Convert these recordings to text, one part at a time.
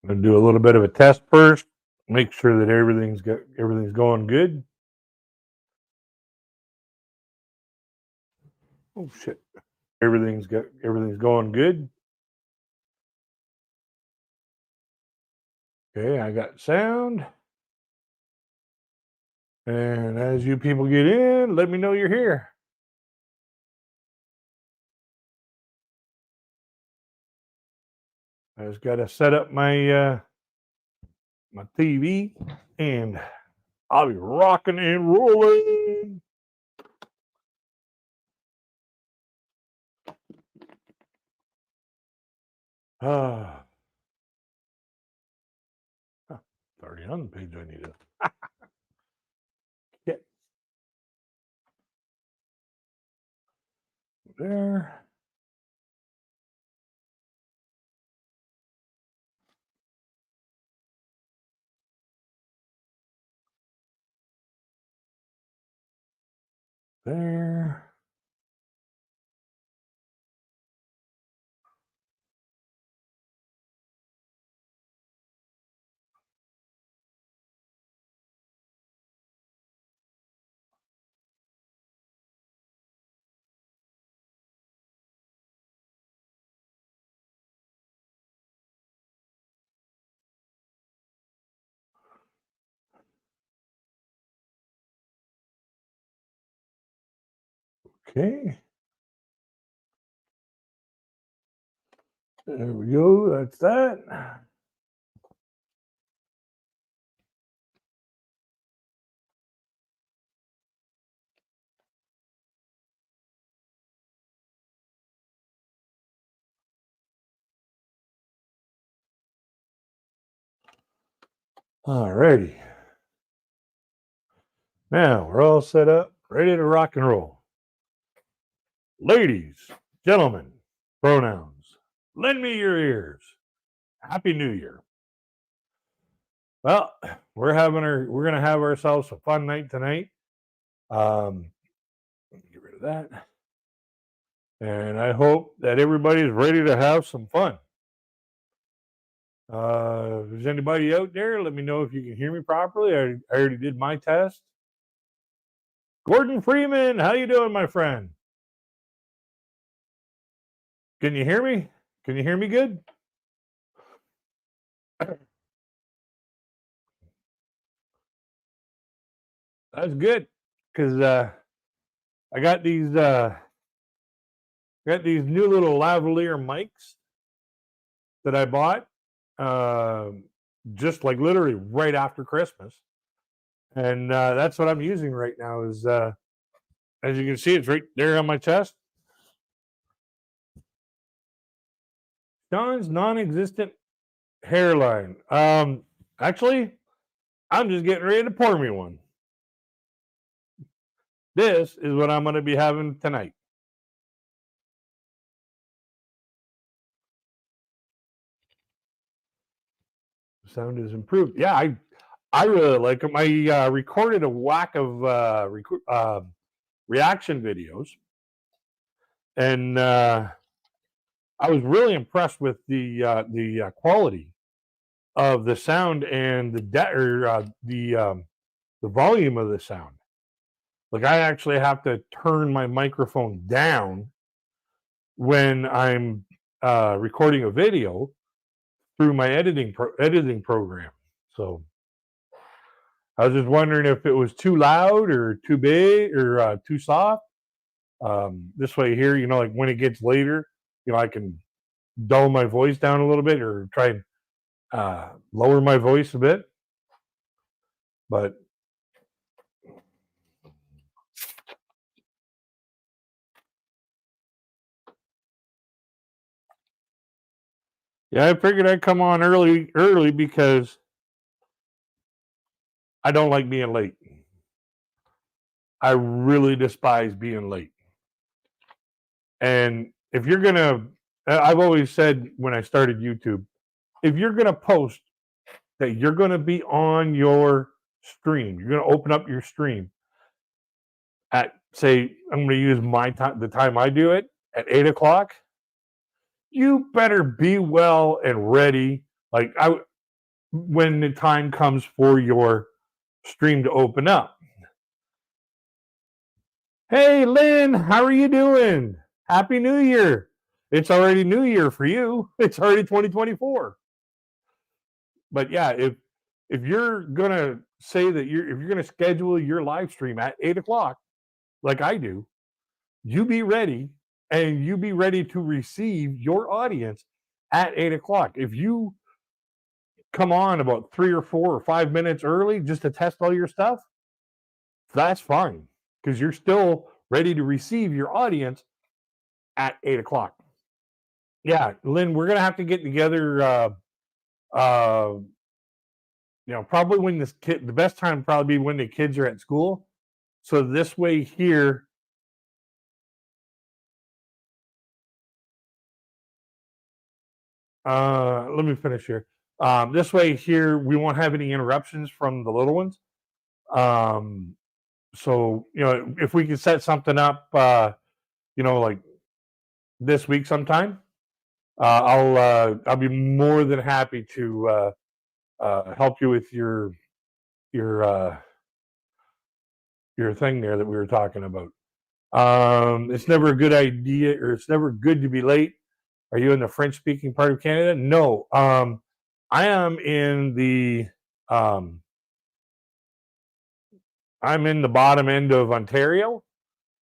I'm going to do a little bit of a test first, make sure that everything's going good. Oh shit. Everything's going good. Okay, I got sound. And as you people get in, let me know you're here. I just got to set up my my TV, and I'll be rocking and rolling. Ah, it's already on the page I need to. Yeah. There. There. Okay. There we go. That's that. All righty. Now we're all set up, ready to rock and roll. Ladies, gentlemen, pronouns, lend me your ears. Happy New Year. Well, we're gonna have ourselves a fun night tonight. Get rid of that. And I hope that everybody's ready to have some fun. If there's anybody out there, let me know if you can hear me properly. I already did my test. Gordon Freeman, how you doing, my friend? Can you hear me? Can you hear me good? That's good, because I got these new little lavalier mics that I bought just like literally right after Christmas, and that's what I'm using right now. Is as you can see, it's right there on my chest. Sean's non-existent hairline. Actually, I'm just getting ready to pour me one. This is what I'm going to be having tonight. The sound is improved. Yeah, I really like them. I recorded a whack of reaction videos, and I was really impressed with the quality of the sound and the volume of the sound. Like, I actually have to turn my microphone down when I'm recording a video through my editing program. So I was just wondering if it was too loud or too big or too soft. This way here, like when it gets later, I can dull my voice down a little bit or try and lower my voice a bit. But yeah, I figured I'd come on early because I don't like being late. I really despise being late. And if you're gonna, I've always said when I started YouTube, if you're gonna post that you're gonna be on your stream, you're gonna open up your stream at, say, I'm gonna use my time, the time I do it at 8 o'clock. You better be well and ready. Like when the time comes for your stream to open up. Hey, Lynn, how are you doing? Happy New Year. It's already New Year for you. It's already 2024. But yeah, if you're gonna say that if you're gonna schedule your live stream at 8 o'clock, like I do, you be ready, and you be ready to receive your audience at 8 o'clock. If you come on about 3 or 4 or 5 minutes early just to test all your stuff, that's fine, because you're still ready to receive your audience at 8 o'clock. Yeah, Lynn, we're gonna have to get together. Probably when the best time would probably be when the kids are at school. So this way here, let me finish here. This way here, we won't have any interruptions from the little ones. So if we can set something up, like this week sometime, I'll be more than happy to help you with your thing there that we were talking about. It's never a good idea, or it's never good to be late. Are you in the French-speaking part of Canada? No. I am in the I'm in the bottom end of Ontario.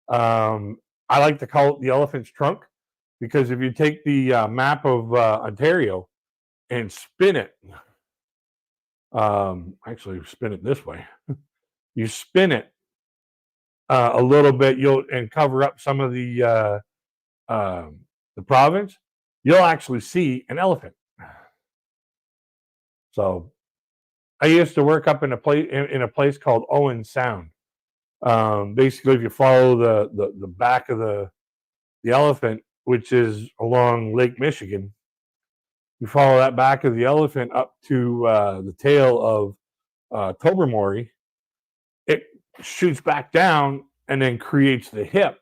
I like to call it the elephant's trunk, because if you take the map of Ontario and spin it, actually spin it this way, you spin it a little bit, and cover up some of the province, you'll actually see an elephant. So I used to work up in a place called Owen Sound. Basically, if you follow the back of the elephant, which is along Lake Michigan, you follow that back of the elephant up to the tail of Tobermory, it shoots back down and then creates the hip.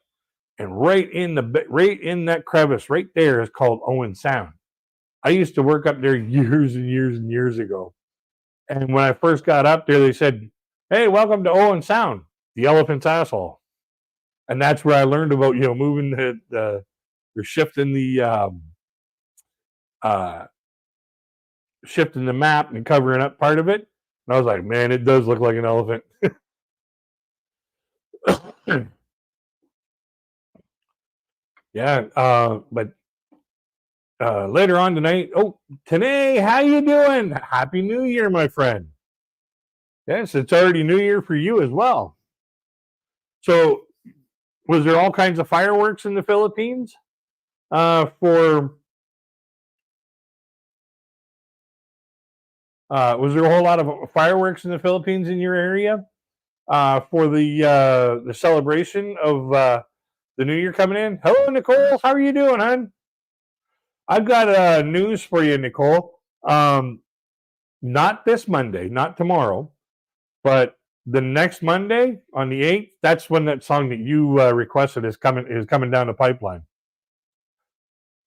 And right in that crevice right there is called Owen Sound. I used to work up there years and years and years ago. And when I first got up there, they said, "Hey, welcome to Owen Sound, the elephant's asshole." And that's where I learned about, moving or shifting the shifting the map and covering up part of it. And I was like, man, it does look like an elephant. Yeah, but later on tonight, Tanae, how you doing? Happy New Year, my friend. Yes, it's already New Year for you as well. So, was there all kinds of fireworks in the Philippines was there a whole lot of fireworks in the Philippines in your area for the celebration of the New Year coming in? Hello, Nicole. How are you doing, hon? I've got news for you, Nicole. Not this Monday, not tomorrow, but the next Monday on the 8th. That's when that song that you requested is coming down the pipeline.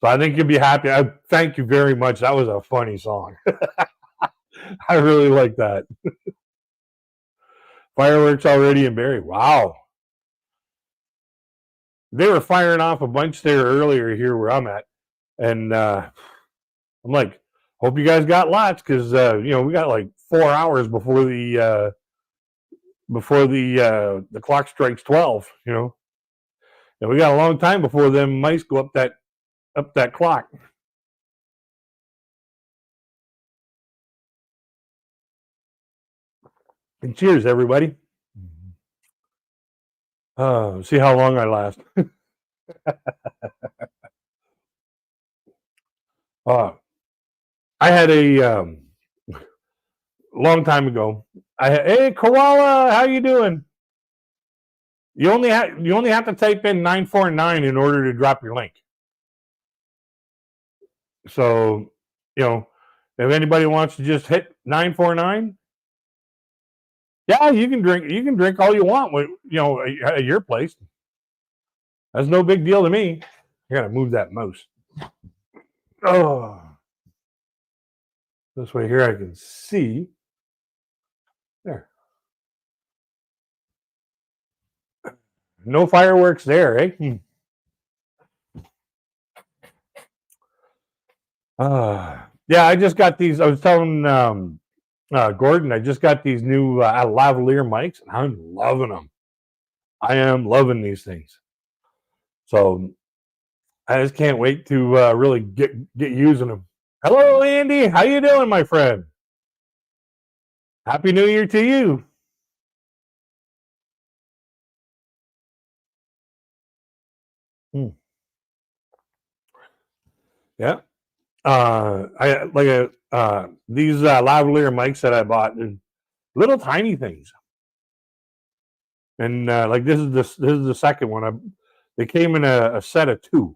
So I think you'll be happy. I thank you very much. That was a funny song. I really like that. Fireworks already in Barrie. Wow. They were firing off a bunch there earlier here where I'm at. And I'm like, hope you guys got lots, because we got like 4 hours before the clock strikes 12. And we got a long time before them mice go up that clock. And cheers, everybody. See how long I last. I had a long time ago. Hey, Koala, how you doing? You only have to type in 949 in order to drop your link. So, if anybody wants to just hit 949, yeah, you can drink all you want, at your place. That's no big deal to me. I gotta move that mouse. Oh, This way here I can see. There. No fireworks there, eh? Yeah, I just got these. I was telling Gordon, I just got these new lavalier mics, and I'm loving them. I am loving these things. So I just can't wait to really get using them. Hello, Andy. How you doing, my friend? Happy New Year to you. Yeah. I like these lavalier mics that I bought. Little tiny things, and like this is the second one. They came in a set of two,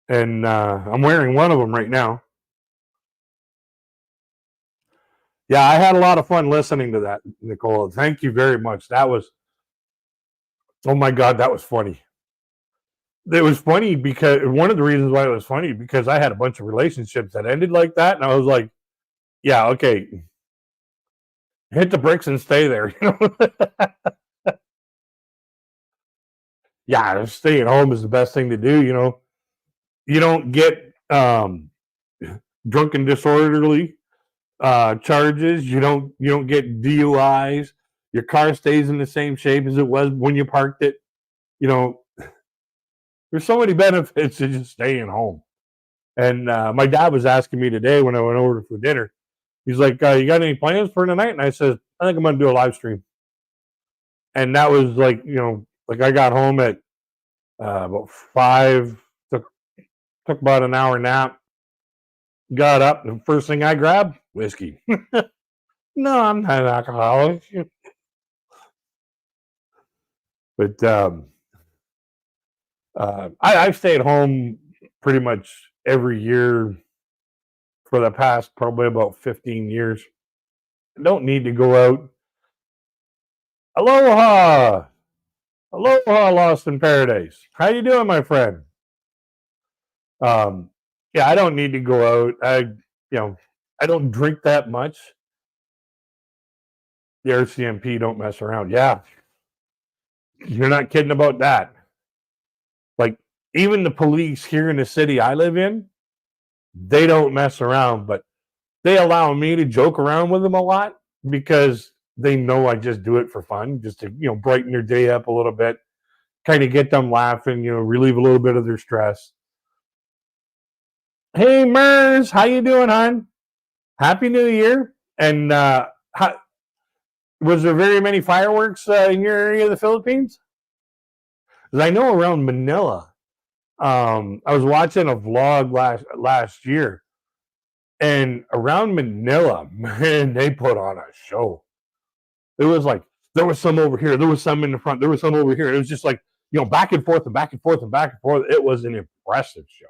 and I'm wearing one of them right now. Yeah, I had a lot of fun listening to that, Nicole. Thank you very much. That was, oh my God, that was funny. It was funny because one of the reasons why it was funny because I had a bunch of relationships that ended like that, and I was like, yeah, okay, hit the bricks and stay there. You know? Yeah, staying home is the best thing to do. You know, you don't get drunk and disorderly charges. You don't get DUIs. Your car stays in the same shape as it was when you parked it. You know, there's so many benefits to just staying home. And my dad was asking me today when I went over for dinner. He's like, "You got any plans for tonight?" And I said, "I think I'm going to do a live stream." And that was like, like I got home at about 5. Took about an hour nap. Got up, and the first thing I grabbed, whiskey. No, I'm not an alcoholic. But I've stayed home pretty much every year for the past probably about 15 years. I don't need to go out. Aloha! Aloha, Lost in Paradise. How you doing, my friend? Um, yeah, I don't need to go out. I don't drink that much. The RCMP don't mess around. Yeah, you're not kidding about that. Like, even the police here in the city I live in, they don't mess around, but they allow me to joke around with them a lot because they know I just do it for fun, just to, brighten their day up a little bit, kind of get them laughing, relieve a little bit of their stress. Hey, Mers, how you doing, hon? Happy New Year. And was there very many fireworks in your area of the Philippines? Because I know around Manila, I was watching a vlog last year, and around Manila, man, they put on a show. It was like there was some over here, there was some in the front, there was some over here. It was just like back and forth and back and forth and back and forth. It was an impressive show.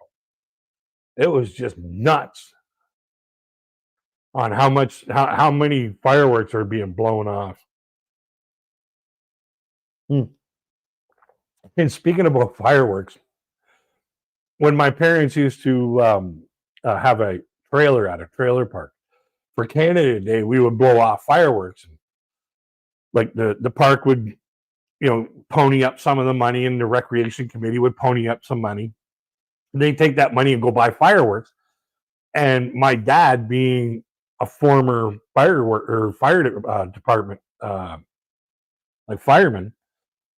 It was just nuts on how many fireworks are being blown off. And speaking about fireworks, when my parents used to have a trailer at a trailer park for Canada Day, we would blow off fireworks. Like the park would, pony up some of the money, and the recreation committee would pony up some money. They take that money and go buy fireworks. And my dad, being a former fire department like fireman,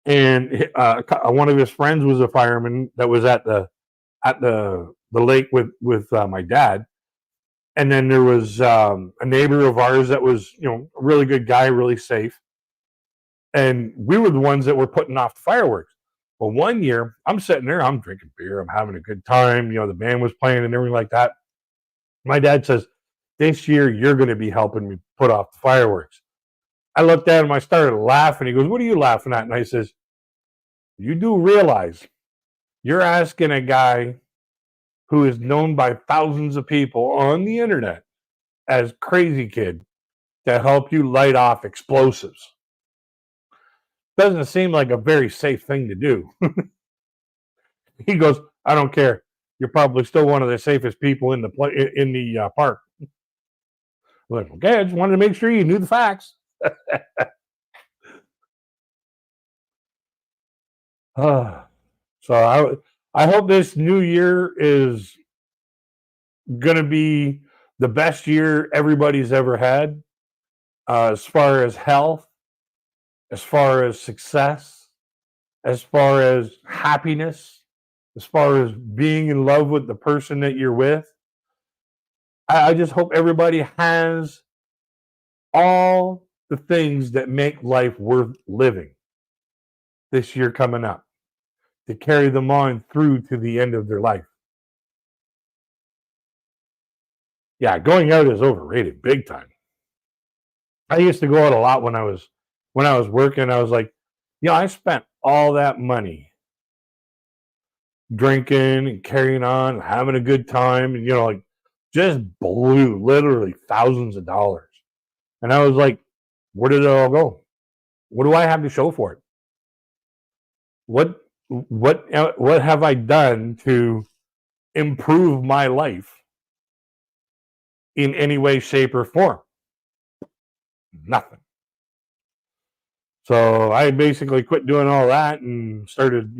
and one of his friends was a fireman that was at the lake with my dad. And then there was a neighbor of ours that was a really good guy, really safe, and we were the ones that were putting off the fireworks. Well, one year I'm sitting there, I'm drinking beer, I'm having a good time, the band was playing and everything like that. My dad says, "This year you're going to be helping me put off the fireworks." I looked at him, I started laughing. He goes, "What are you laughing at?" And I says, "You do realize you're asking a guy who is known by thousands of people on the internet as Crazykid to help you light off explosives. Doesn't seem like a very safe thing to do." He goes, "I don't care. you're probably still one of the safest people in the park. Like, okay, I just wanted to make sure you knew the facts. So I hope this new year is going to be the best year everybody's ever had, as far as health, as far as success, as far as happiness, as far as being in love with the person that you're with. I just hope everybody has all the things that make life worth living this year coming up, to carry them on through to the end of their life. Yeah, going out is overrated big time. I used to go out a lot when I was working. I was like, I spent all that money drinking and carrying on, having a good time, and like just blew literally thousands of dollars. And I was like, where did it all go? What do I have to show for it? What have I done to improve my life in any way, shape, or form? Nothing. So I basically quit doing all that and started,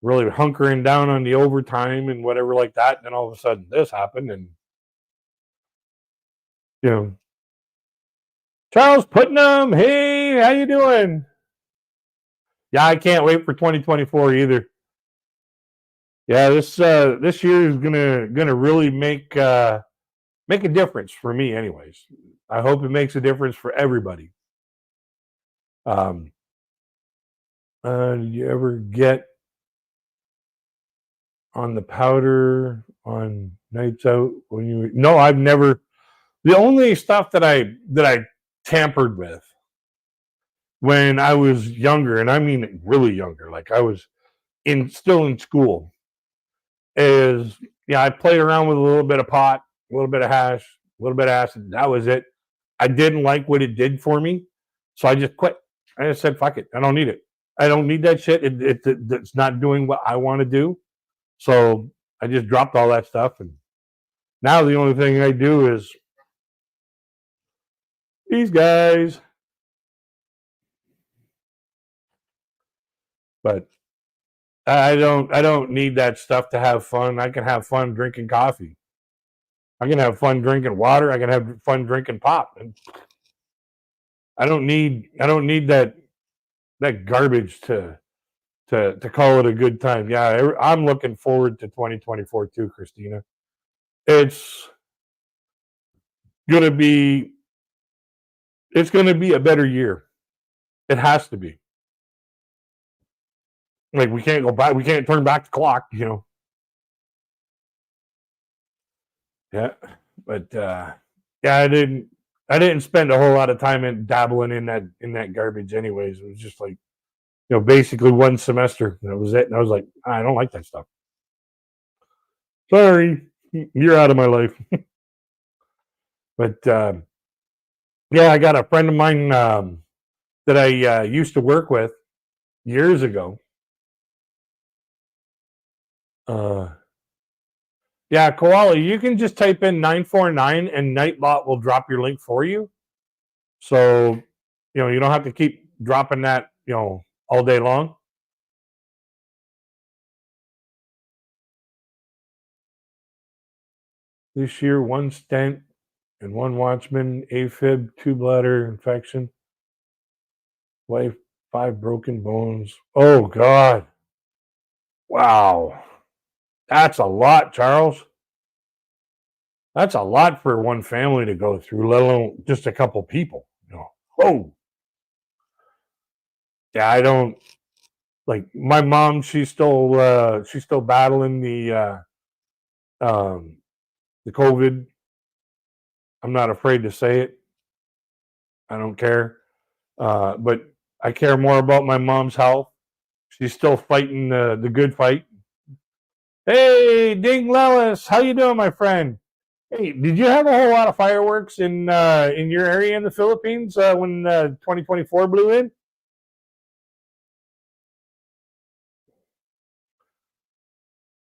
really hunkering down on the overtime and whatever like that. And then all of a sudden this happened, and you know, Charles Putnam, hey, how you doing? Yeah, I can't wait for 2024 either. Yeah, this year is gonna really make a difference for me, anyways. I hope it makes a difference for everybody. Did you ever get on the powder on nights out when you? No, I've never. The only stuff that I tampered with when I was younger, and I mean really younger, like I was still in school, is I played around with a little bit of pot, a little bit of hash, a little bit of acid. That was it. I didn't like what it did for me, so I just quit. I just said, "Fuck it, I don't need it. I don't need that shit. It's not doing what I want to do." So I just dropped all that stuff, and now the only thing I do is these guys. But I don't need that stuff to have fun. I can have fun drinking coffee. I can have fun drinking water. I can have fun drinking pop. And I don't need that garbage to call it a good time. Yeah, I'm looking forward to 2024 too, Christina. It's gonna be a better year. It has to be. Like we can't go back. We can't turn back the clock. Yeah, but yeah, I didn't spend a whole lot of time in dabbling in that garbage. Anyways, it was just like basically one semester. And that was it. And I was like, I don't like that stuff. Sorry, you're out of my life. But yeah, I got a friend of mine that I used to work with years ago. Yeah, Koala, you can just type in 949 and Nightbot will drop your link for you. So, you don't have to keep dropping that, all day long. This year, one stent and one Watchman, AFib, two bladder infection, wife, 5 broken bones. Oh, God. Wow. That's a lot, Charles. That's a lot for one family to go through, let alone just a couple people. Oh, yeah. I don't like my mom. She's still battling the COVID. I'm not afraid to say it. I don't care, but I care more about my mom's health. She's still fighting the good fight. Hey, Ding Lellis, how you doing, my friend? Hey, did you have a whole lot of fireworks in your area in the Philippines when 2024 blew in?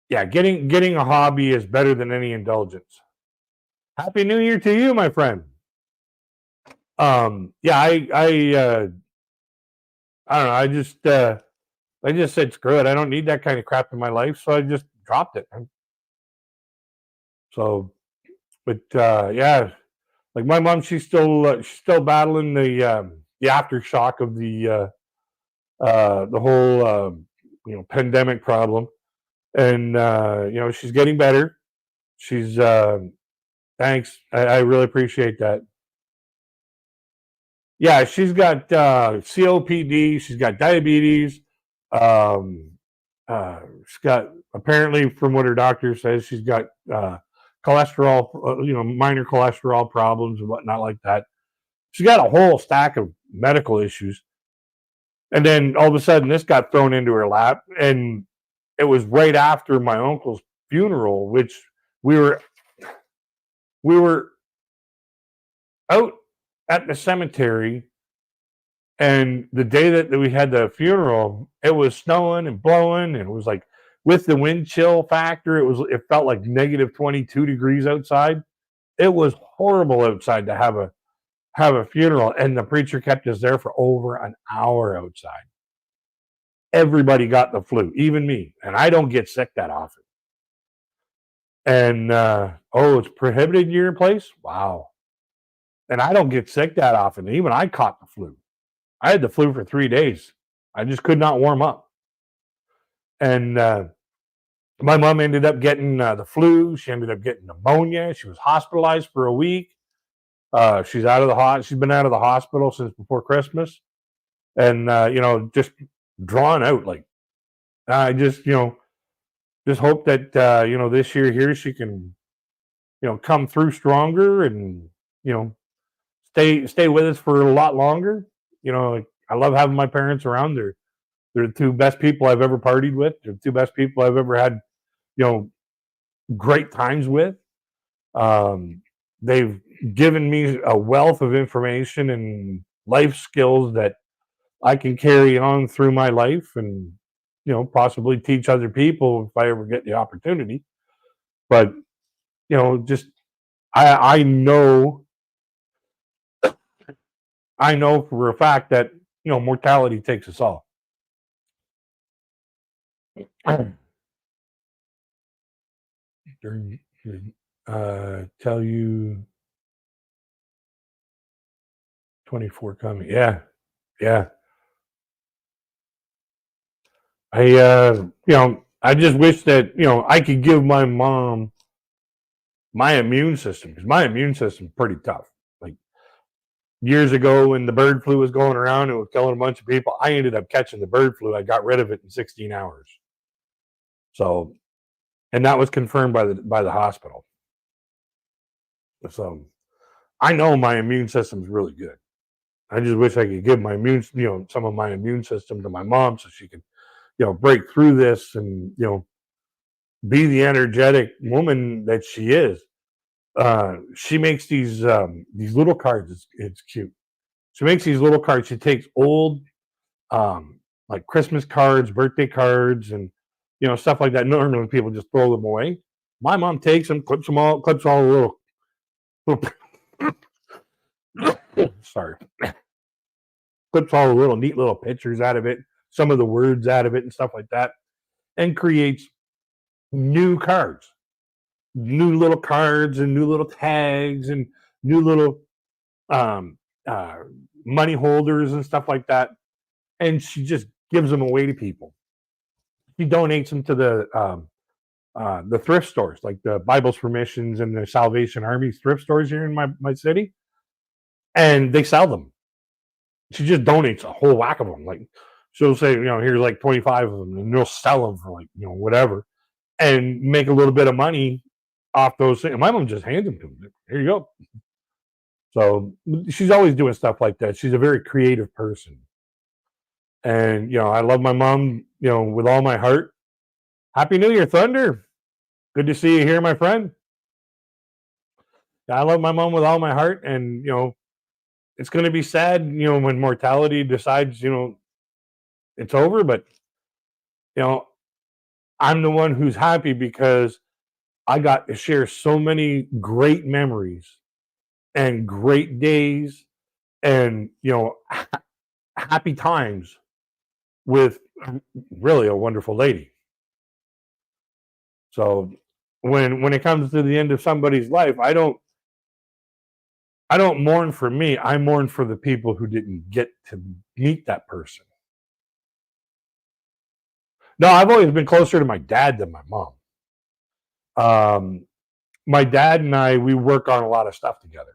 Yeah, getting a hobby is better than any indulgence. Happy New Year to you, my friend. Yeah, I don't know. I just said screw it. I don't need that kind of crap in my life, so I just dropped it. So, but yeah, like my mom, she's still battling the aftershock of the whole pandemic problem, and she's getting better. She's thanks. I really appreciate that. Yeah, she's got COPD. She's got diabetes. Um, she's got, apparently, from what her doctor says, she's got cholesterol. Minor cholesterol problems and whatnot like that. She's got a whole stack of medical issues. And then all of a sudden, this got thrown into her lap, and it was right after my uncle's funeral, which we were we were out at the cemetery. And the day that we had the funeral, it was snowing and blowing, and it was like, with the wind chill factor, it felt like negative 22 degrees outside. It was horrible outside to have a funeral, and the preacher kept us there for over an hour outside. Everybody got the flu, even me, and I don't get sick that often. And oh, it's prohibited in your place? Wow. And I don't get sick that often. Even I caught the flu. I had the flu for 3 days. I just could not warm up. And my mom ended up getting the flu. She ended up getting pneumonia. She was hospitalized for a week. She's out of the She's been out of the hospital since before Christmas, and just drawn out. Like, I just hope that this year here she can come through stronger, and stay with us for a lot longer. Like, I love having my parents around. They're the two best people I've ever partied with. They're the two best people I've ever had you know great times with. They've given me a wealth of information and life skills that I can carry on through my life, and possibly teach other people if I ever get the opportunity. But just I know for a fact that mortality takes us all. During tell you 24 coming. Yeah, yeah. I just wish that I could give my mom my immune system, because my immune system is pretty tough. Like, years ago when the bird flu was going around and was killing a bunch of people, I ended up catching the bird flu. I got rid of it in 16 hours. So, and that was confirmed by the hospital. So, I know my immune system is really good. I just wish I could give some of my immune system to my mom so she could, break through this, and be the energetic woman that she is. She makes these little cards. It's cute. She makes these little cards. She takes old, like Christmas cards, birthday cards, and stuff like that. Normally people just throw them away. My mom takes them, clips all the sorry, clips all the little neat little pictures out of it, some of the words out of it, and stuff like that, and creates new cards, new little cards, and new little tags, and new little um, uh, money holders and stuff like that. And she just gives them away to people. She donates them to the thrift stores, like the Bibles for Missions and the Salvation Army thrift stores here in my city, and they sell them. She just donates a whole whack of them. Like, she'll say, here's like 25 of them, and they'll sell them for like whatever, and make a little bit of money off those things. My mom just hands them to me. Here you go. So she's always doing stuff like that. She's a very creative person. And I love my mom, with all my heart. Happy New Year, Thunder. Good to see you here, my friend. I love my mom with all my heart, and it's going to be sad, when mortality decides, it's over. But I'm the one who's happy because I got to share so many great memories and great days and, happy times with really a wonderful lady. So when it comes to the end of somebody's life, I don't mourn for me. I mourn for the people who didn't get to meet that person. No, I've always been closer to my dad than my mom. My dad and I, we work on a lot of stuff together.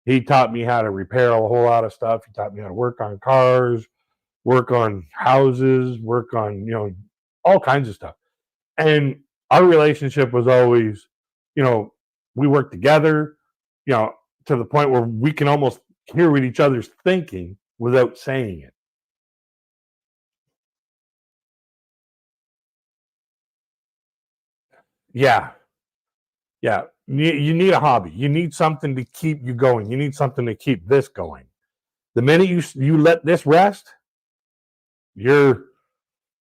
He taught me how to repair a whole lot of stuff. He taught me how to work on cars, work on houses, work on, all kinds of stuff. And our relationship was always, you know, we worked together, you know, to the point where we can almost hear what each other's thinking without saying it. Yeah. Yeah. You need a hobby. You need something to keep you going. You need something to keep this going. The minute you let this rest, you're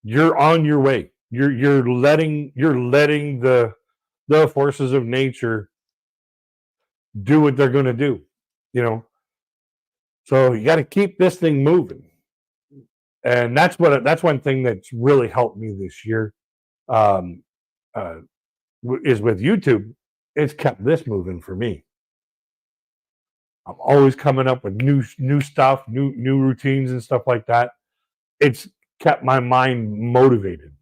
you're on your way. You're letting the forces of nature do what they're going to do. You know, so you got to keep this thing moving, and that's one thing that's really helped me this year. Um, uh, is with YouTube. It's kept this moving for me. I'm always coming up with new stuff, new routines and stuff like that. It's kept my mind motivated,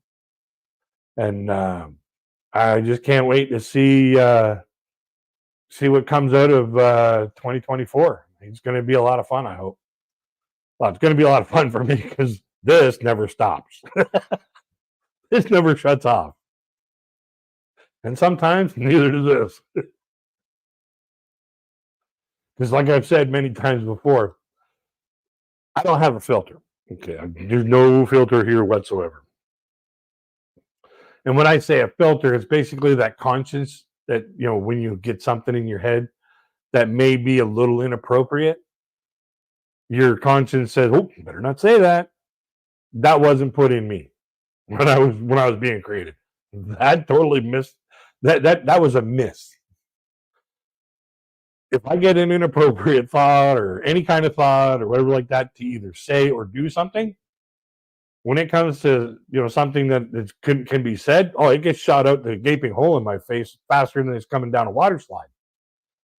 and I just can't wait to see what comes out of 2024. It's going to be a lot of fun. I hope. Well, it's going to be a lot of fun for me because this never stops. This never shuts off, and sometimes neither does this. Because, like I've said many times before, I don't have a filter. Okay, there's no filter here whatsoever. And when I say a filter, it's basically that conscience that, when you get something in your head that may be a little inappropriate, your conscience says, "Oh, you better not say that." That wasn't put in me when I was being created. That totally missed. That was a miss. If I get an inappropriate thought or any kind of thought or whatever like that to either say or do something, when it comes to something that can be said, oh, it gets shot out the gaping hole in my face faster than it's coming down a water slide.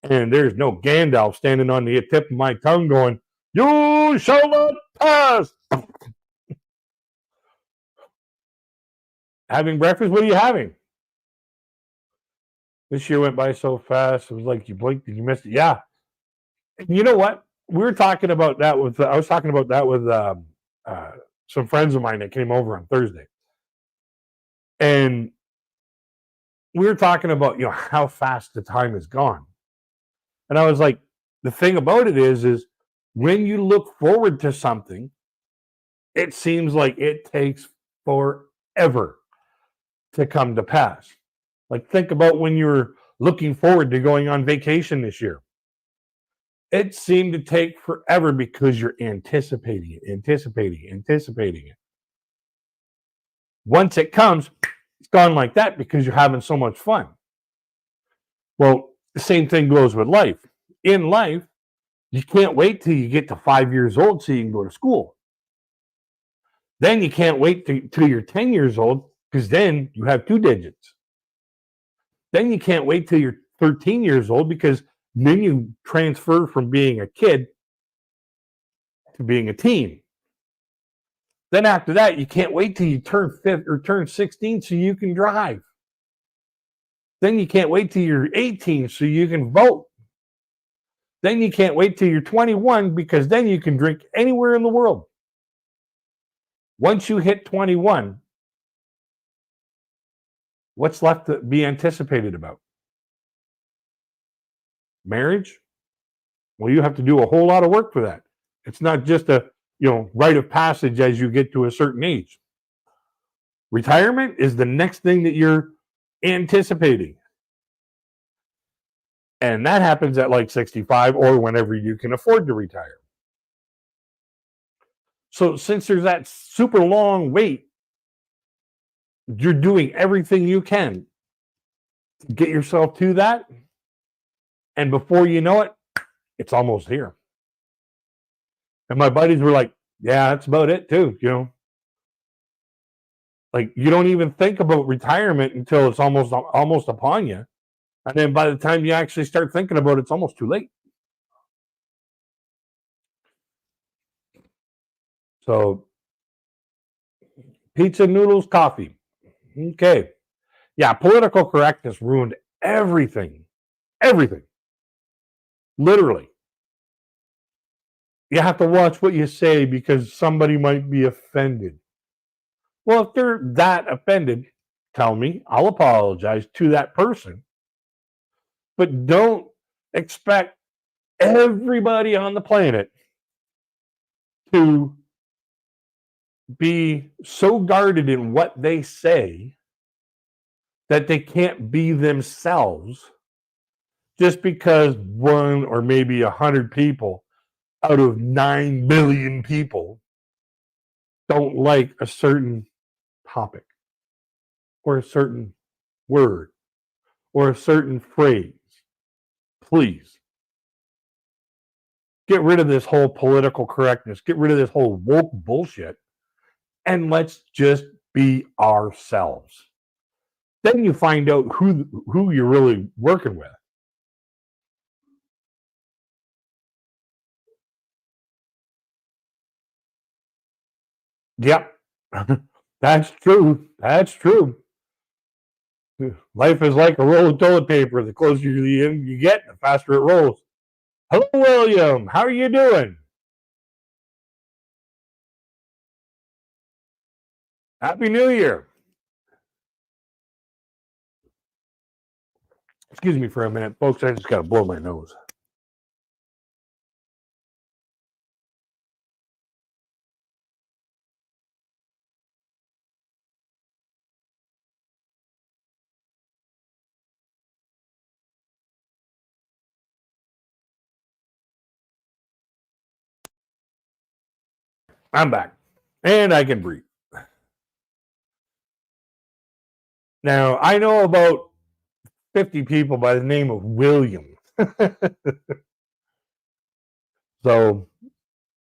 And there's no Gandalf standing on the tip of my tongue going, "You shall not pass." Having breakfast? What are you having? This year went by so fast. It was like you blinked and you missed it. Yeah. You know what? We were talking about that with. I was talking about that with uh, some friends of mine that came over on Thursday, and we were talking about how fast the time has gone. And I was like, the thing about it is when you look forward to something, it seems like it takes forever to come to pass. Like, think about when you were looking forward to going on vacation this year. It seemed to take forever because you're anticipating it, anticipating it. Once it comes, it's gone like that because you're having so much fun. Well, the same thing goes with life. In life, you can't wait till you get to 5 years old so you can go to school. Then you can't wait till you're 10 years old because then you have two digits. Then you can't wait till you're 13 years old because then you transfer from being a kid to being a teen. Then after that, you can't wait till you turn 5 or turn 16 so you can drive. Then you can't wait till you're 18 so you can vote. Then you can't wait till you're 21 because then you can drink anywhere in the world. Once you hit 21, what's left to be anticipated about? Marriage? Well, you have to do a whole lot of work for that. It's not just a rite of passage as you get to a certain age. Retirement is the next thing that you're anticipating. And that happens at like 65 or whenever you can afford to retire. So since there's that super long wait, you're doing everything you can to get yourself to that. And before you know it, it's almost here. And my buddies were like, yeah, that's about it too. Like you don't even think about retirement until it's almost upon you. And then by the time you actually start thinking about it, it's almost too late. So pizza, noodles, coffee. Okay. Yeah, political correctness ruined everything. Everything. Literally. You have to watch what you say because somebody might be offended. Well, if they're that offended, tell me. I'll apologize to that person. But don't expect everybody on the planet to be so guarded in what they say that they can't be themselves just because one or maybe 100 people out of 9 billion people don't like a certain topic or a certain word or a certain phrase. Please get rid of this whole political correctness, get rid of this whole woke bullshit, and let's just be ourselves. Then you find out who you're really working with. Yep. That's true. That's true. Life is like a roll of toilet paper. The closer to the end you get, the faster it rolls. Hello, William. How are you doing? Happy New Year. Excuse me for a minute, folks. I just got to blow my nose. I'm back. And I can breathe. Now, I know about 50 people by the name of William. So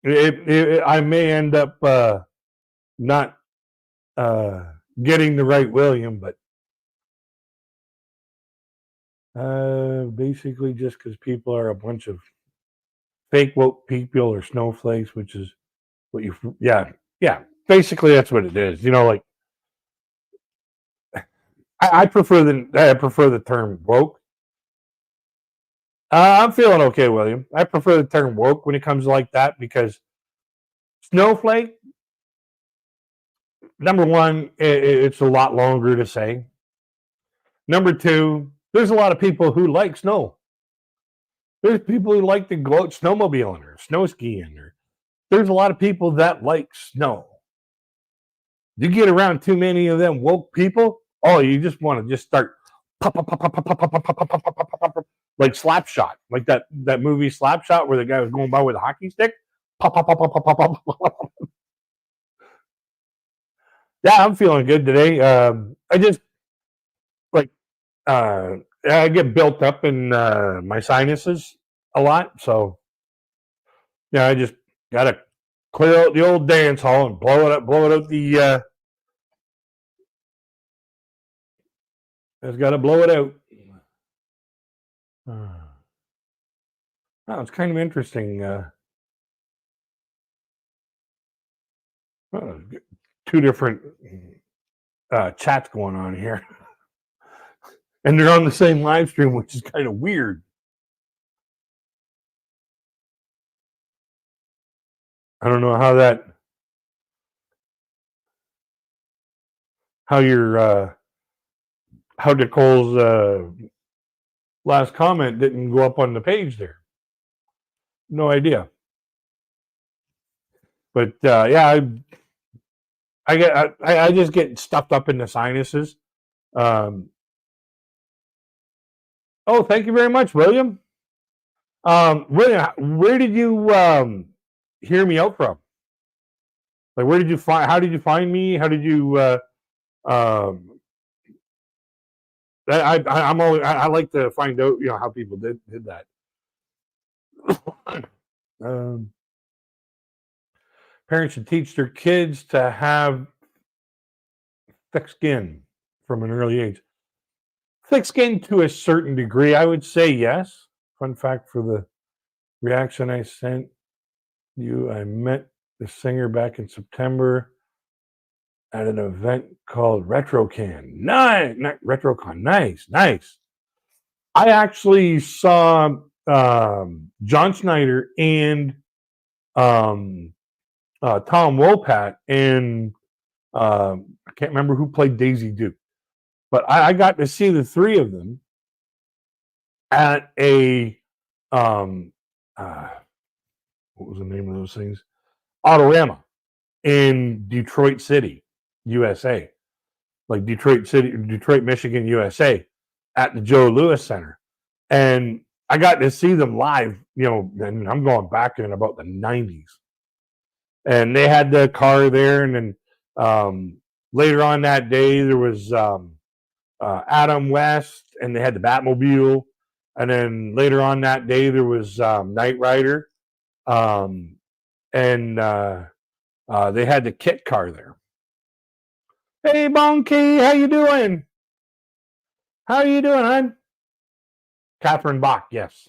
I may end up not getting the right William, but basically just because people are a bunch of fake woke people or snowflakes, which is what yeah. Basically, that's what it is. Like I prefer the term woke. I'm feeling okay, William. I prefer the term woke when it comes like that because snowflake, number one, it's a lot longer to say. Number two, there's a lot of people who like snow. There's people who like to go out snowmobiling or snow skiing. There's a lot of people that like snow. You get around too many of them woke people, oh, you just want to just start pop, pop, pop, pop, pop, pop, pop, pop, pop, pop, pop, pop, pop, like Slapshot, like that movie Slapshot where the guy was going by with a hockey stick. Pop, pop, pop, pop, pop, pop, pop. Yeah, I'm feeling good today. I just like I get built up in my sinuses a lot, so yeah, I just gotta clear out the old dance hall and blow it out the. Just gotta blow it out. Oh, it's kind of interesting. Two different chats going on here, and they're on the same live stream, which is kind of weird. I don't know how Nicole's last comment didn't go up on the page there. No idea. But yeah, I just get stuffed up in the sinuses. Oh, thank you very much, William. William, where did you hear me out from? Like, where did you find? How did you find me? How did you I like to find out, how people did that. Parents should teach their kids to have thick skin from an early age. Thick skin to a certain degree, I would say yes. Fun fact for the reaction I sent you: I met the singer back in September at an event called RetroCon. Nice, not RetroCon. Nice. I actually saw John Schneider and Tom Wopat, and I can't remember who played Daisy Duke, but I got to see the three of them at a what was the name of those things? Autorama in Detroit City, USA, like Detroit, Michigan, USA, at the Joe Louis Center, and I got to see them live. And I'm going back in about the '90s, and they had the car there, and then later on that day there was Adam West, and they had the Batmobile, and then later on that day there was Knight Rider, and they had the kit car there. Hey, Bonky, how you doing? How are you doing, hon? Catherine Bach, yes.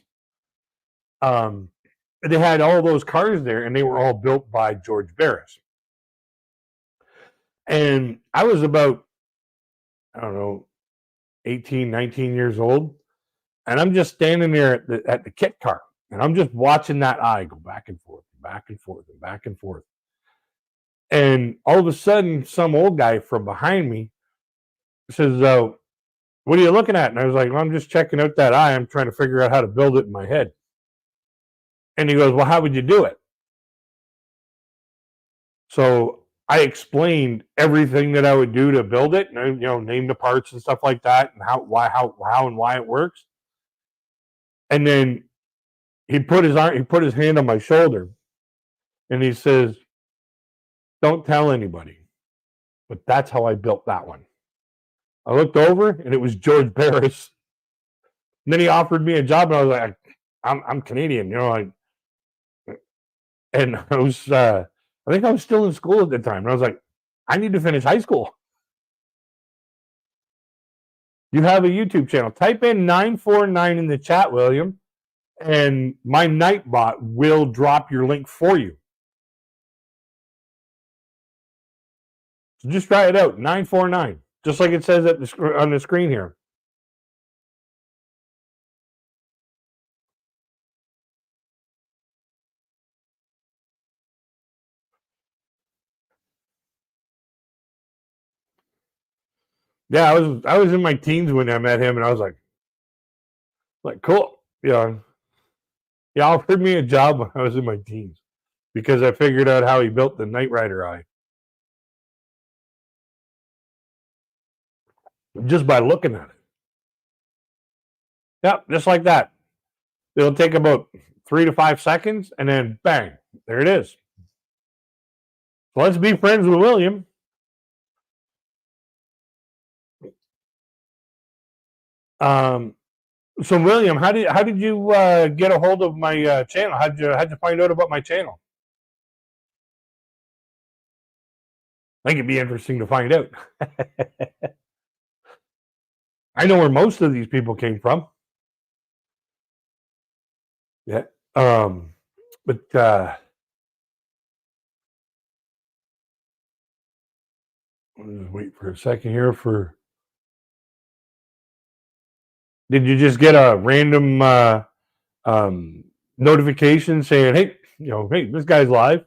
They had all those cars there, and they were all built by George Barris. And I was about, I don't know, 18, 19 years old, and I'm just standing there at the kit car, and I'm just watching that eye go back and forth, back and forth, and back and forth. And all of a sudden, some old guy from behind me says, what are you looking at? And I was like, well, I'm just checking out that eye. I'm trying to figure out how to build it in my head. And he goes, well, how would you do it? So I explained everything that I would do to build it, and name the parts and stuff like that, and how and why it works. And then he put his hand on my shoulder, and he says, don't tell anybody, but that's how I built that one. I looked over, and it was George Barris. And then he offered me a job, and I was like, I'm Canadian, and I was, I think I was still in school at the time, and I was like, I need to finish high school. You have a YouTube channel. Type in 949 in the chat, William, and my Nightbot will drop your link for you. So just try it out, 949, just like it says on the screen here. Yeah, I was in my teens when I met him, and I was like cool. He offered me a job when I was in my teens because I figured out how he built the Knight Rider eye just by looking at it. Yep, just like that. It'll take about 3 to 5 seconds, and then bang, there it is. So let's be friends with William. So William, how did you get a hold of my channel? How'd you find out about my channel? I think it'd be interesting to find out. I know where most of these people came from. Yeah. But I'll just wait for a second here for. Did you just get a random notification saying, "Hey, hey, this guy's live,"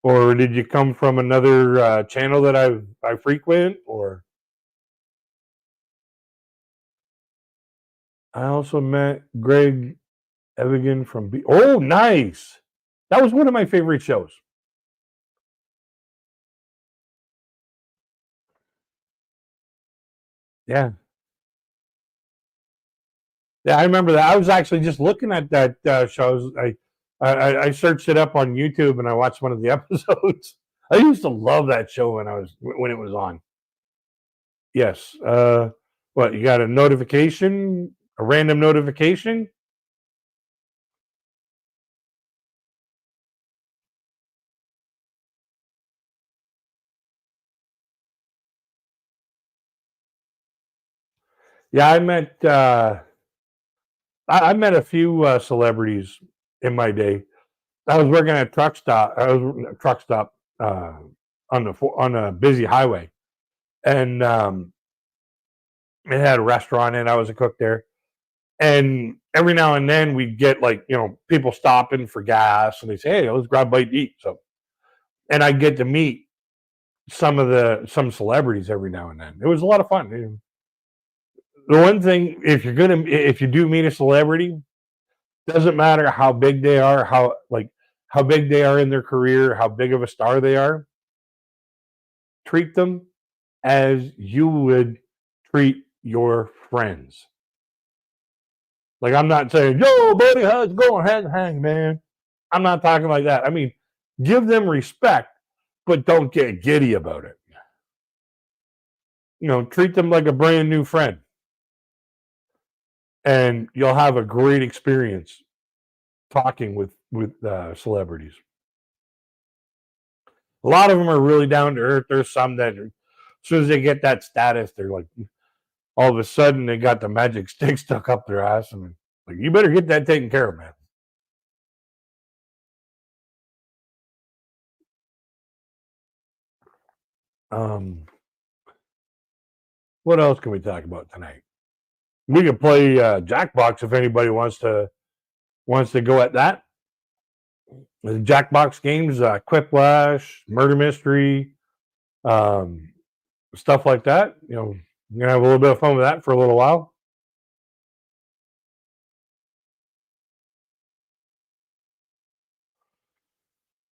or did you come from another channel that I frequent? Or I also met Greg Evigan from Oh, nice! That was one of my favorite shows. Yeah. Yeah, I remember that. I was actually just looking at that show. I searched it up on YouTube, and I watched one of the episodes. I used to love that show when it was on. Yes. What, you got a notification, a random notification? Yeah, I met a few celebrities in my day. I was working at a truck stop. I was a truck stop on a busy highway, and it had a restaurant, and I was a cook there. And every now and then we'd get, like, people stopping for gas, and they say, "Hey, let's grab a bite to eat." So, and I get to meet some celebrities every now and then. It was a lot of fun. The one thing, if you do meet a celebrity, doesn't matter how big they are, how big they are in their career, how big of a star they are, treat them as you would treat your friends. Like, I'm not saying, "Yo, buddy, how's it going? Hang, man." I'm not talking like that. I mean, give them respect, but don't get giddy about it. Treat them like a brand new friend, and you'll have a great experience talking with celebrities. A lot of them are really down to earth. There's some that, as soon as they get that status, they're like, all of a sudden they got the magic stick stuck up their ass, and like, you better get that taken care of, man. Um, what else can we talk about tonight? We could play Jackbox if anybody wants to go at that. The Jackbox games, Quiplash, Murder Mystery, um, stuff like that. We're gonna have a little bit of fun with that for a little while.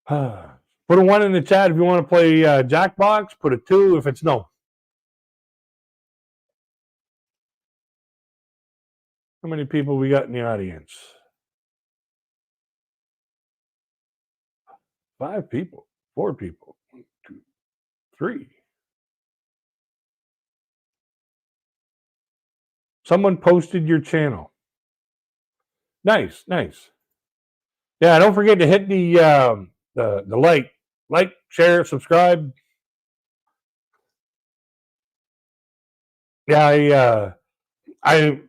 Put a 1 in the chat if you want to play Jackbox. Put a 2 if it's no. How many people we got in the audience? 5 people, 4 people, 1, 2, 3. Someone posted your channel. Nice, nice. Yeah, don't forget to hit the like, share, subscribe. Yeah, I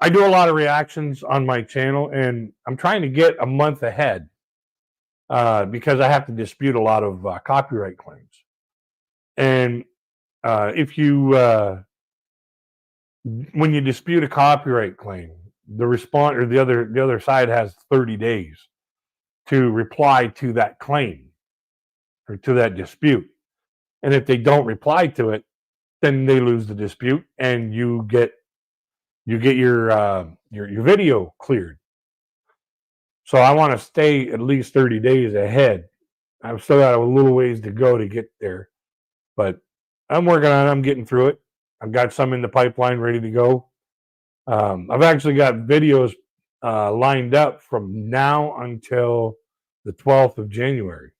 do a lot of reactions on my channel, and I'm trying to get a month ahead because I have to dispute a lot of copyright claims. And if you when you dispute a copyright claim, the respond or the other side has 30 days to reply to that claim or to that dispute. And if they don't reply to it, then they lose the dispute, and you get your video cleared. So I want to stay at least 30 days ahead. I've still got a little ways to go to get there, but I'm working on it. I'm getting through it. I've got some in the pipeline ready to go. I've actually got videos lined up from now until the 12th of January.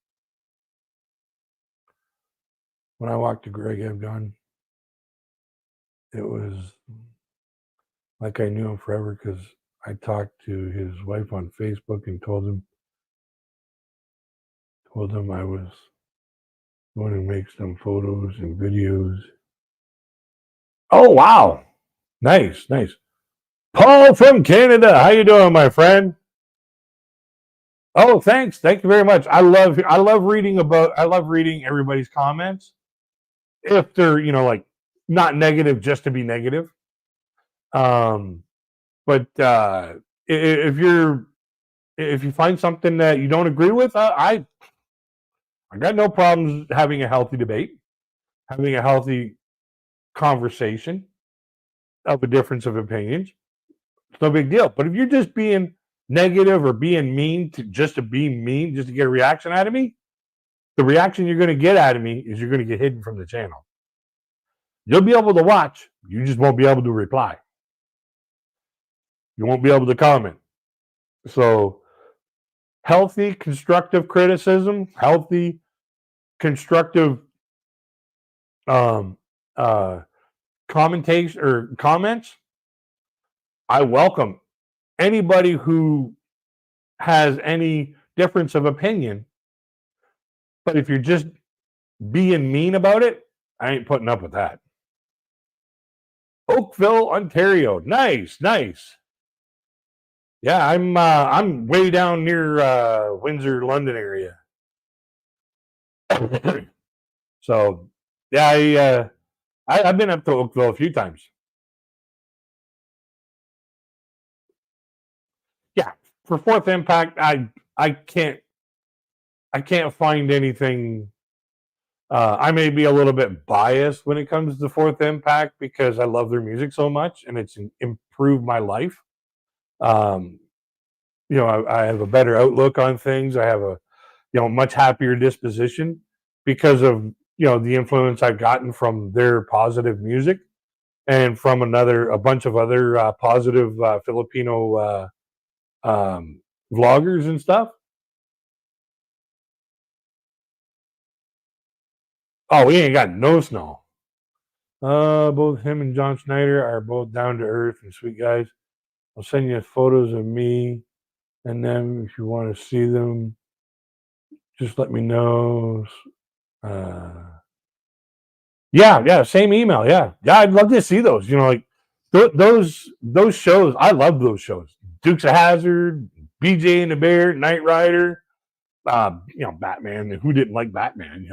When I walked to Greg Evdon, it was like I knew him forever because I talked to his wife on Facebook and told him I was going to make some photos and videos. Oh, wow. Nice, nice. Paul from Canada. How you doing, my friend? Oh, thanks. Thank you very much. I love reading everybody's comments. If they're, like, not negative just to be negative. But if you find something that you don't agree with, I got no problems having a healthy debate, having a healthy conversation of a difference of opinions. It's no big deal. But if you're just being negative or being mean just to be mean, just to get a reaction out of me, the reaction you're going to get out of me is you're going to get hidden from the channel. You'll be able to watch. You just won't be able to reply. You won't be able to comment. So healthy, constructive criticism, healthy constructive um, commentation or comments, I welcome anybody who has any difference of opinion. But if you're just being mean about it, I ain't putting up with that. Oakville, Ontario. Nice, nice. Yeah, I'm way down near Windsor, London area. So yeah, I've been up to Oakville a few times. Yeah, for Fourth Impact, I can't find anything. I may be a little bit biased when it comes to Fourth Impact because I love their music so much and it's improved my life. Um, I have a better outlook on things. I have a much happier disposition because of the influence I've gotten from their positive music and from a bunch of other positive Filipino vloggers and stuff. Oh, we ain't got no snow. Both him and John Schneider are both down to earth and sweet guys. I'll send you photos of me and them if you want to see them. Just let me know. Uh, yeah, same email. Yeah, I'd love to see those. Like those shows. I love those shows. Dukes of Hazzard, BJ and the Bear, Knight Rider. Batman. Who didn't like Batman?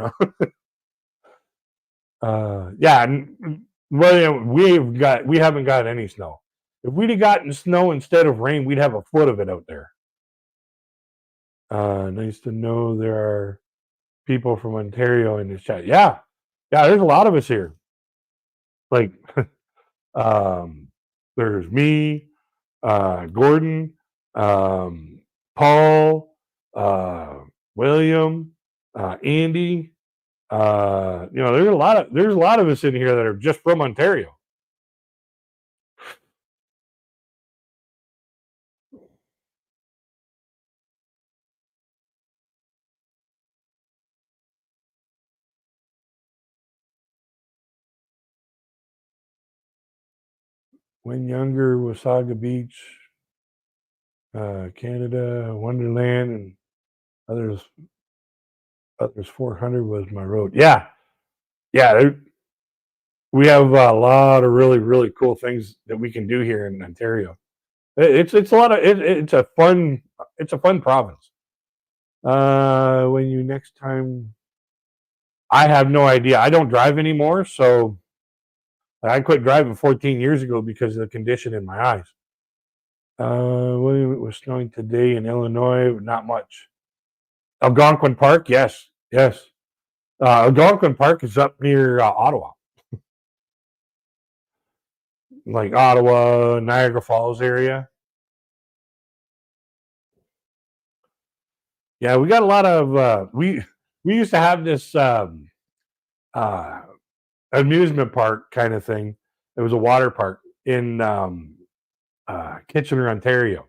Yeah, and well, we haven't got any snow. If we'd have gotten snow instead of rain, we'd have a foot of it out there. Nice to know there are people from Ontario in this chat. Yeah, there's a lot of us here. Like, there's me, Gordon, Paul, William, Andy. There's a lot of us in here that are just from Ontario. When younger, Wasaga Beach, Canada, Wonderland, and others. Others 400 was my road. Yeah. We have a lot of really, really cool things that we can do here in Ontario. It's a lot of it's a fun province. When you next time, I have no idea. I don't drive anymore, so I quit driving 14 years ago because of the condition in my eyes. William, it was snowing today in Illinois, not much. Algonquin Park, yes. Algonquin Park is up near Ottawa, like Ottawa, Niagara Falls area. Yeah, we got a lot of we used to have this uh, amusement park kind of thing. It was a water park in Kitchener, Ontario.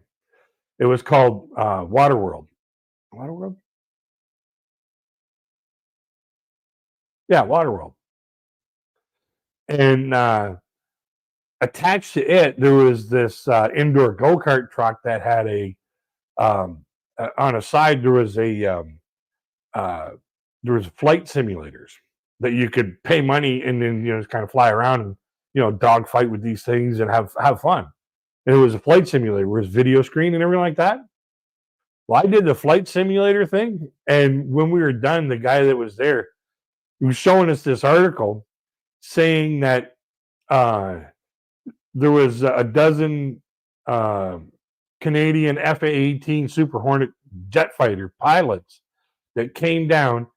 It was called Waterworld. Waterworld? Yeah, Waterworld. And attached to it, there was this indoor go kart truck that had on a side there was flight simulators that you could pay money and then just kind of fly around and dog fight with these things and have fun. And it was a flight simulator, where it was video screen and everything like that. Well, I did the flight simulator thing, and when we were done, the guy that was there, he was showing us this article saying that uh, there was a dozen uh, Canadian FA-18 Super Hornet jet fighter pilots that came down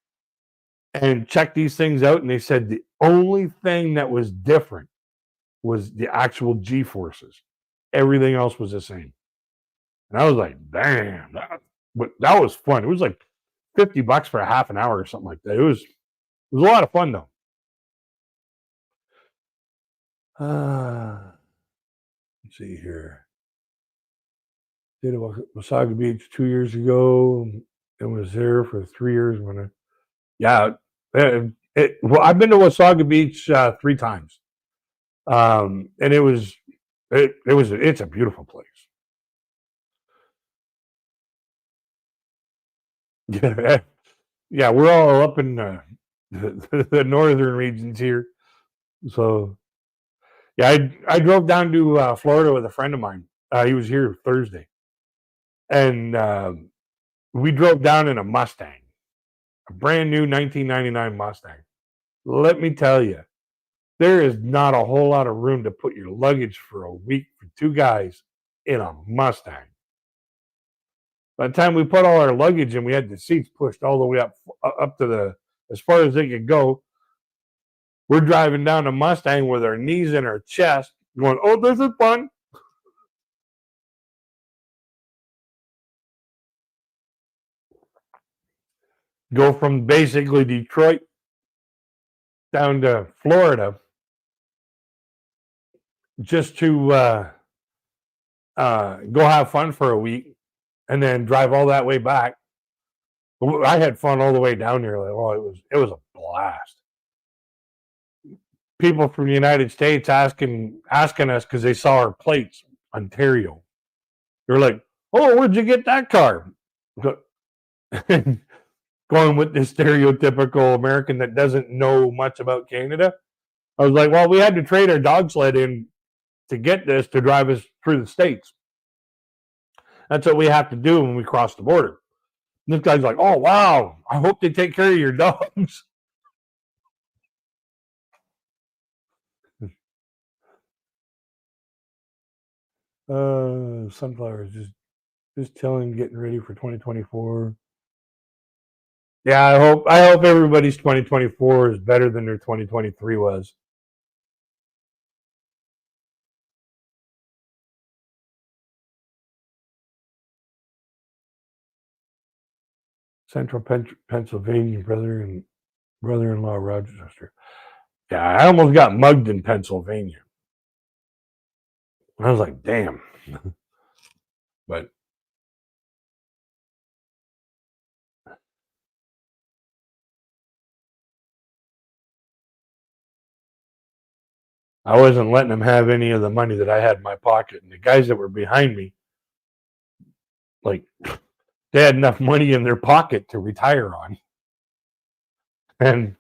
and checked these things out, and they said the only thing that was different was the actual G forces. Everything else was the same. And I was like, damn, that was fun. It was like $50 for a half an hour or something like that. It was a lot of fun though. Let's see here. Did Wasaga Beach 2 years ago and was there for 3 years when Well, I've been to Wasaga Beach 3 times, and it's a beautiful place. Yeah, yeah, we're all up in the northern regions here. So yeah, I drove down to Florida with a friend of mine. He was here Thursday, and we drove down in a Mustang, a brand new 1999 Mustang. Let me tell you, there is not a whole lot of room to put your luggage for a week for 2 guys in a Mustang. By the time we put all our luggage in, we had the seats pushed all the way up to the as far as they could go. We're driving down a Mustang with our knees in our chest, going, "Oh, this is fun." Go from basically Detroit down to Florida just to go have fun for a week, and then drive all that way back. I had fun all the way down here. Like, oh, it was a blast. People from the United States asking us because they saw our plates, Ontario. They're like, "Oh, where'd you get that car?" Going with the stereotypical American that doesn't know much about Canada. I was like, "Well, we had to trade our dog sled in to get this to drive us through the states. That's what we have to do when we cross the border." And this guy's like, "Oh, wow! I hope they take care of your dogs." Sunflowers just chilling, getting ready for 2024. Yeah, I hope everybody's 2024 is better than their 2023 was. Central Pennsylvania, brother-in-law Rochester. Yeah, I almost got mugged in Pennsylvania. I was like, damn. But I wasn't letting them have any of the money that I had in my pocket. And the guys that were behind me, like, they had enough money in their pocket to retire on. And,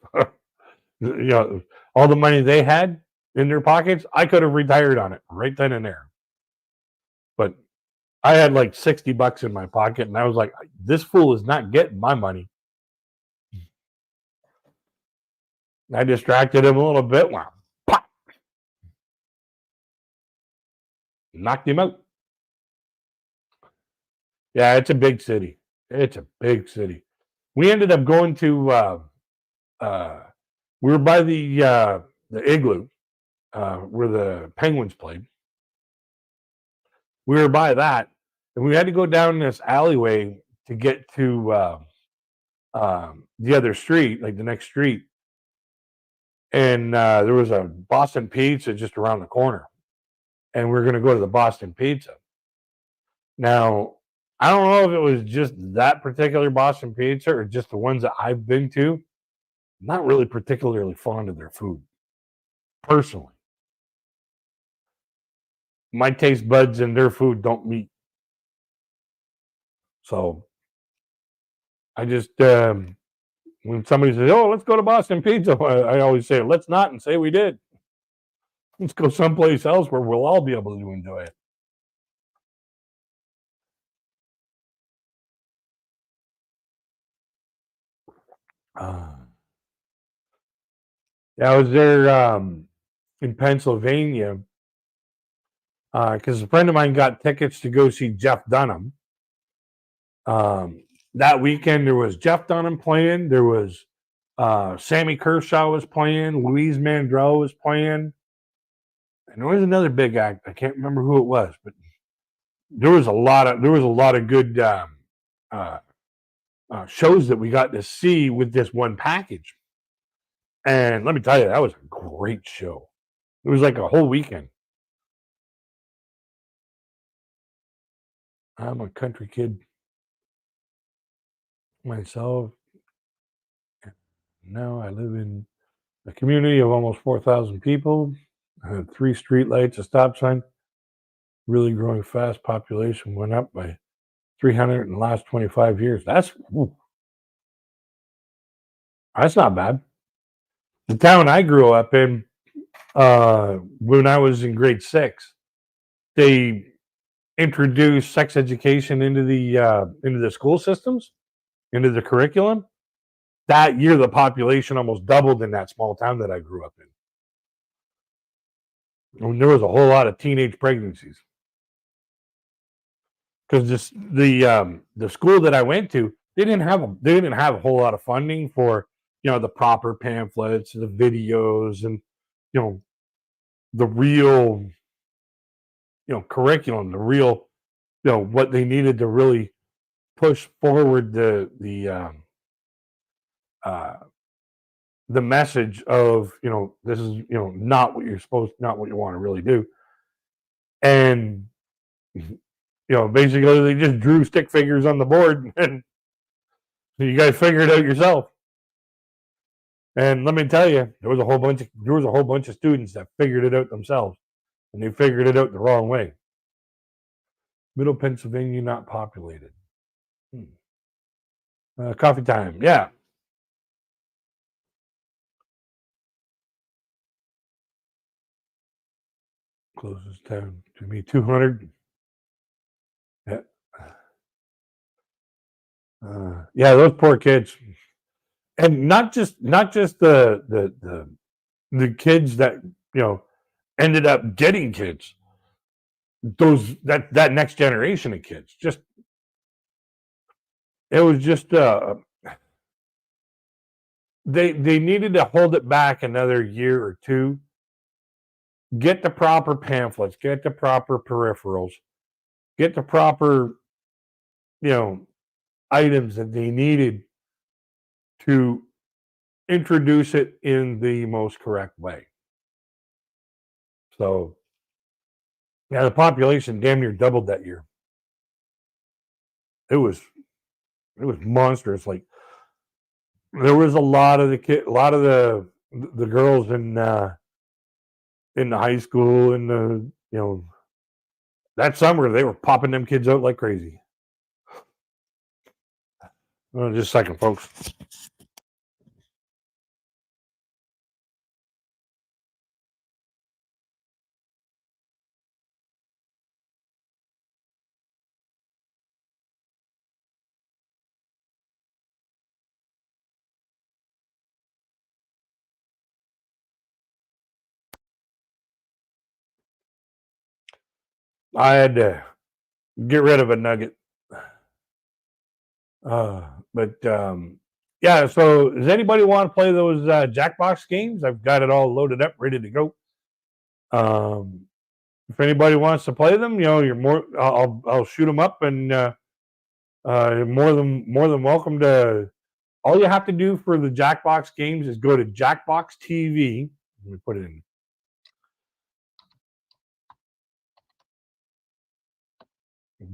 all the money they had in their pockets, I could have retired on it right then and there. But I had like $60 in my pocket, and I was like, this fool is not getting my money. I distracted him a little bit. Wow. Pop! Knocked him out. Yeah, it's a big city. It's a big city. We ended up going to uh, we were by the igloo where the Penguins played. We were by that, and we had to go down this alleyway to get to the other street, like the next street. And there was a Boston Pizza just around the corner, and we were going to go to the Boston Pizza. Now, I don't know if it was just that particular Boston Pizza or just the ones that I've been to. I'm not really particularly fond of their food, personally. My taste buds and their food don't meet. So I just when somebody says, "Oh, let's go to Boston Pizza," I always say, "Let's not," and say we did. Let's go someplace else where we'll all be able to enjoy it. Uh, yeah, I was there in Pennsylvania because a friend of mine got tickets to go see Jeff Dunham. That weekend there was Jeff Dunham playing. There was Sammy Kershaw was playing. Louise Mandrell was playing, and there was another big act. I can't remember who it was, but there was a lot of good uh, shows that we got to see with this one package. And let me tell you, that was a great show. It was like a whole weekend. I'm a country kid myself. Now I live in a community of almost 4,000 people. I had 3 streetlights, a stop sign. Really growing fast. Population went up by 300 in the last 25 years. That's not bad. The town I grew up in, when I was in grade 6, they introduced sex education into the school systems, into the curriculum. That year, the population almost doubled in that small town that I grew up in. And there was a whole lot of teenage pregnancies because the school that I went to, they didn't have a whole lot of funding for the proper pamphlets, the videos, and you know the real curriculum, the real what they needed to really push forward uh, the message of this is not what you're supposed, not what you want to really do. And basically they just drew stick figures on the board and you guys figure it out yourself. And let me tell you, there was a whole bunch of students that figured it out themselves, and they figured it out the wrong way. Middle Pennsylvania not populated. Coffee time, yeah. Closest town to me, 200. Yeah. Yeah, those poor kids, and not just the kids that ended up getting kids. Those that next generation of kids, just it was just they needed to hold it back another year or two, get the proper pamphlets, get the proper peripherals, get the proper you know items that they needed to introduce it in the most correct way. So yeah, the population damn near doubled that year. It was monstrous. Like there was a lot of the girls in the high school and the that summer they were popping them kids out like crazy. Just a second, folks. I had to get rid of a nugget. But yeah. So does anybody want to play those Jackbox games? I've got it all loaded up, ready to go. If anybody wants to play them, you're more. I'll shoot them up, and you're more than welcome to. All you have to do for the Jackbox games is go to Jackbox TV. Let me put it in.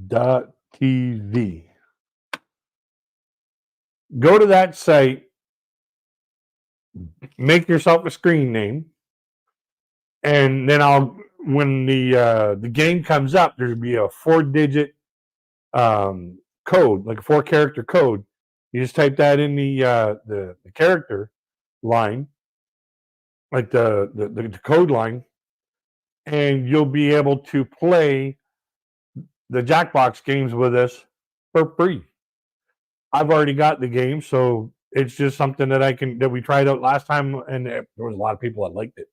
.tv. Go to that site, make yourself a screen name, and then when the game comes up, there'll be a 4-digit code, like a 4-character code. You just type that in the character line, like the code line, and you'll be able to play the Jackbox games with us for free. I've already got the game, so it's just something that we tried out last time, and there was a lot of people that liked it.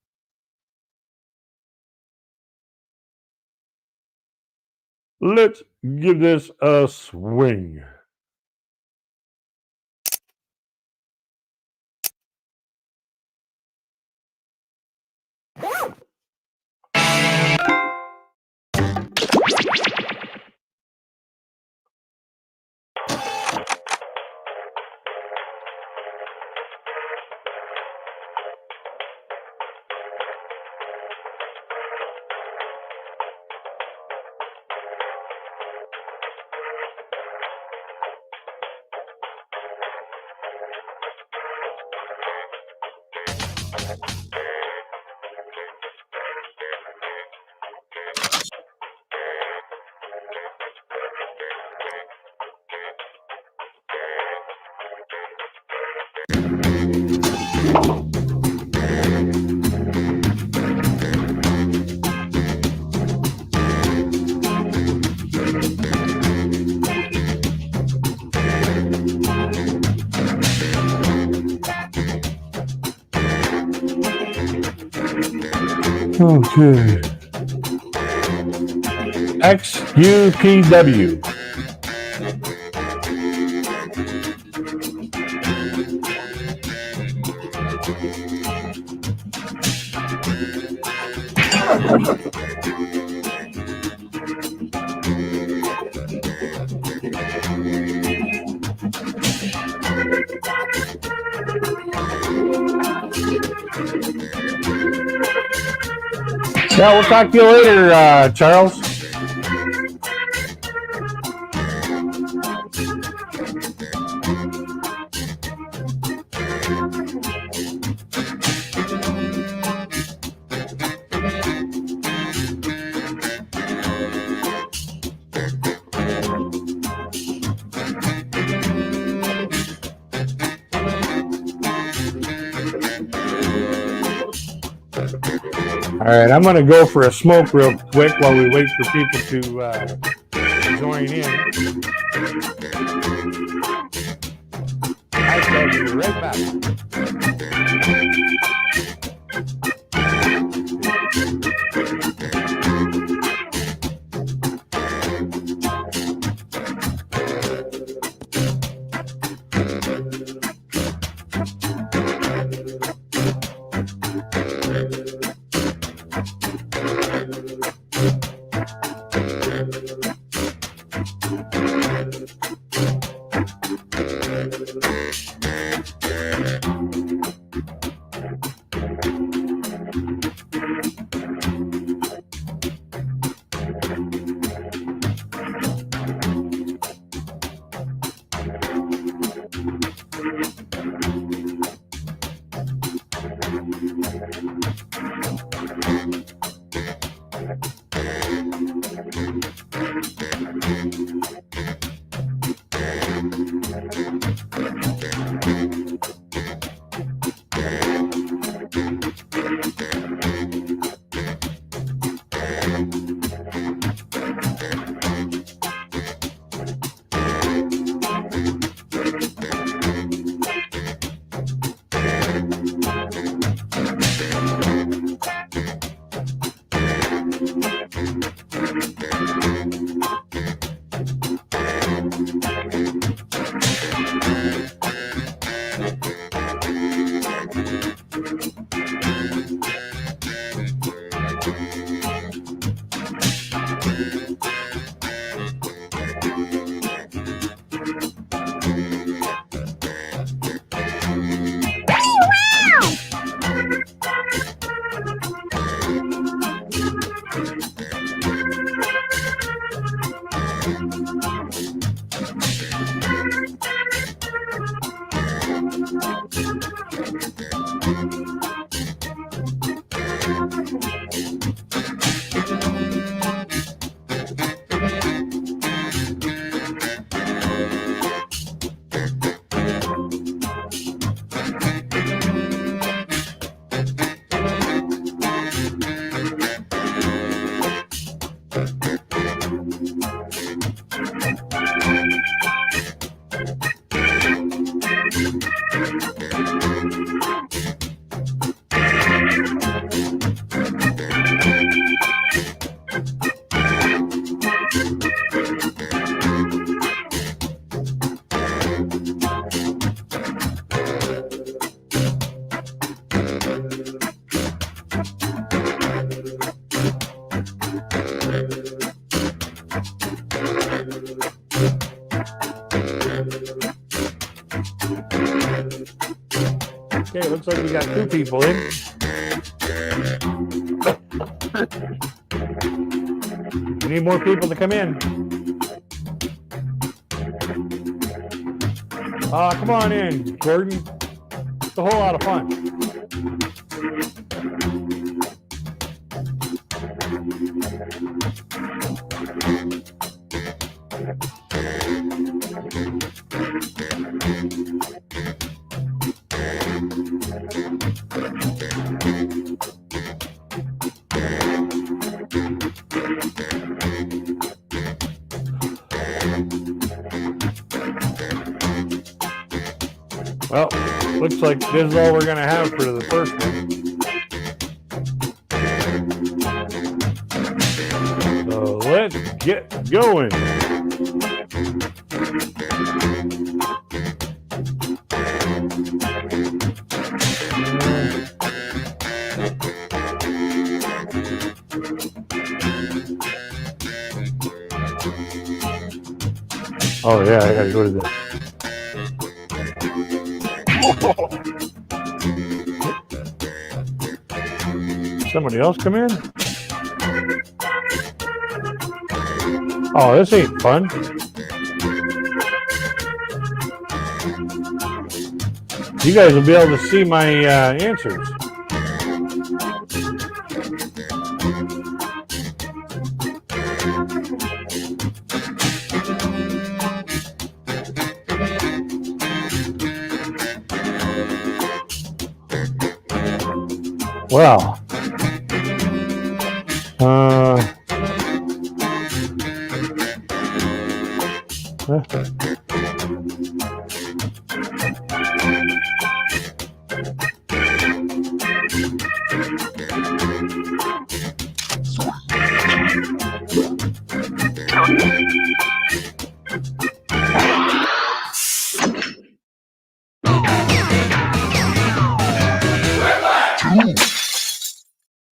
Let's give this a swing. Okay. XUPW. Yeah, we'll talk to you later, Charles. All right, I'm going to go for a smoke real quick while we wait for people to join in. I shall be right back. Okay, looks like we got 2 people in. We need more people to come in. Come on in, Gordon. It's a whole lot of fun. Well, looks like this is all we're going to have for the first one. So let's get going. Oh yeah, I gotta go to this. Somebody else come in? Oh, this ain't fun. You guys will be able to see my answers. Well,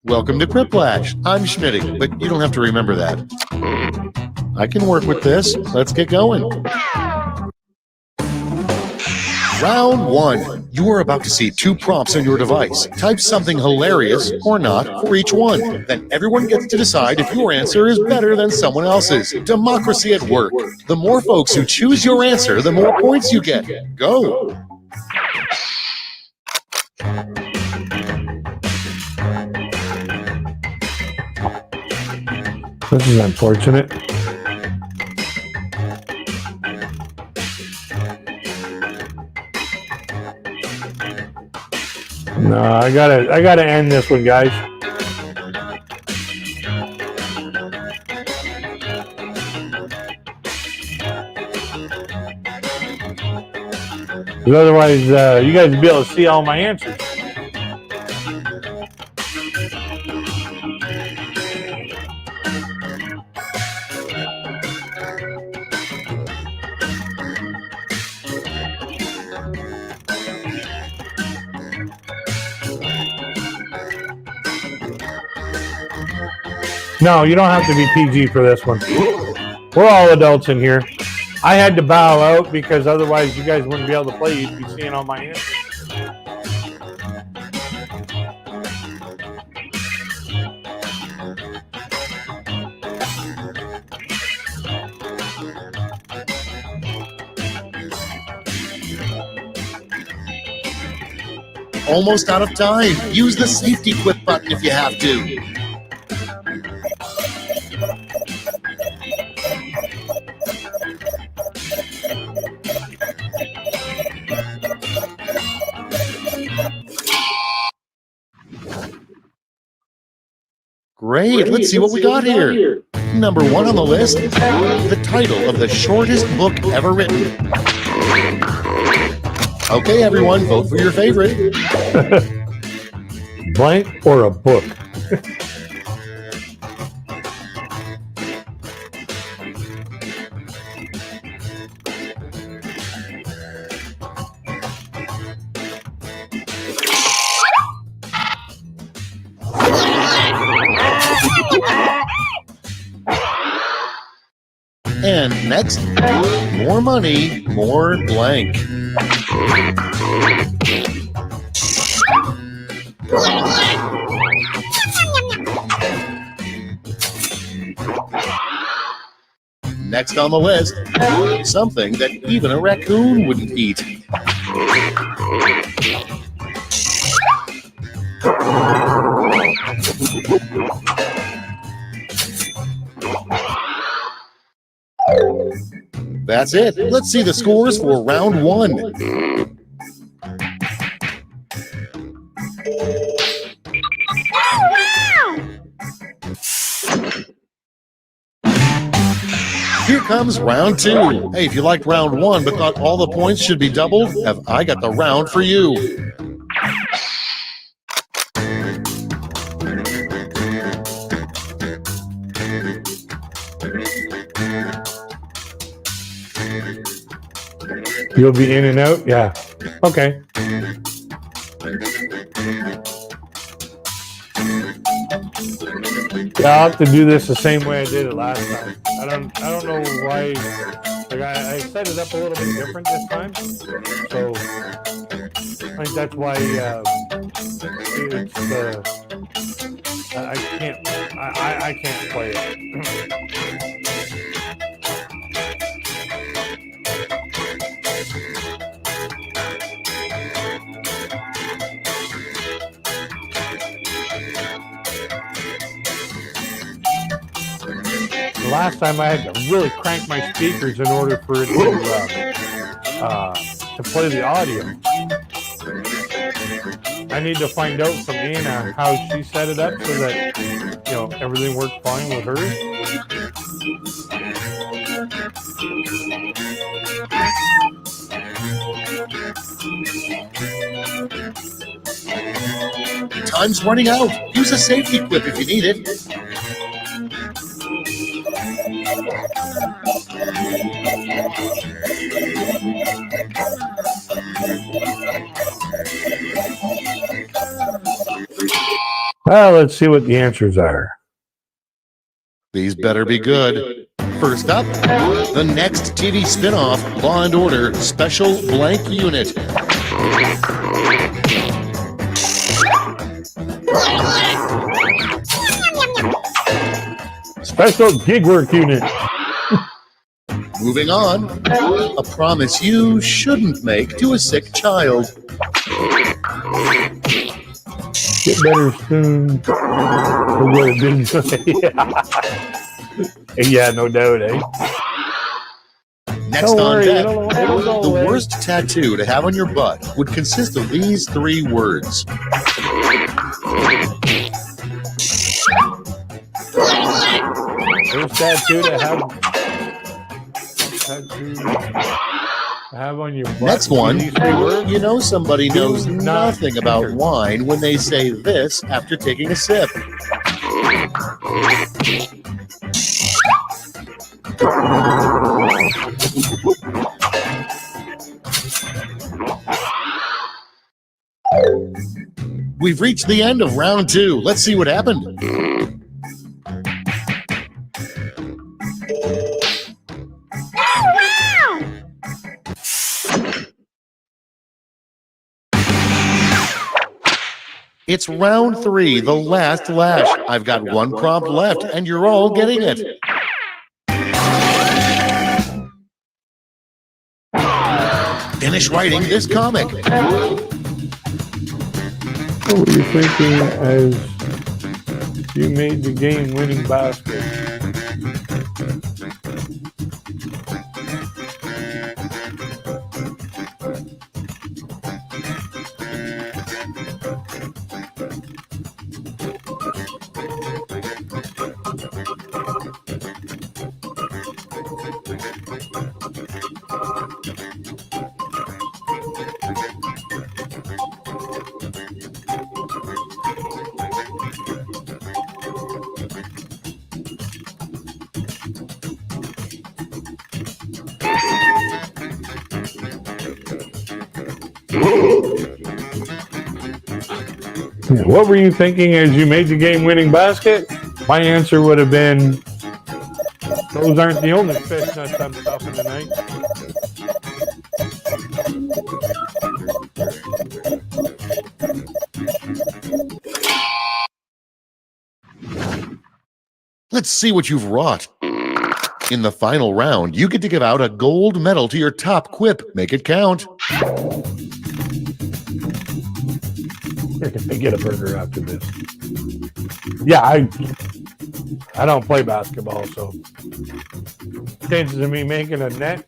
Welcome to Quiplash. I'm Schmitty, but you don't have to remember that. I can work with this. Let's get going. Round 1. You are about to see 2 prompts on your device. Type something hilarious or not for each one. Then everyone gets to decide if your answer is better than someone else's. Democracy at work. The more folks who choose your answer, the more points you get. Go! This is unfortunate. No, I gotta end this one, guys. Because otherwise, you guys will be able to see all my answers. No, you don't have to be PG for this one. We're all adults in here. I had to bow out because otherwise you guys wouldn't be able to play. You'd be seeing all my answers. Almost out of time. Use the safety quit button if you have to. Great, let's see what we got here. Number 1 on the list, the title of the shortest book ever written. Okay, everyone, vote for your favorite. Blank or a book? And next, more money, more blank. Next on the list, something that even a raccoon wouldn't eat. That's it. Let's see the scores for round 1. Here comes round 2. Hey, if you liked round 1 but thought all the points should be doubled, have I got the round for you. You'll be in and out? Yeah. Okay. Yeah, I'll have to do this the same way I did it last time. I don't know why. Like I set it up a little bit different this time. So I think that's why it's I can't play it. Last time I had to really crank my speakers in order for it to play the audio. I need to find out from Anna how she set it up so that everything worked fine with her. Time's running out. Use a safety quip if you need it. Well, let's see what the answers are. These better be good. First up, the next TV spin-off, Law & Order Special Blank Unit. Special Gig Work Unit. Moving on, a promise you shouldn't make to a sick child. Get better soon. Yeah, no doubt, eh? Next on deck, the worst tattoo to have on your butt would consist of these 3 words. Worst tattoo to have on your butt. Next one, you know somebody knows nothing about wine when they say this after taking a sip. We've reached the end of round 2. Let's see what happened. It's round 3, the last lash. I've got 1 prompt left, and you're all getting it. Finish writing this comic. What were you thinking as you made the game-winning basket? What were you thinking as you made the game-winning basket? My answer would have been, those aren't the only fish nuts I'm stuffing tonight. Let's see what you've wrought. In the final round, you get to give out a gold medal to your top quip. Make it count. I get a burger after this. Yeah, I don't play basketball, so chances of me making a net.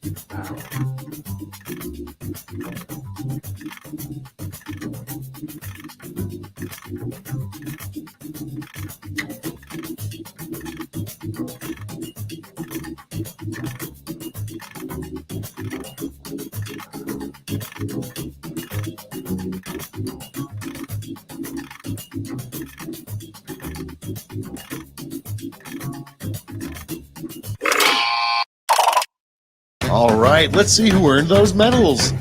right, let's see who earned those medals.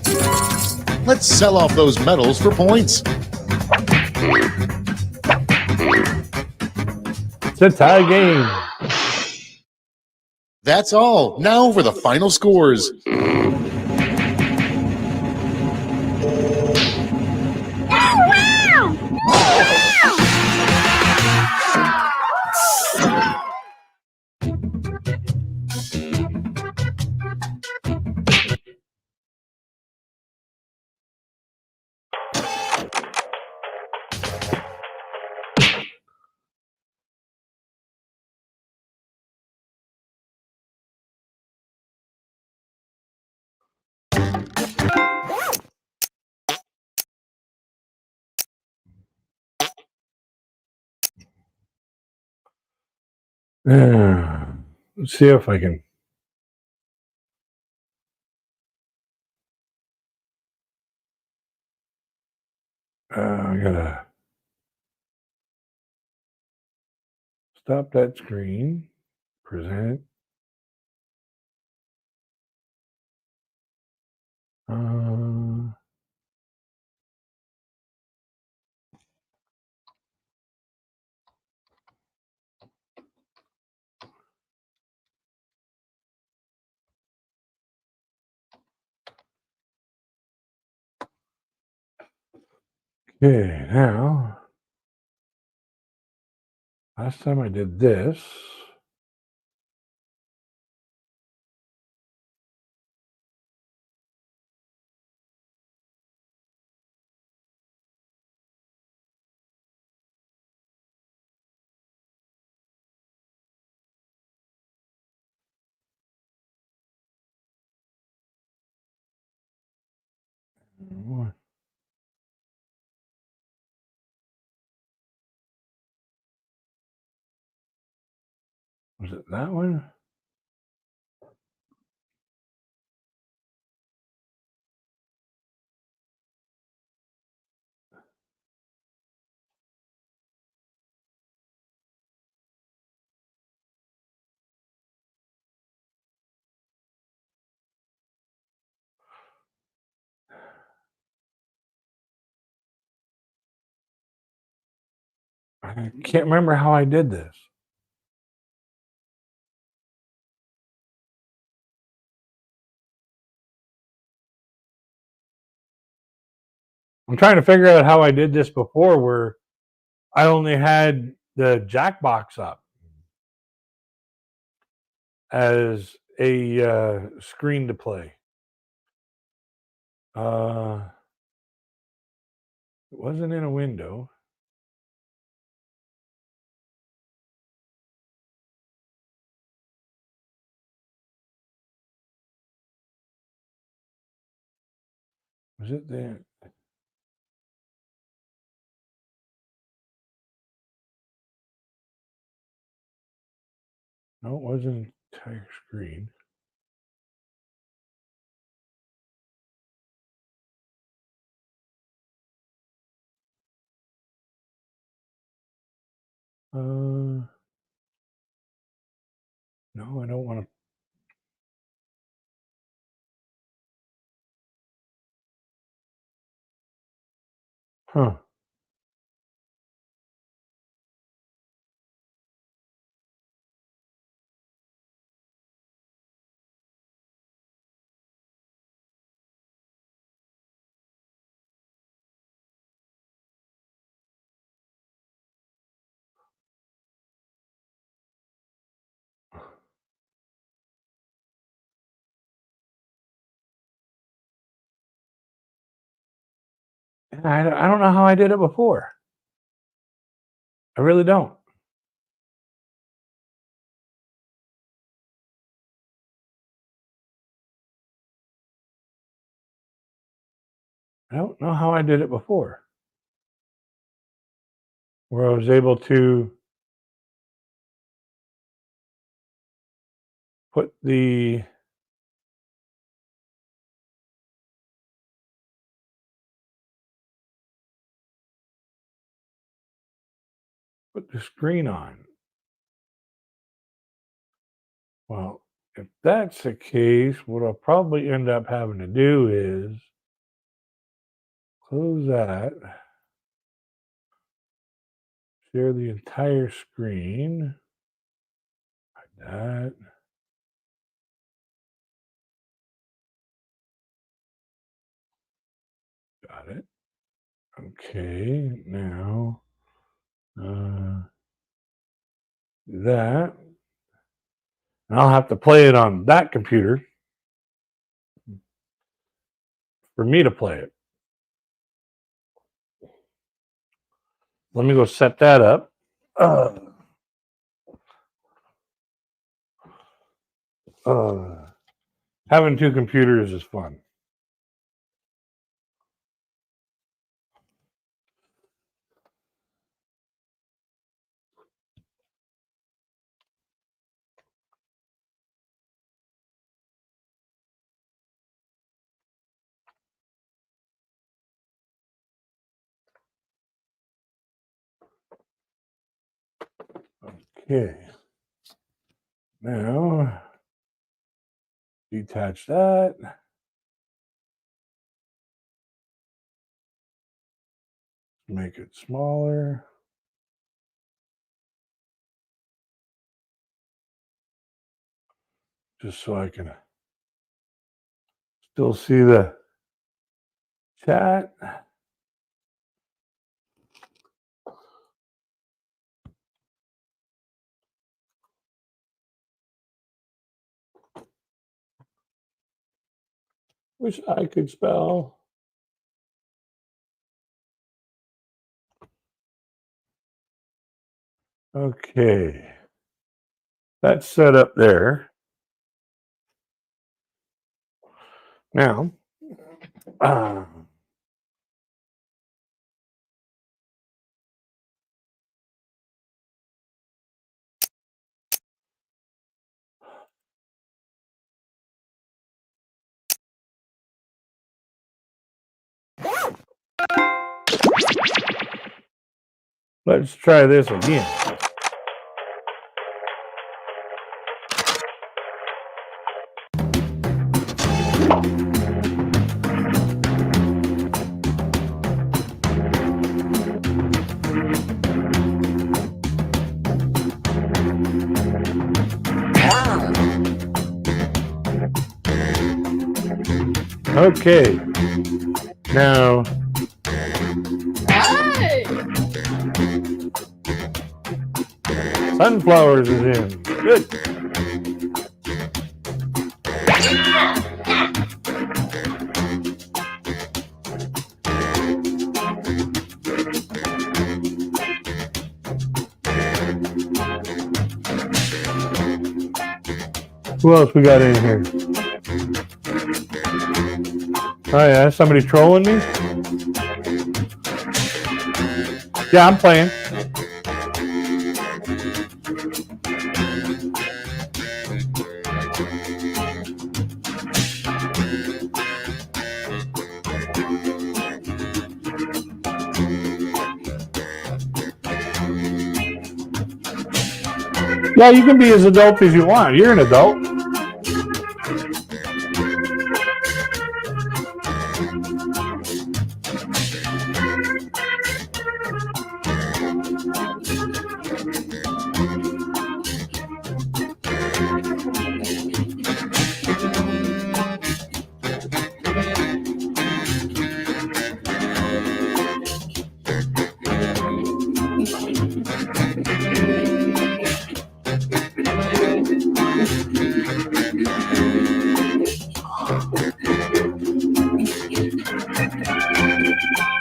Let's sell off those medals for points. It's a tie game. That's all. Now for the final scores. Let's see if I can. I gotta stop that screen. Present. Okay, now, last time I did this, was it that one? I can't remember how I did this. I'm trying to figure out how I did this before where I only had the Jackbox up as a screen to play. It wasn't in a window. Was it there? No, it wasn't entire screen. No, I don't want to. Huh. I don't know how I did it before. I really don't. I don't know how I did it before. Where I was able to put the screen on. Well, if that's the case, what I'll probably end up having to do is close that, share the entire screen, like that. Got it. Okay, now that. And I'll have to play it on that computer for me to play it. Let me go set that up. Having two computers is fun. Okay. Now, detach that. Make it smaller. Just so I can still see the chat. Wish I could spell. Okay. That's set up there. Now, let's try this again. Okay. Now, Hey! Sunflowers is in. Good. Who else we got in here? Oh yeah, somebody trolling me? Yeah, I'm playing. Yeah, you can be as adult as you want. You're an adult.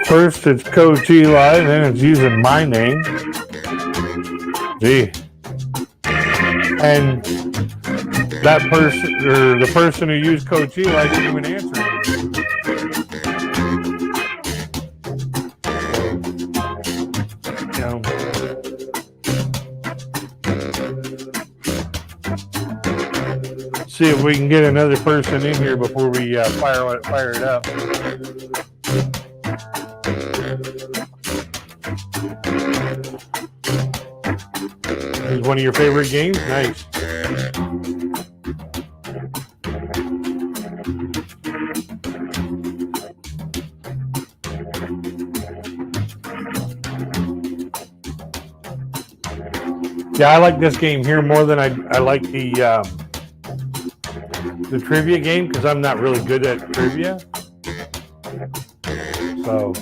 First, it's Coach Eli, then it's using my name. Gee. And that person, or the person who used Coach Eli, didn't even answer it. See if we can get another person in here before we fire it up. This is one of your favorite games? Nice. Yeah, I like this game here more than I like the trivia game because I'm not really good at trivia. So.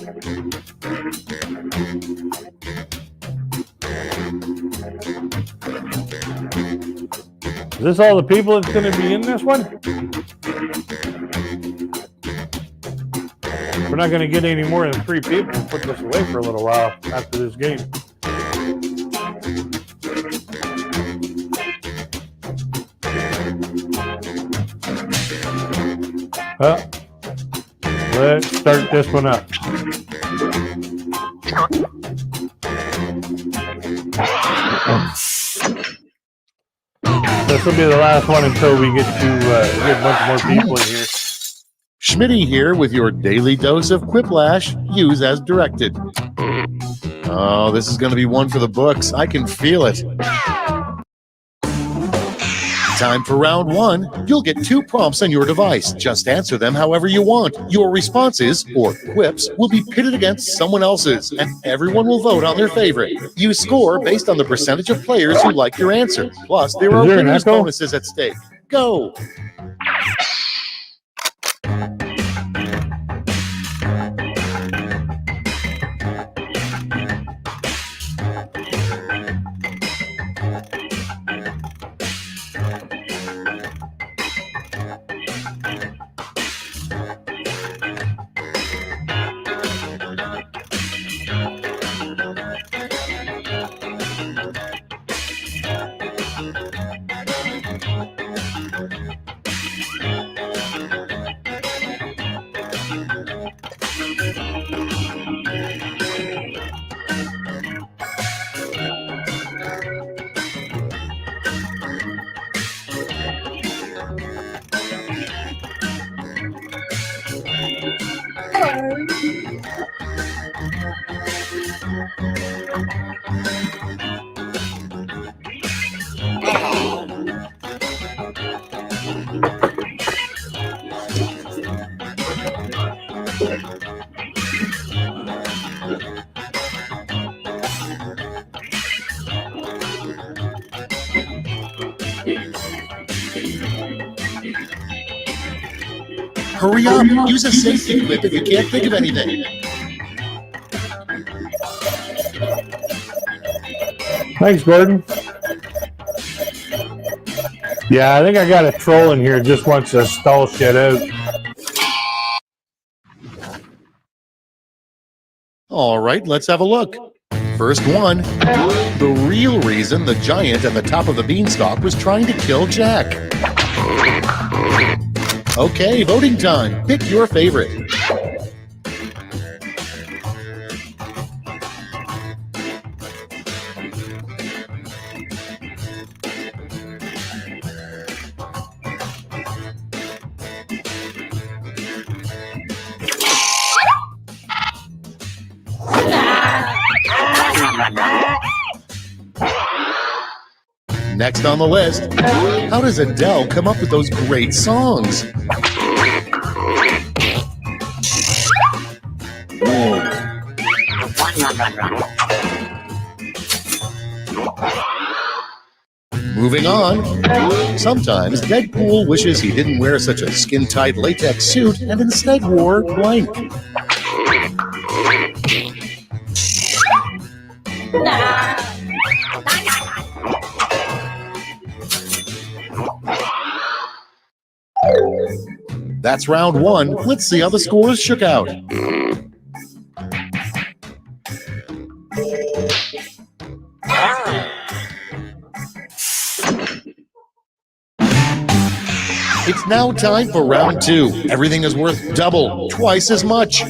Is this all the people that's going to be in this one? We're not going to get any more than 3 people. We'll put this away for a little while after this game. Let's start this one up. This will be the last one until we get to get a bunch more people in here. Schmitty here with your daily dose of Quiplash. Use as directed. Oh, this is going to be one for the books. I can feel it. Time for round 1. You'll get 2 prompts on your device. Just answer them however you want. Your responses, or quips, will be pitted against someone else's, and everyone will vote on their favorite. You score based on the percentage of players who like your answer. Plus, there are winners bonuses at stake. Go! Hurry up! Use a safety clip if you can't think of anything. Thanks, Gordon. Yeah, I think I got a troll in here just wants to stall shit out. All right, let's have a look. First one. The real reason the giant at the top of the beanstalk was trying to kill Jack. Okay, voting time. Pick your favorite. Next on the list, how does Adele come up with those great songs? Moving on. Sometimes Deadpool wishes he didn't wear such a skin-tight latex suit and instead wore blank. That's round 1. Let's see how the scores shook out. It's now time for round 2. Everything is worth double, twice as much.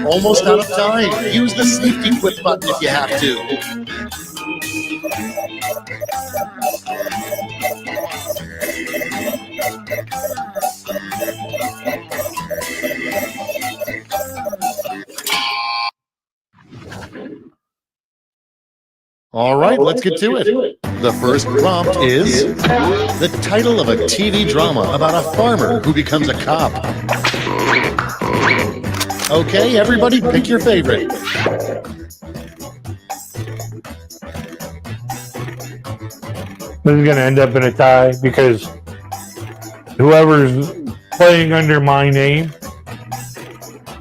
Almost out of time. Use the safety quit button if you have to. All right, let's get to it. The first prompt is the title of a TV drama about a farmer who becomes a cop. Okay, everybody, pick your favorite. This is going to end up in a tie because whoever's playing under my name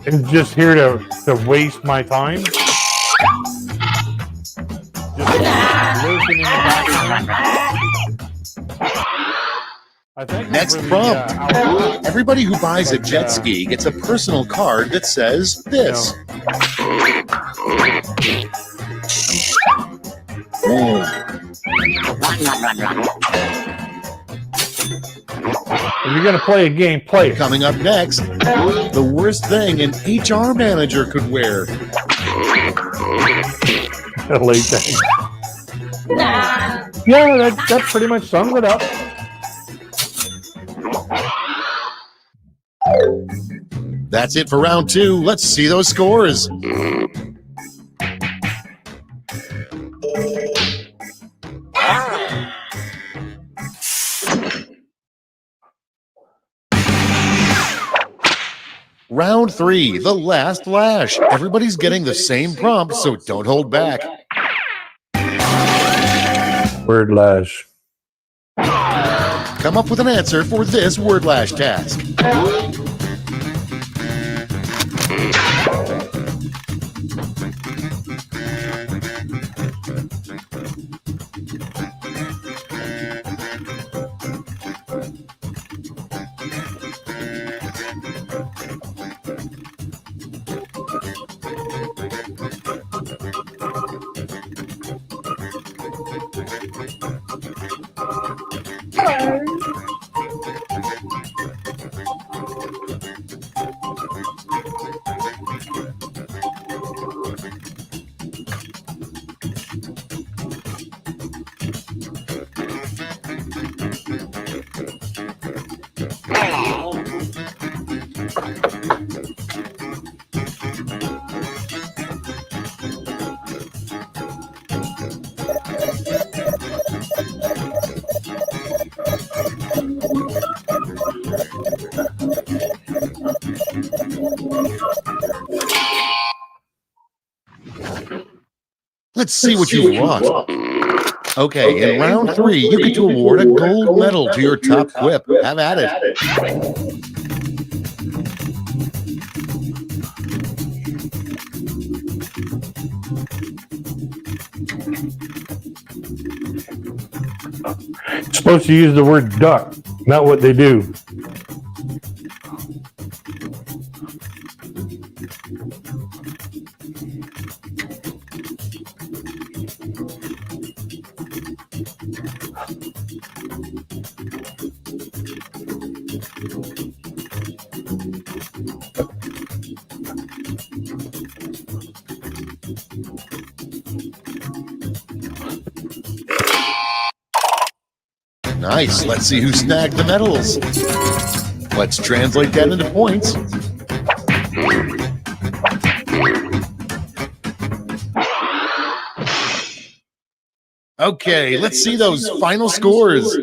is just here to waste my time. Just lurking in the background. I think Next prompt. Everybody who buys a jet ski gets a personal card that says this. If you're going to play a game, play it. Coming up next, the worst thing an HR manager could wear. Late thing. Yeah, that pretty much sums it up. That's it for round 2. Let's see those scores. Round 3, the last lash. Everybody's getting the same prompt, so don't hold back. Word lash. Come up with an answer for this word lash task. Let's see what you've wrought. Okay, in round 3, you get to award a gold medal to your top quip. Have at it. You're supposed to use the word duck, not what they do. Nice. Let's see who snagged the medals. Let's translate that into points. Okay, let's see those final scores.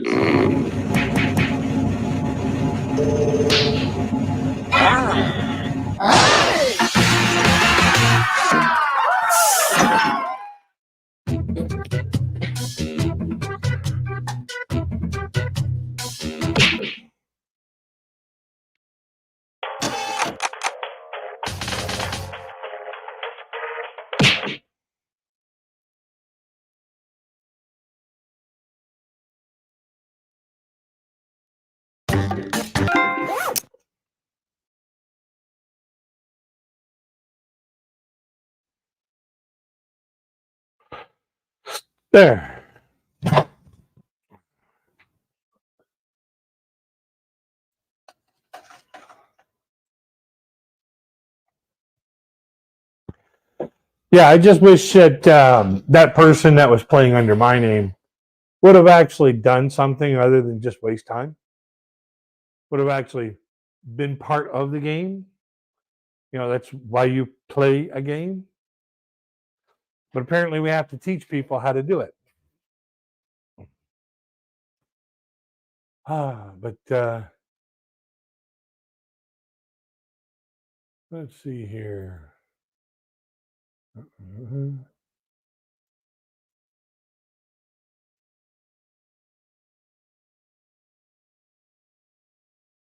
There. Yeah, I just wish that that person that was playing under my name would have actually done something other than just waste time. Would have actually been part of the game. You know, that's why you play a game. But apparently, we have to teach people how to do it. But let's see here.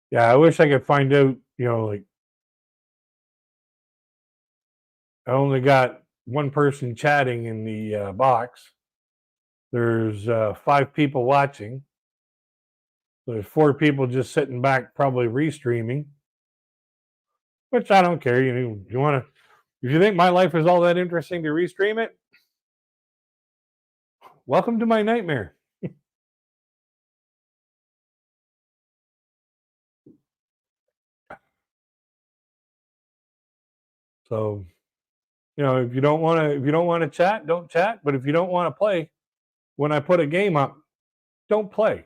Yeah, I wish I could find out. You know, like I only got one person chatting in the box. There's 5 people watching. There's 4 people just sitting back, probably restreaming. Which I don't care. You know, you want to. If you think my life is all that interesting to restream it, welcome to my nightmare. So, you know, if you don't want to chat, don't chat. But if you don't want to play, when I put a game up, don't play.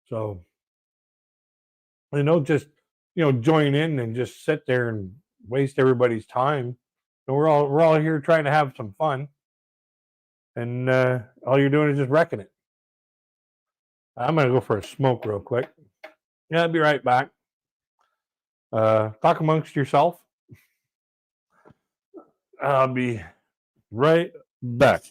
So, and don't just join in and just sit there and waste everybody's time. And we're all here trying to have some fun, and all you're doing is just wrecking it. I'm gonna go for a smoke real quick. Yeah, I'll be right back. Talk amongst yourself. I'll be right back.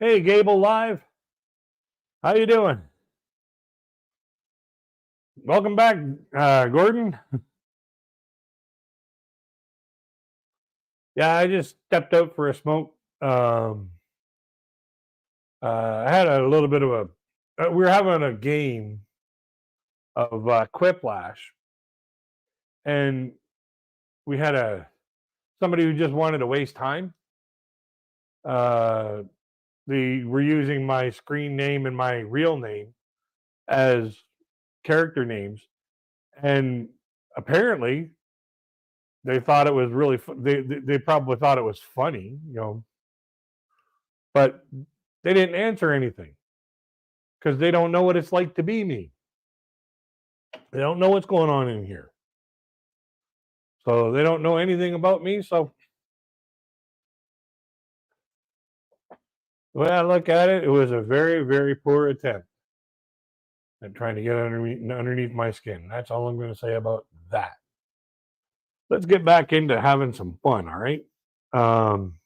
Hey, Gable Live. How you doing? Welcome back, Gordon. Yeah, I just stepped out for a smoke. I had a little bit of we were having a game of Quiplash, and we had somebody who just wanted to waste time. They were using my screen name and my real name as character names, and apparently they thought it was really they probably thought it was funny, but they didn't answer anything because they don't know what it's like to be me. They don't know what's going on in here, so they don't know anything about me. So when I look at it, it was a very, very poor attempt at trying to get underneath my skin. That's all I'm going to say about that. Let's get back into having some fun. All right. Um,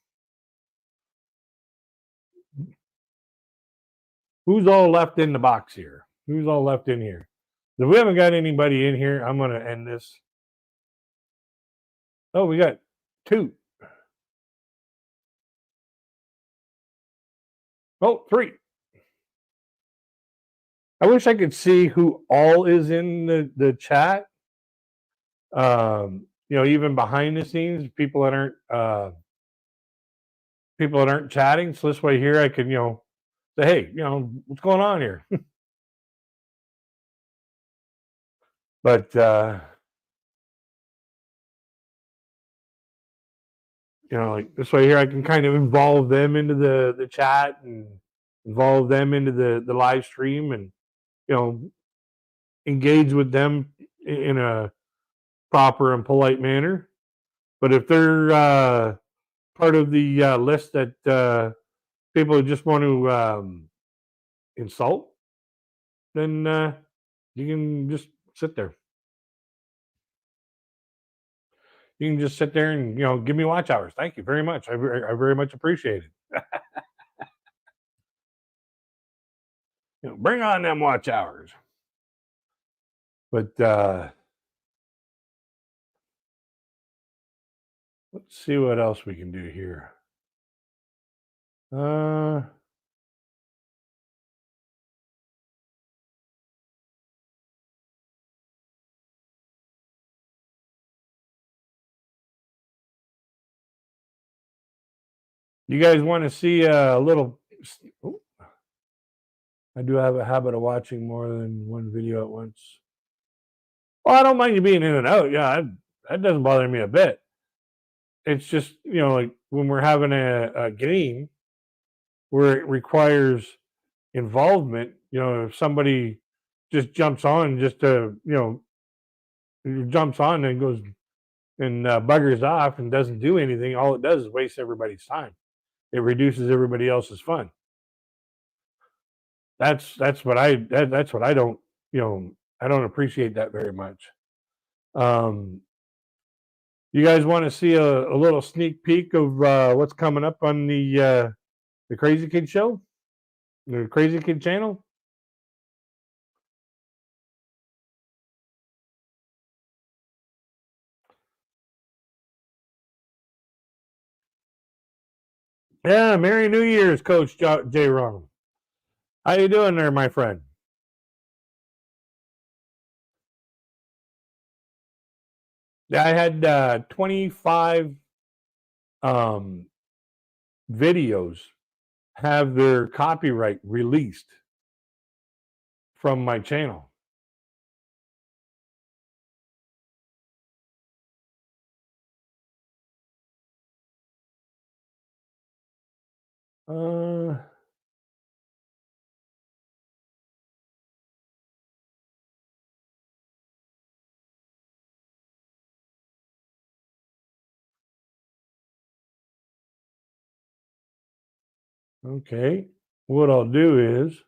who's all left in the box here? Who's all left in here? If we haven't got anybody in here, I'm going to end this. Oh, we got 2. Oh, 3. I wish I could see who all is in the chat. Even behind the scenes, people that aren't chatting. So this way here I can, say, hey, what's going on here? But like this way here I can kind of involve them into the chat and involve them into the live stream and engage with them in a proper and polite manner. But if they're part of the list that people just want to insult, then you can just sit there. You can just sit there and give me watch hours. Thank you very much. I very much appreciate it. Bring on them watch hours. But let's see what else we can do here. You guys want to see a little? Oh, I do have a habit of watching more than one video at once. Well, I don't mind you being in and out. Yeah, that doesn't bother me a bit. It's just like when we're having a game where it requires involvement. If somebody just jumps on just to jumps on and goes and buggers off and doesn't do anything, all it does is waste everybody's time. It reduces everybody else's fun. That's what I don't I don't appreciate that very much. You guys want to see a little sneak peek of what's coming up on the Crazy Kid show, the Crazy Kid channel? Yeah, Merry New Year's, Coach J. Ron. How you doing there, my friend? Yeah, I had 25 videos have their copyright released from my channel. Okay. What I'll do is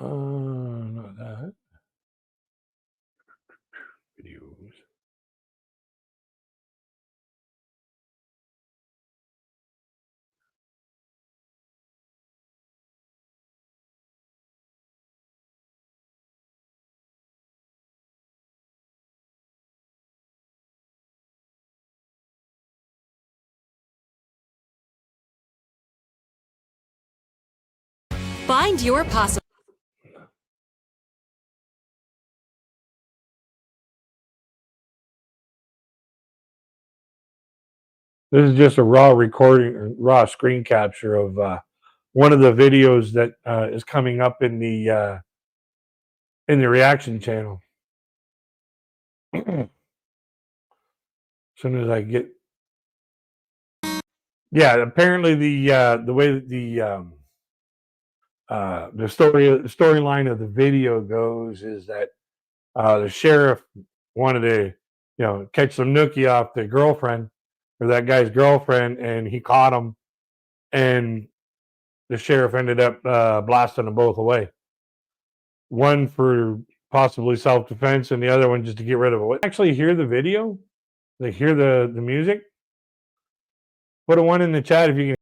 not that. videos. Find your possible. This is just a raw recording, raw screen capture of one of the videos that is coming up in the reaction channel. As soon as I get, yeah, apparently the way that the storyline of the video goes is that the sheriff wanted to, catch some nookie off the girlfriend or that guy's girlfriend, and he caught him, and the sheriff ended up blasting them both away. One for possibly self-defense, and the other one just to get rid of it. Actually, hear the video? They hear the music? Put a one in the chat if you can.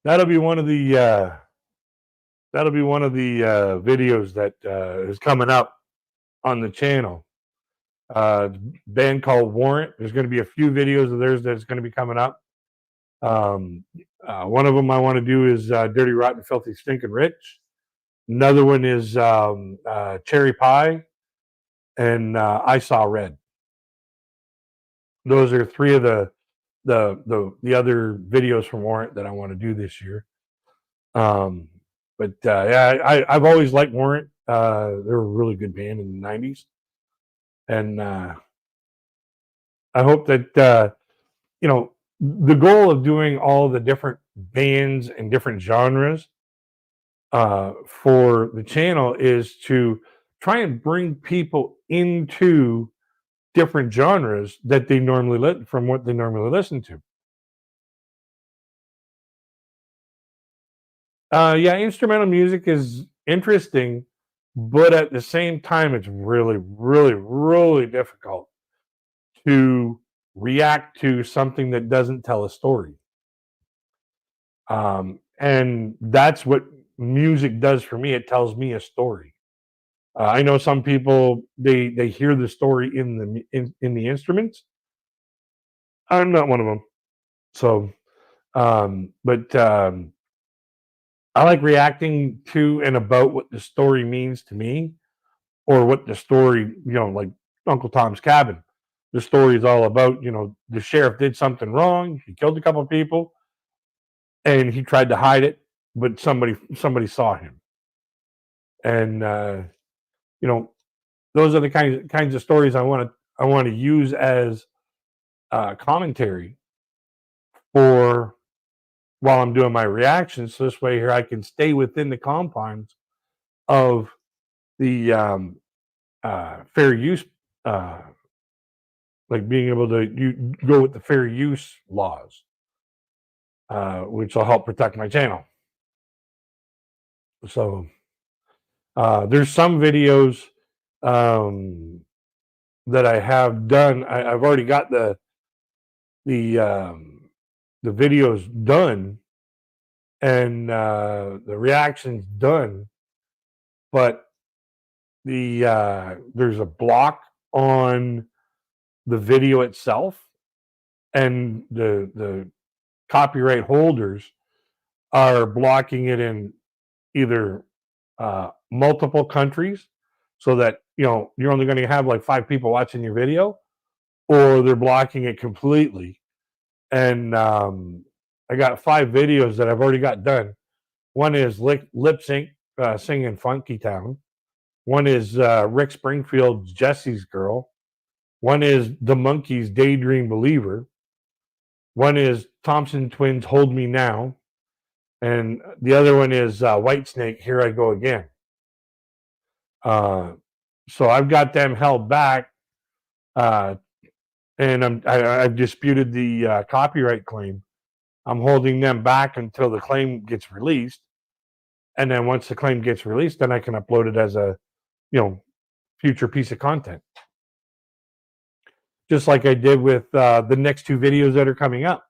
That'll be one of the videos that is coming up on the channel. Band called Warrant. There's going to be a few videos of theirs that's going to be coming up. One of them I want to do is Dirty, Rotten, Filthy, Stinking Rich. Another one is Cherry Pie, and I Saw Red. Those are three of the other videos from Warrant that I want to do this year. But yeah, I've always liked Warrant. They were a really good band in the 90s. And I hope that, the goal of doing all the different bands and different genres for the channel is to try and bring people into different genres that they normally from what they normally listen to. Yeah, instrumental music is interesting, but at the same time, it's really, really, really difficult to react to something that doesn't tell a story. And that's what music does for me. It tells me a story. I know some people they hear the story in the instruments. I'm not one of them. So, but I like reacting to and about what the story means to me, or what the story, like Uncle Tom's Cabin. The story is all about, the sheriff did something wrong. He killed a couple of people, and he tried to hide it, but somebody saw him. And those are the kinds of stories I want to use as commentary for while I'm doing my reactions. So this way here I can stay within the confines of the fair use, like being able to go with the fair use laws, which will help protect my channel. So there's some videos that I have done. I've already got the videos done and the reactions done, but there's a block on the video itself, and the copyright holders are blocking it in either multiple countries, so that you're only going to have like 5 people watching your video, or they're blocking it completely. And I got 5 videos that I've already got done. One is lip sync singing Funky Town. One is Rick Springfield's Jesse's Girl. One is The Monkees' Daydream Believer. One is Thompson Twins' Hold Me Now. And the other one is Whitesnake, Here I Go Again. So I've got them held back, and I've disputed the copyright claim. I'm holding them back until the claim gets released. And then once the claim gets released, then I can upload it as a, future piece of content. Just like I did with the next two videos that are coming up,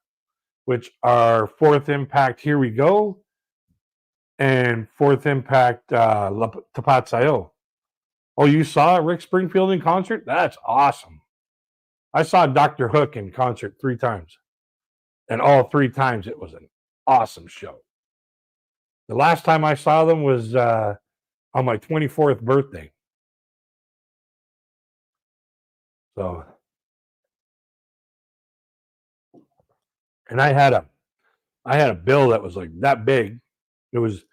which are Fourth Impact, Here We Go, and Fourth Impact, Tapatsayo. Oh, you saw Rick Springfield in concert? That's awesome. I saw Dr. Hook in concert 3 times, and all 3 times it was an awesome show. The last time I saw them was on my 24th birthday. So, and I had a bill that was like that big. It was,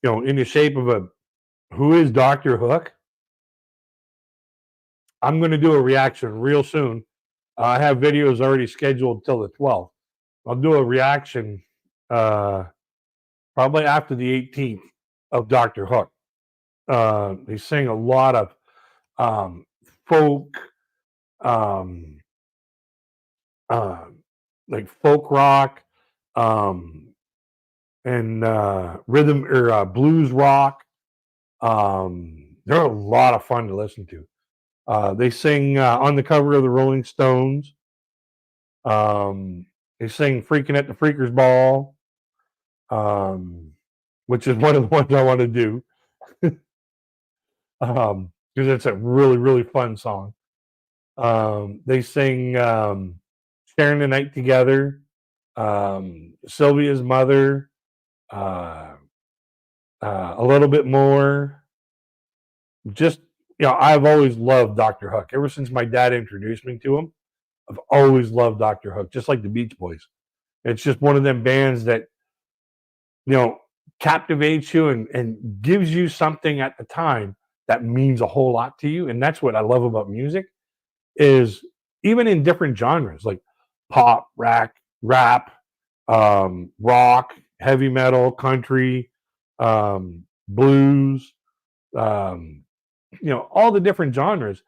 in the shape of a Who is Dr. Hook? I'm going to do a reaction real soon. I have videos already scheduled till the 12th. I'll do a reaction probably after the 18th of Dr. Hook. They sing a lot of folk, like folk rock, and rhythm or blues rock. They're a lot of fun to listen to. They sing on the cover of the Rolling Stones. They sing "Freaking at the Freakers Ball," which is one of the ones I want to do, because it's a really, really fun song. They sing "Sharing the Night Together," Sylvia's Mother, a little bit more. Just, I've always loved Dr. Hook. Ever since my dad introduced me to him, I've always loved Dr. Hook, just like the Beach Boys. It's just one of them bands that, captivates you and gives you something at the time that means a whole lot to you. And that's what I love about music, is even in different genres like pop, rap, rock, heavy metal, country, blues, all the different genres.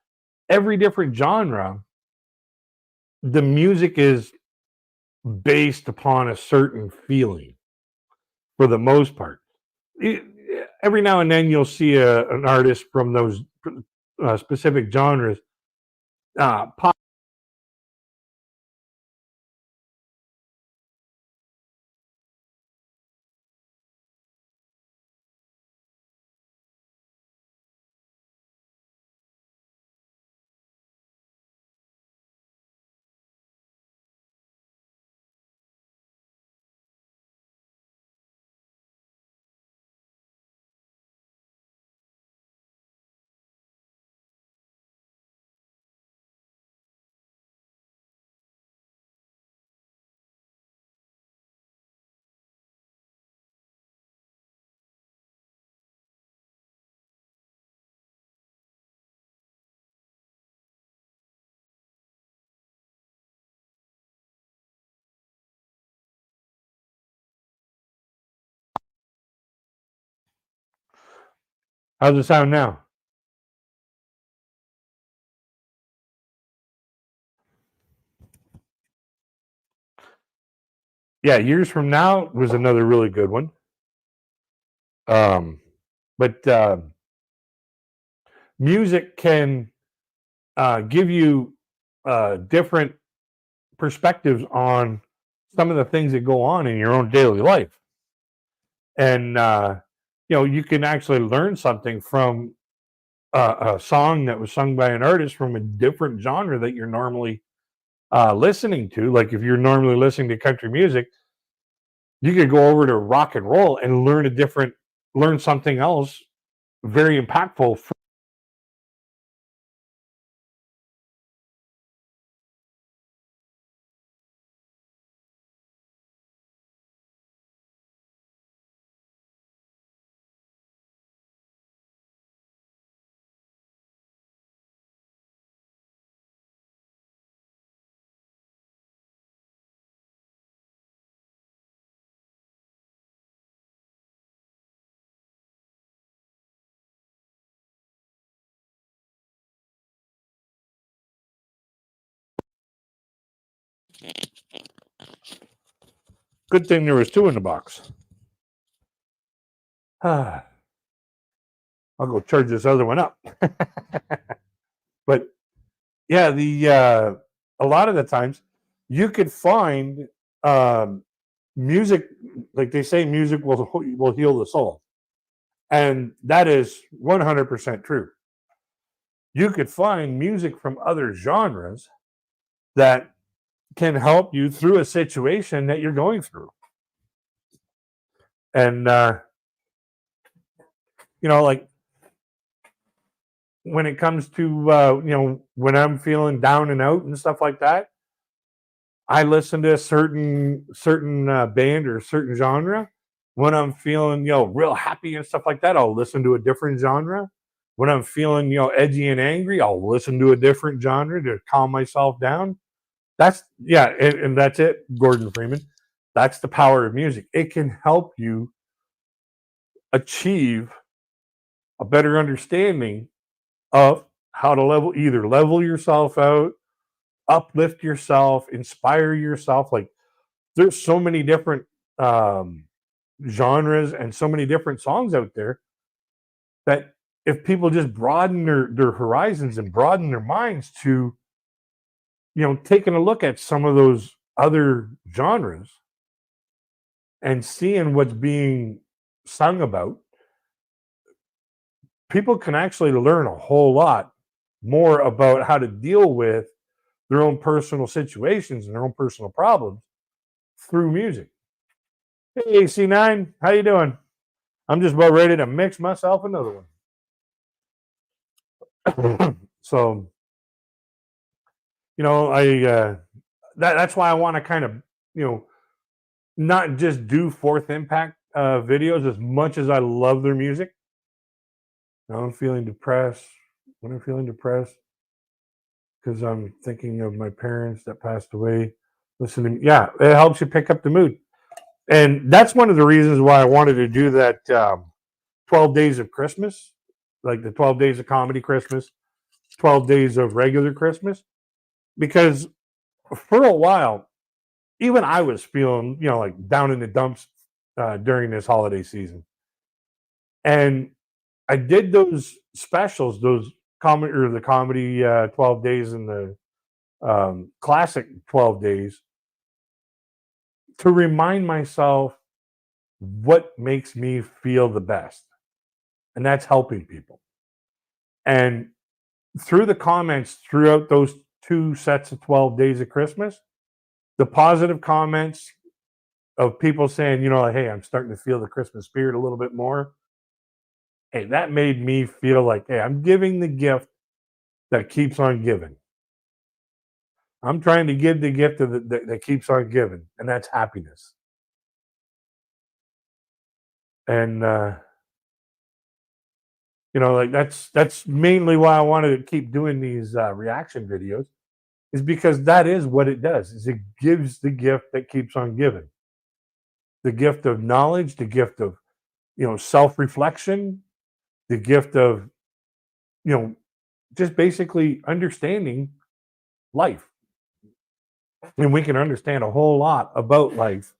Every different genre, the music is based upon a certain feeling for the most part. Every now and then you'll see an artist from those specific genres pop. How's it sound now? Yeah, Years From Now was another really good one. But music can give you different perspectives on some of the things that go on in your own daily life. And, you can actually learn something from a song that was sung by an artist from a different genre that you're normally listening to. Like if you're normally listening to country music, you could go over to rock and roll and learn something else very impactful. Good thing there was 2 in the box. I'll go charge this other one up. But yeah, the a lot of the times you could find um, music, like they say, music will heal the soul, and that is 100% true. You could find music from other genres that can help you through a situation that you're going through. And like when it comes to when I'm feeling down and out and stuff like that, I listen to a certain band or a certain genre. When I'm feeling real happy and stuff like that, I'll listen to a different genre. When I'm feeling edgy and angry, I'll listen to a different genre to calm myself down. That's and that's it, Gordon Freeman. That's the power of music. It can help you achieve a better understanding of how to level yourself out, uplift yourself, inspire yourself. Like there's so many different um, genres and so many different songs out there that if people just broaden their horizons and broaden their minds to taking a look at some of those other genres and seeing what's being sung about, people can actually learn a whole lot more about how to deal with their own personal situations and their own personal problems through music. Hey, C9, how you doing? I'm just about ready to mix myself another one. So, I that's why I want to kind of, not just do Fourth Impact videos as much as I love their music. Now I'm feeling depressed. When I'm feeling depressed, because I'm thinking of my parents that passed away. Listening, yeah, it helps you pick up the mood. And that's one of the reasons why I wanted to do that 12 days of Christmas, like the 12 days of comedy Christmas, 12 days of regular Christmas, because for a while, even I was feeling, like down in the dumps during this holiday season. And I did those specials, those comedy 12 days and the classic 12 days to remind myself what makes me feel the best. And that's helping people. And through the comments throughout those two sets of 12 days of Christmas, the positive comments of people saying, hey, I'm starting to feel the Christmas spirit a little bit more. Hey, that made me feel like, hey, I'm giving the gift that keeps on giving. I'm trying to give the gift that keeps on giving, and that's happiness. And like that's mainly why I wanted to keep doing these reaction videos, is because that is what it does. Is it gives the gift that keeps on giving, the gift of knowledge, the gift of self-reflection, the gift of just basically understanding life. And we can understand a whole lot about life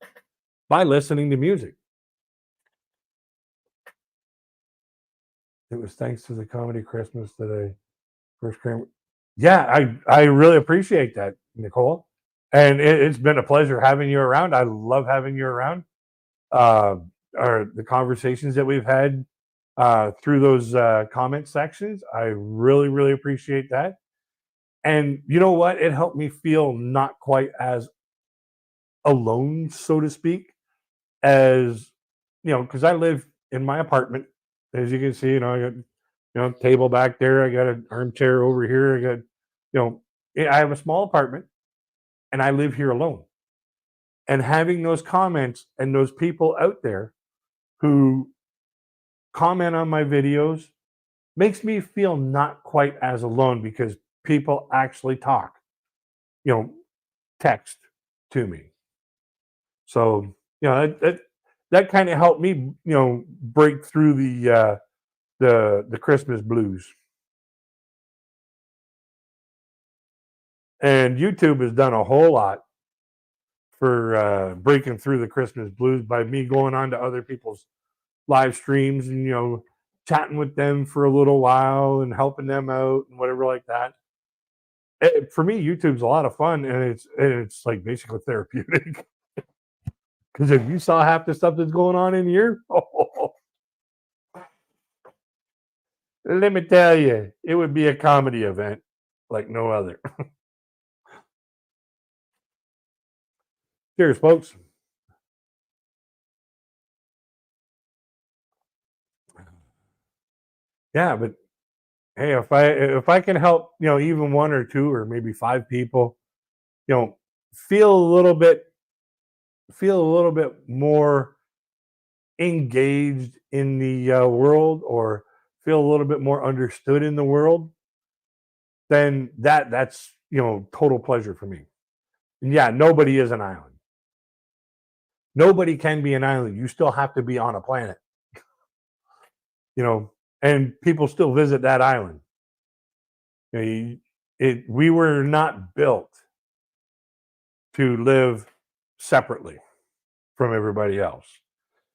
by listening to music. It was thanks to the comedy Christmas that I first came. Yeah, I really appreciate that, Nicole. And it's been a pleasure having you around. I love having you around. Uh, or the conversations that we've had through those comment sections. I really, really appreciate that. And you know what? It helped me feel not quite as alone, so to speak, as because I live in my apartment. As you can see, I got table back there. I got an armchair over here. I got I have a small apartment, and I live here alone. And having those comments and those people out there who comment on my videos makes me feel not quite as alone, because people actually talk, you know, text to me. So, that kind of helped me, break through the Christmas blues. And YouTube has done a whole lot for breaking through the Christmas blues by me going on to other people's live streams and chatting with them for a little while and helping them out and whatever like that. For me, YouTube's a lot of fun, and it's like basically therapeutic. Because if you saw half the stuff that's going on in here, let me tell you, it would be a comedy event like no other. Cheers, folks. Yeah, but hey, if I can help, even one or two or maybe five people, feel a little bit more engaged in the world, or feel a little bit more understood in the world, then that's total pleasure for me. And yeah, nobody is an island. Nobody can be an island. You still have to be on a planet, and people still visit that island. We were not built to live separately from everybody else.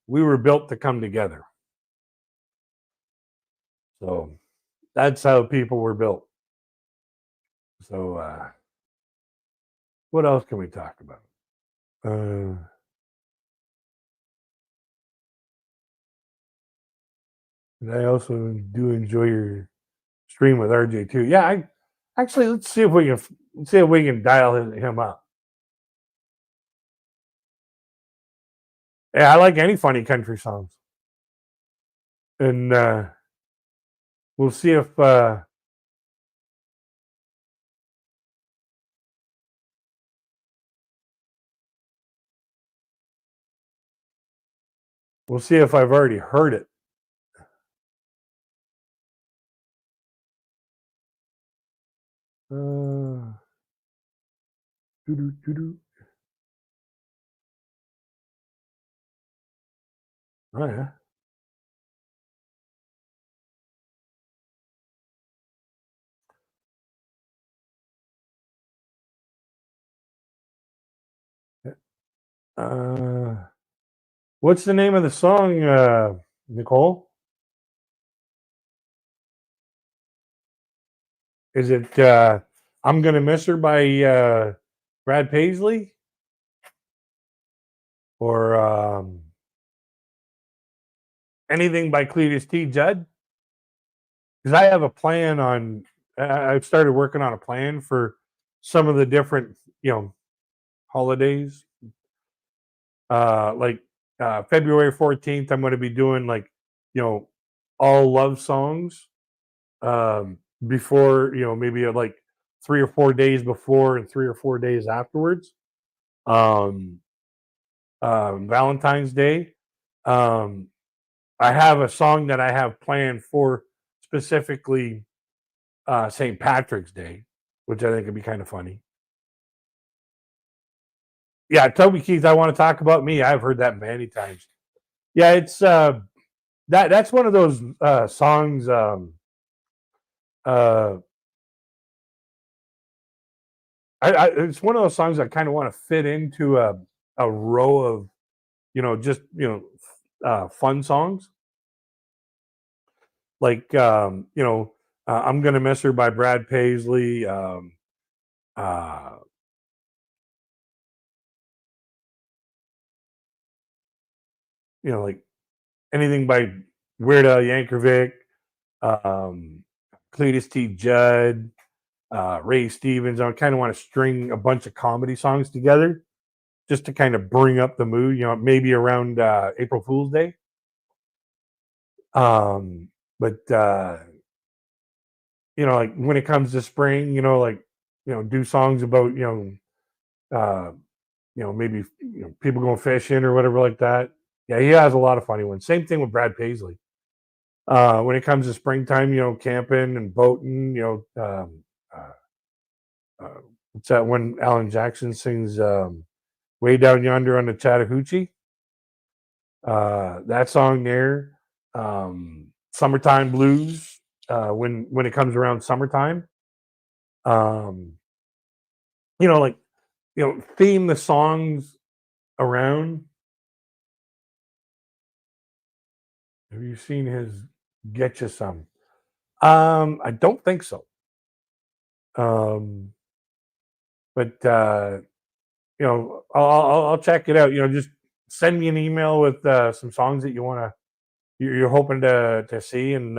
We were built to come together. So that's how people were built. So what else can we talk about? And I also do enjoy your stream with RJ too. Yeah, let's see if we can dial him up. Yeah, I like any funny country songs, and we'll see if I've already heard it. Doo-doo. Oh yeah. What's the name of the song, Nicole? Is it "I'm Gonna Miss Her" by Brad Paisley, or anything by Cletus T. Judd? Because I have a plan on. I've started working on a plan for some of the different, holidays. Like February 14th, I'm going to be doing like, all love songs. Before, maybe like 3 or 4 days before and 3 or 4 days afterwards. Um, Valentine's Day. I have a song that I have planned for specifically St. Patrick's Day, which I think would be kind of funny. Yeah, Toby Keith, I want to talk about me. I've heard that many times. Yeah, it's that's one of those songs. It's one of those songs I kind of want to fit into a row of, just fun songs, like "I'm Gonna Miss Her" by Brad Paisley. Uh, like anything by Weird Al Yankovic, Cletus T. Judd, Ray Stevens. I kind of want to string a bunch of comedy songs together just to kind of bring up the mood, maybe around April Fool's Day. But like when it comes to spring, do songs about, maybe people going fishing or whatever like that. Yeah, he has a lot of funny ones. Same thing with Brad Paisley. When it comes to springtime, camping and boating, what's that one Alan Jackson sings, "Way Down Yonder on the Chattahoochee"? That song there. Summertime Blues, when it comes around summertime. Um, like, theme the songs around. Have you seen his get you some. I don't think so. Um, but I'll check it out. Just send me an email with some songs that you're hoping to see, and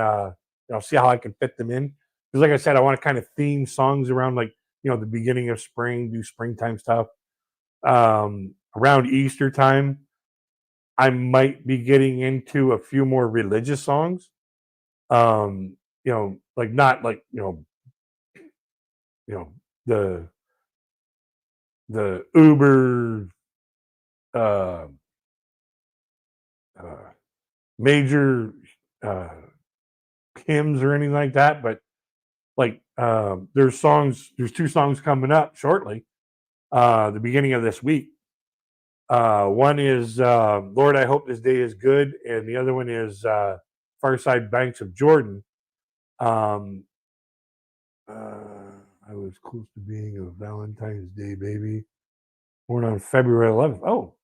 see how I can fit them in. Because, like I said, I want to kind of theme songs around like the beginning of spring, do springtime stuff. Around Easter time, I might be getting into a few more religious songs. Like not like you know the uber uh, uh major uh hymns or anything like that, but like there's two songs coming up shortly, the beginning of this week. One is Lord, I Hope This Day Is Good, and the other one is Far Side Banks of Jordan. um I was close to being a Valentine's Day baby, born on February 11th. Oh,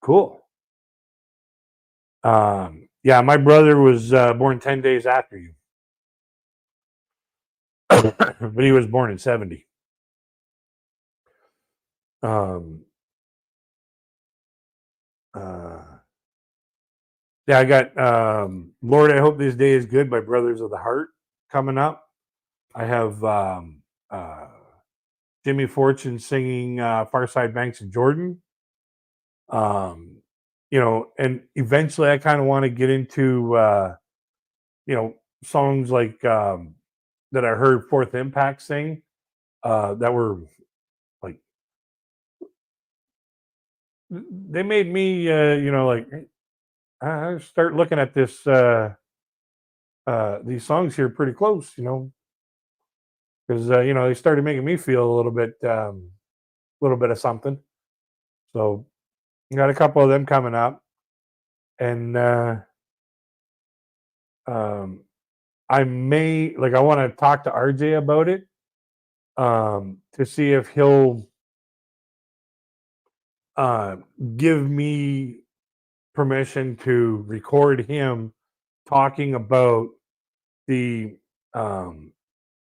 cool. Yeah, my brother was born 10 days after you. But he was born in 70. um uh yeah, I got Lord, I Hope This Day Is Good by Brothers of the Heart coming up. I have uh Jimmy Fortune singing Far Side Banks of Jordan. um and eventually I kind of want to get into songs like that I heard Fourth Impact sing, that were like, they made me like, I start looking at this these songs here pretty close, because they started making me feel a little bit of something. So got a couple of them coming up, and um, I want to talk to RJ about it, to see if he'll uh, give me permission to record him talking about the um,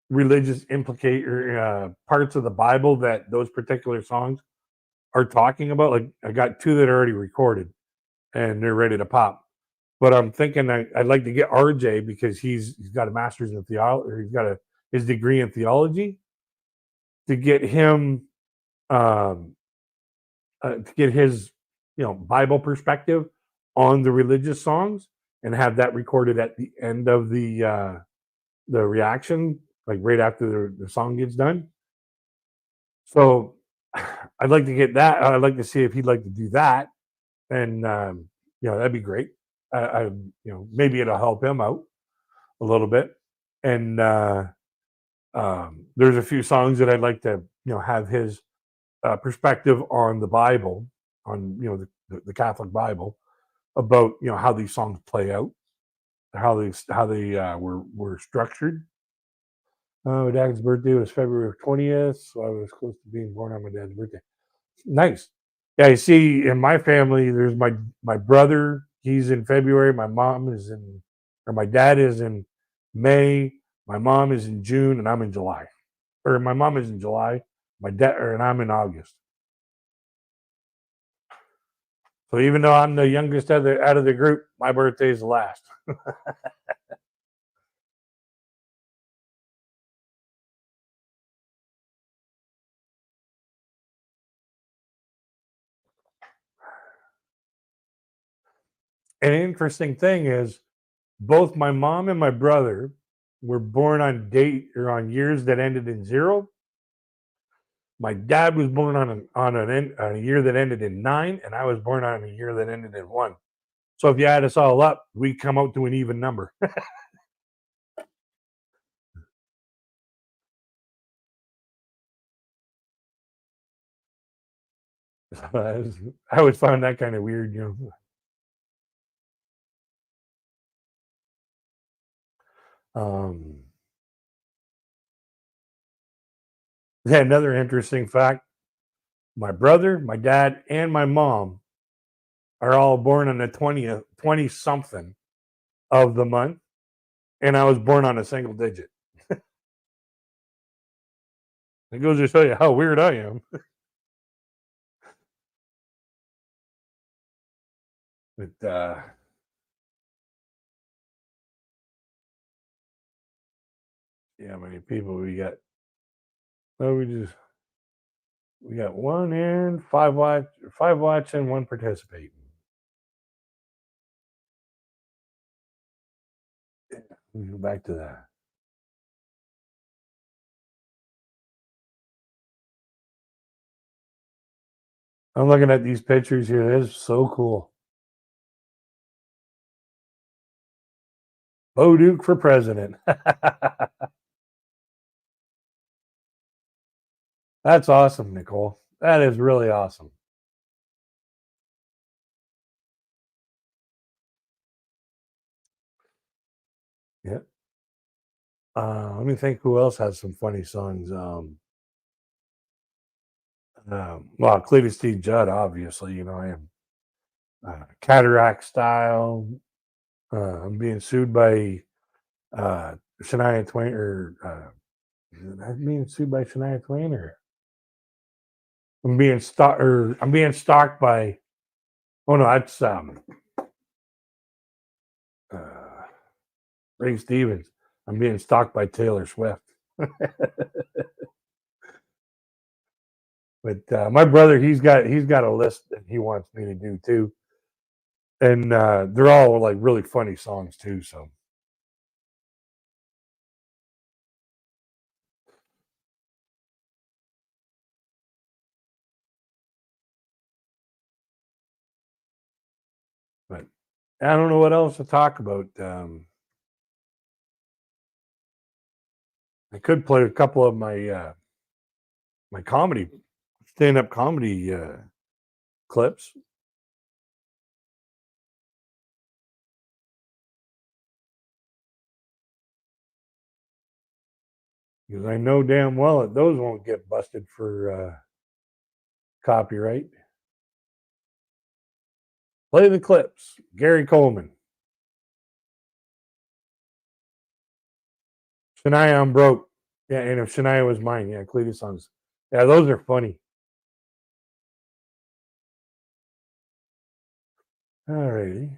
religious implicate or parts of the Bible that those particular songs are talking about. Like, I got two that are already recorded and they're ready to pop. But I'm thinking I'd like to get RJ, because he's got a master's in theology, or he's got his degree in theology, to get him um, to get his Bible perspective on the religious songs, and have that recorded at the end of the reaction, like right after the song gets done. So I'd like to get that. I'd like to see if he'd like to do that, and that'd be great. Maybe it'll help him out a little bit. And there's a few songs that I'd like to have his perspective on the Bible, on the Catholic Bible, about how these songs play out, how they were structured. My dad's birthday was February 20th, so I was close to being born on my dad's birthday. Nice. Yeah, you see, in my family, there's my brother. He's in February. My mom is in, or my dad is in May. My mom is in June, and I'm in July. Or my mom is in July. My dad, and I'm in August. So even though I'm the youngest out of the group, my birthday is the last. An interesting thing is, both my mom and my brother were born on years that ended in zero. My dad was born on a year that ended in 9, and I was born on a year that ended in 1. So if you add us all up, we come out to an even number. I always found that kind of weird. Um, yeah, another interesting fact: my brother, my dad, and my mom are all born on the 20 something of the month. and I was born on a single digit. It goes to show you how weird I am. But yeah, how many people we got? Well, we got 1 in, 5 watching, 1 participating. Let me go back to that. I'm looking at these pictures here. It is so cool. Bo Duke for president. That's awesome, Nicole. That is really awesome. Yeah. Let me think who else has some funny songs. Well, Cletus T. Judd, obviously, you know, I am Cataract Style. I'm being sued by Shania Twain, or I'm being sued by Shania Twain, or I'm being stalked by. Oh no, that's Ray Stevens. I'm being stalked by Taylor Swift. But my brother, he's got a list that he wants me to do too, and they're all like really funny songs too. So, but I don't know what else to talk about. I could play a couple of my my comedy, stand-up comedy clips. Because I know damn well that those won't get busted for copyright. Play the clips. Gary Coleman. Shania, I'm broke. Yeah, and if Shania was mine, yeah, Cletus songs. Yeah, those are funny. Alrighty.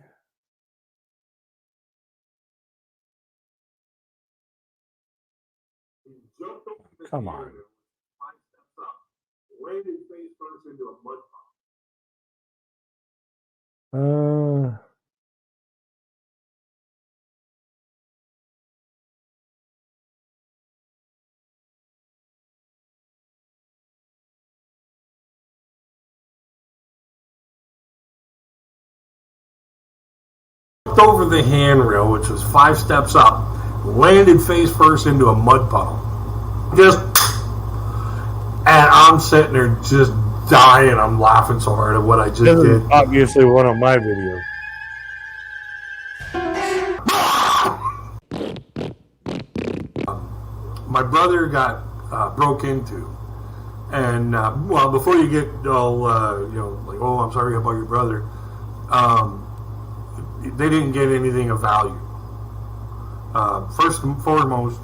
Come on. Over the handrail, which was 5 steps up, landed face first into a mud puddle. And I'm sitting there just dying. I'm laughing so hard at what I just did. Obviously, one of my videos. My brother got broke into, and well, before you get all like, oh, I'm sorry about your brother. They didn't get anything of value. First and foremost,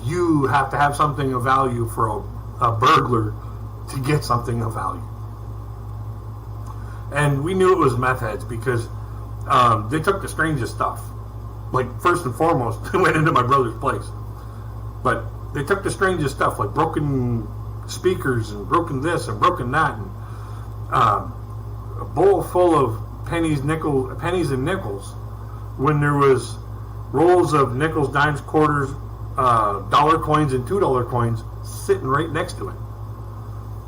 you have to have something of value for a burglar to get something of value. And we knew it was meth heads because they took the strangest stuff. Like, first and foremost, they went into my brother's place. But they took the strangest stuff, like broken speakers and broken this and broken that. And a bowl full of pennies and nickels, when there was rolls of nickels, dimes, quarters, dollar coins, and $2 coins sitting right next to it.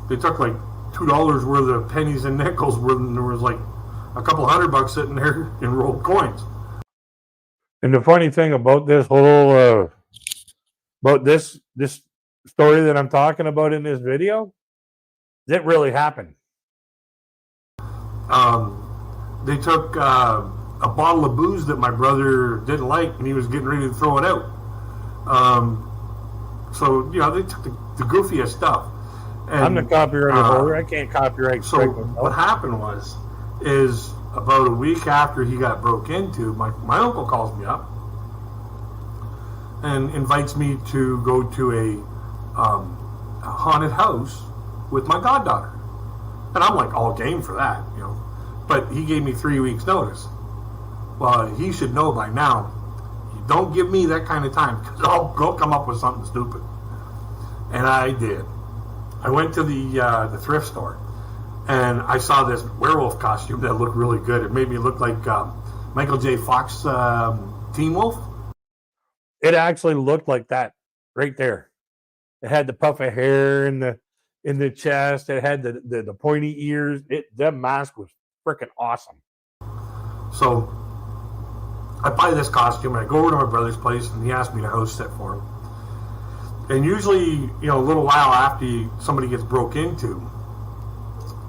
They took like $2 worth of pennies and nickels, when there was like a couple $100 sitting there in rolled coins. And the funny thing about this whole about this story that I'm talking about in this video, it really happened. They took a bottle of booze that my brother didn't like, and he was getting ready to throw it out. So, you know, they took the goofiest stuff. And, I'm the copyright holder. I can't copyright. So what happened is about a week after he got broke into, my uncle calls me up, and invites me to go to a haunted house with my goddaughter. And I'm like all game for that, you know. But he gave me 3 weeks notice. Well, he should know by now, you don't give me that kind of time, because I'll go come up with something stupid. And I did. I went to the thrift store, and I saw this werewolf costume that looked really good. It made me look like Michael J. Fox, Teen Wolf. It actually looked like that right there. It had the puff of hair in the chest. It had the pointy ears. That mask was freaking awesome. So I buy this costume, and I go over to my brother's place, and he asked me to house sit for him. And usually, you know, a little while after somebody gets broke into,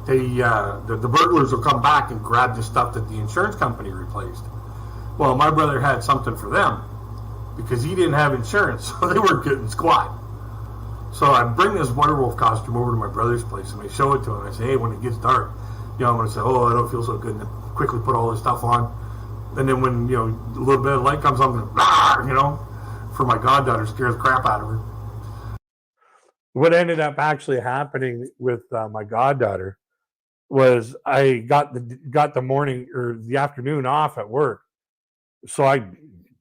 the burglars will come back and grab the stuff that the insurance company replaced. Well, my brother had something for them because he didn't have insurance, so they weren't getting squat. So I bring this werewolf costume over to my brother's place, and I show it to him. I say, hey, when it gets dark, you know, I'm going to say, oh, I don't feel so good, and then quickly put all this stuff on. And then when, you know, a little bit of light comes on, I'm going, you know, for my goddaughter, scares the crap out of her. What ended up actually happening with my goddaughter was I got the morning or the afternoon off at work, so I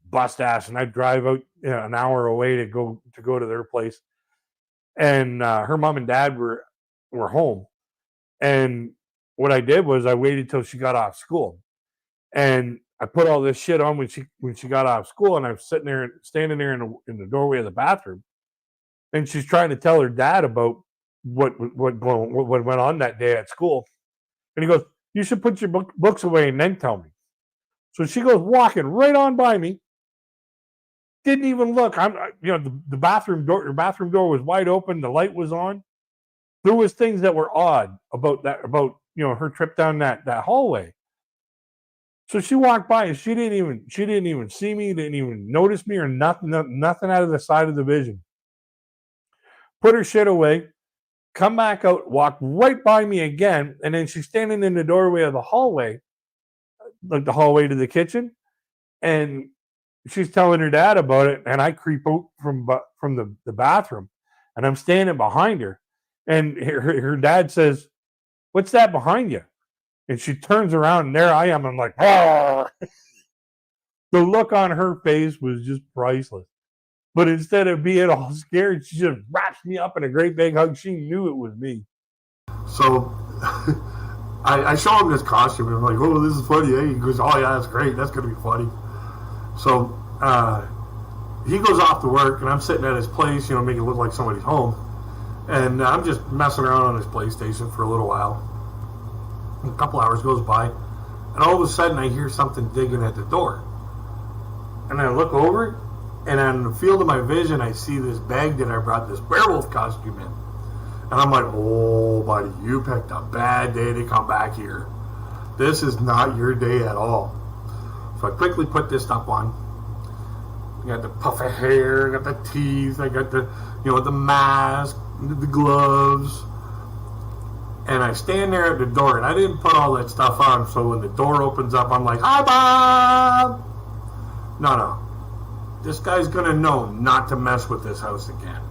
bust ass and I drive out, you know, an hour away to go to their place, and her mom and dad were home, and what I did was I waited till she got off school, and I put all this shit on when she got off school, and I'm standing there in the doorway of the bathroom. And she's trying to tell her dad about what went on that day at school. And he goes, you should put your books away and then tell me. So she goes walking right on by me. Didn't even look. The bathroom door was wide open. The light was on. There was things that were odd about her trip down that hallway. So she walked by and she didn't even see me, didn't even notice me or nothing out of the side of the vision. Put her shit away, come back out, walk right by me again, and then she's standing in the doorway of the hallway, like the hallway to the kitchen, and she's telling her dad about it, and I creep out from the bathroom, and I'm standing behind her, and her dad says, "What's that behind you?" And she turns around, and there I am. I'm like, "Ah!" The look on her face was just priceless. But instead of being all scared, she just wraps me up in a great big hug. She knew it was me. So I show him this costume, and I'm like, oh, this is funny, eh? He goes, oh, yeah, that's great. That's going to be funny. So he goes off to work, and I'm sitting at his place, you know, making it look like somebody's home. And I'm just messing around on his PlayStation for a little while. A couple hours goes by, and all of a sudden I hear something digging at the door. And I look over, and on the field of my vision, I see this bag that I brought this werewolf costume in. And I'm like, oh, buddy, you picked a bad day to come back here. This is not your day at all. So I quickly put this stuff on. I got the puff of hair, I got the teeth, I got the mask, the gloves. And I stand there at the door, and I didn't put all that stuff on, so when the door opens up, I'm like, hi, Bob! No. This guy's going to know not to mess with this house again.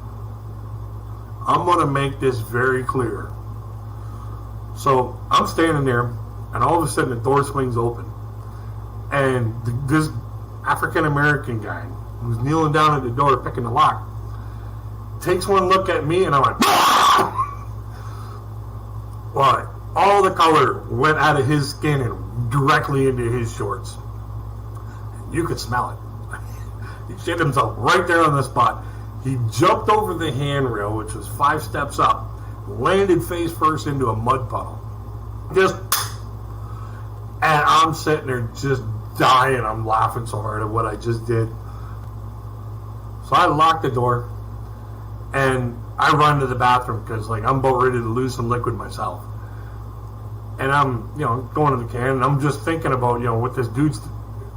I'm going to make this very clear. So I'm standing there, and all of a sudden the door swings open. And this African-American guy who's kneeling down at the door picking the lock takes one look at me, and I went, well, all the color went out of his skin and directly into his shorts. You could smell it. He shit himself right there on the spot. He jumped over the handrail, which was 5 steps up, landed face first into a mud puddle. And I'm sitting there just dying. I'm laughing so hard at what I just did. So I locked the door, and I run to the bathroom because, like, I'm about ready to lose some liquid myself. And I'm, going to the can, and I'm just thinking about, what this dude's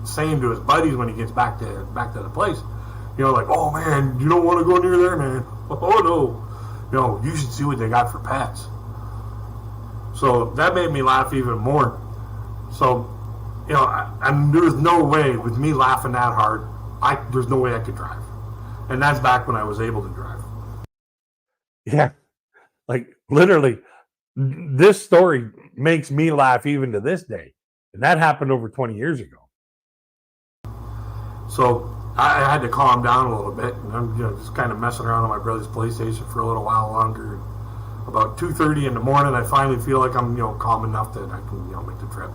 saying to his buddies when he gets back to the place. Like, oh man, you don't want to go near there, man. Oh no. You should see what they got for pets. So that made me laugh even more. So, and there's no way with me laughing that hard, there's no way I could drive. And that's back when I was able to drive. Yeah, like literally, this story makes me laugh even to this day, and that happened over 20 years ago. So I had to calm down a little bit, and I'm just kind of messing around on my brother's PlayStation for a little while longer. About 2:30 in the morning, I finally feel like I'm calm enough that I can make the trip.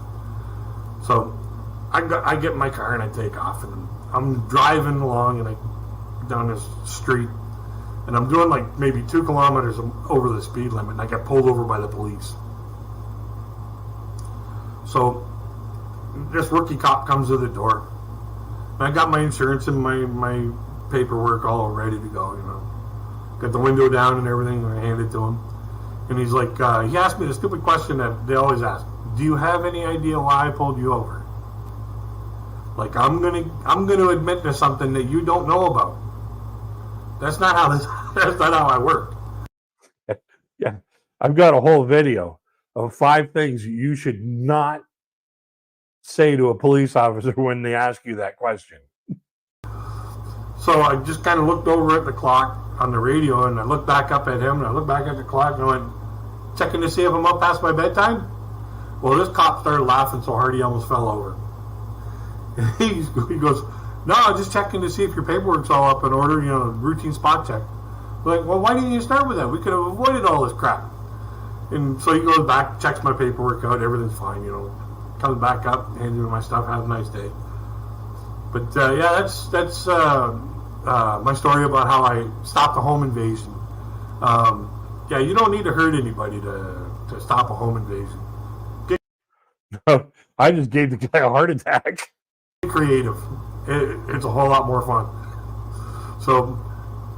So I get in my car and I take off, and I'm driving along and down this street, and I'm doing like maybe 2 kilometers over the speed limit, and I get pulled over by the police. So this rookie cop comes to the door. And I got my insurance and my paperwork all ready to go. Got the window down and everything, and I hand it to him. And he's like, he asked me the stupid question that they always ask: do you have any idea why I pulled you over? Like, I'm gonna admit to something that you don't know about. That's not how that's not how I work. Yeah, I've got a whole video of 5 things you should not say to a police officer when they ask you that question. So I just kind of looked over at the clock on the radio, and I looked back up at him, and I looked back at the clock, and I went, checking to see if I'm up past my bedtime. Well, this cop started laughing so hard he almost fell over. He goes, no, I'm just checking to see if your paperwork's all up in order, routine spot check. I'm like, well, why didn't you start with that? We could have avoided all this crap. And so he goes back, checks my paperwork out, everything's fine, comes back up, hands me my stuff, have a nice day. But yeah, that's my story about how I stopped a home invasion. Yeah, you don't need to hurt anybody to stop a home invasion. I just gave the guy a heart attack. Get creative. It's a whole lot more fun. So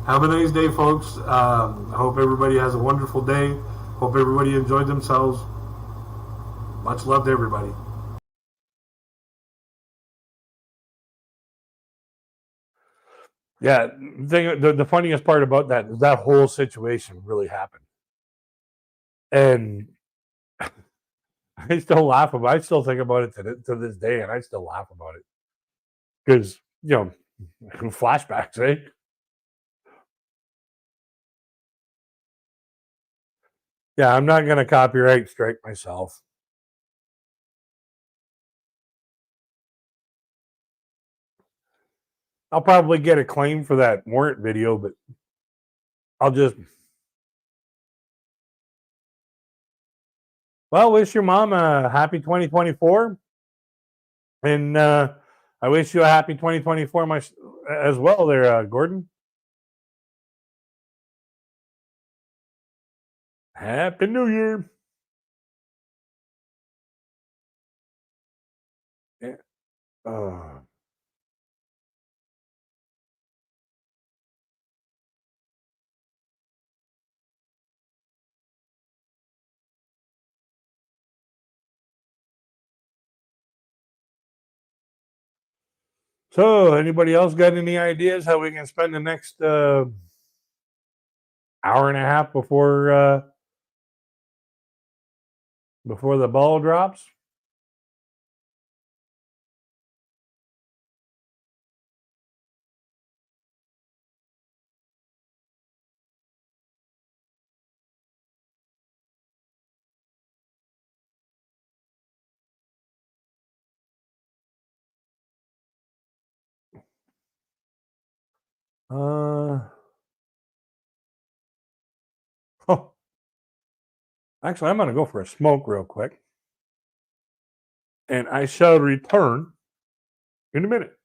have a nice day, folks. I hope everybody has a wonderful day. Hope everybody enjoyed themselves. Much love to everybody. Yeah, the funniest part about that is that whole situation really happened. And I still laugh about it. I still think about it to this day, and I still laugh about it. Because, flashbacks, eh? Yeah, I'm not going to copyright strike myself. I'll probably get a claim for that warrant video, but I'll just... Well, wish your mom a happy 2024. And I wish you a happy 2024 as well there, Gordon. Happy New Year. Yeah. So, anybody else got any ideas how we can spend the next hour and a half before the ball drops? Oh, actually, I'm going to go for a smoke real quick. And I shall return in a minute.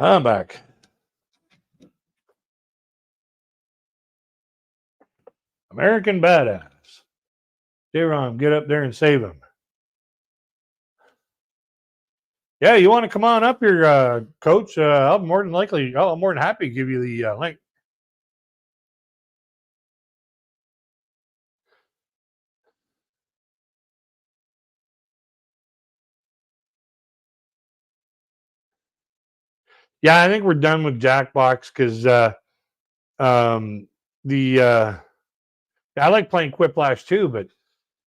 I'm back. American Badass. J-Rom, get up there and save him. Yeah, you want to come on up here, Coach? I'm more than happy to give you the link. Yeah, I think we're done with Jackbox because I like playing Quiplash too, but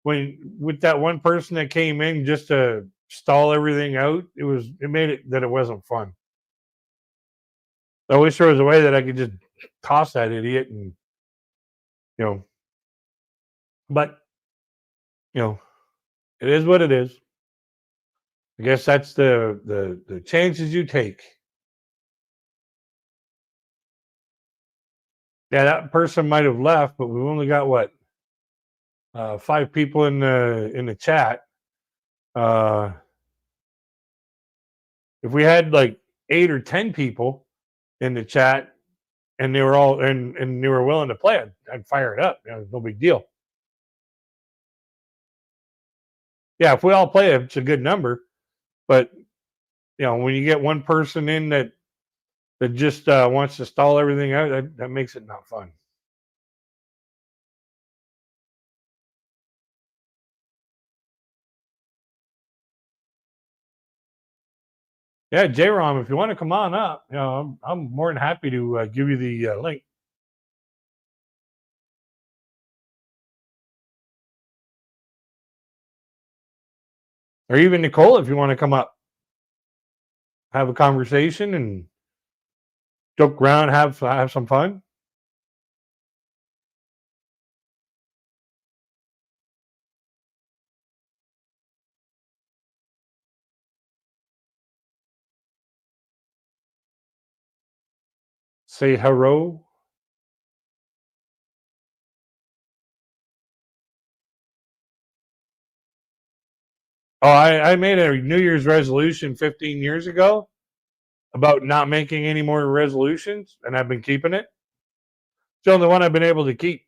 with that one person that came in just to stall everything out, it made it that it wasn't fun. I wish there was a way that I could just toss that idiot and but it is what it is. I guess that's the chances you take. Yeah, that person might have left, but we've only got what 5 people in the chat. If we had like 8 or 10 people in the chat, and they were all and they were willing to play, I'd fire it up. No big deal. Yeah, if we all play it, it's a good number. But when you get one person in that just wants to stall everything out, that makes it not fun. Yeah, J-Rom, if you want to come on up, I'm more than happy to give you the link. Or even Nicole, if you want to come up, have a conversation and joke around, have some fun. Say hello. Oh, I made a New Year's resolution 15 years ago about not making any more resolutions, and I've been keeping it. It's the only one I've been able to keep.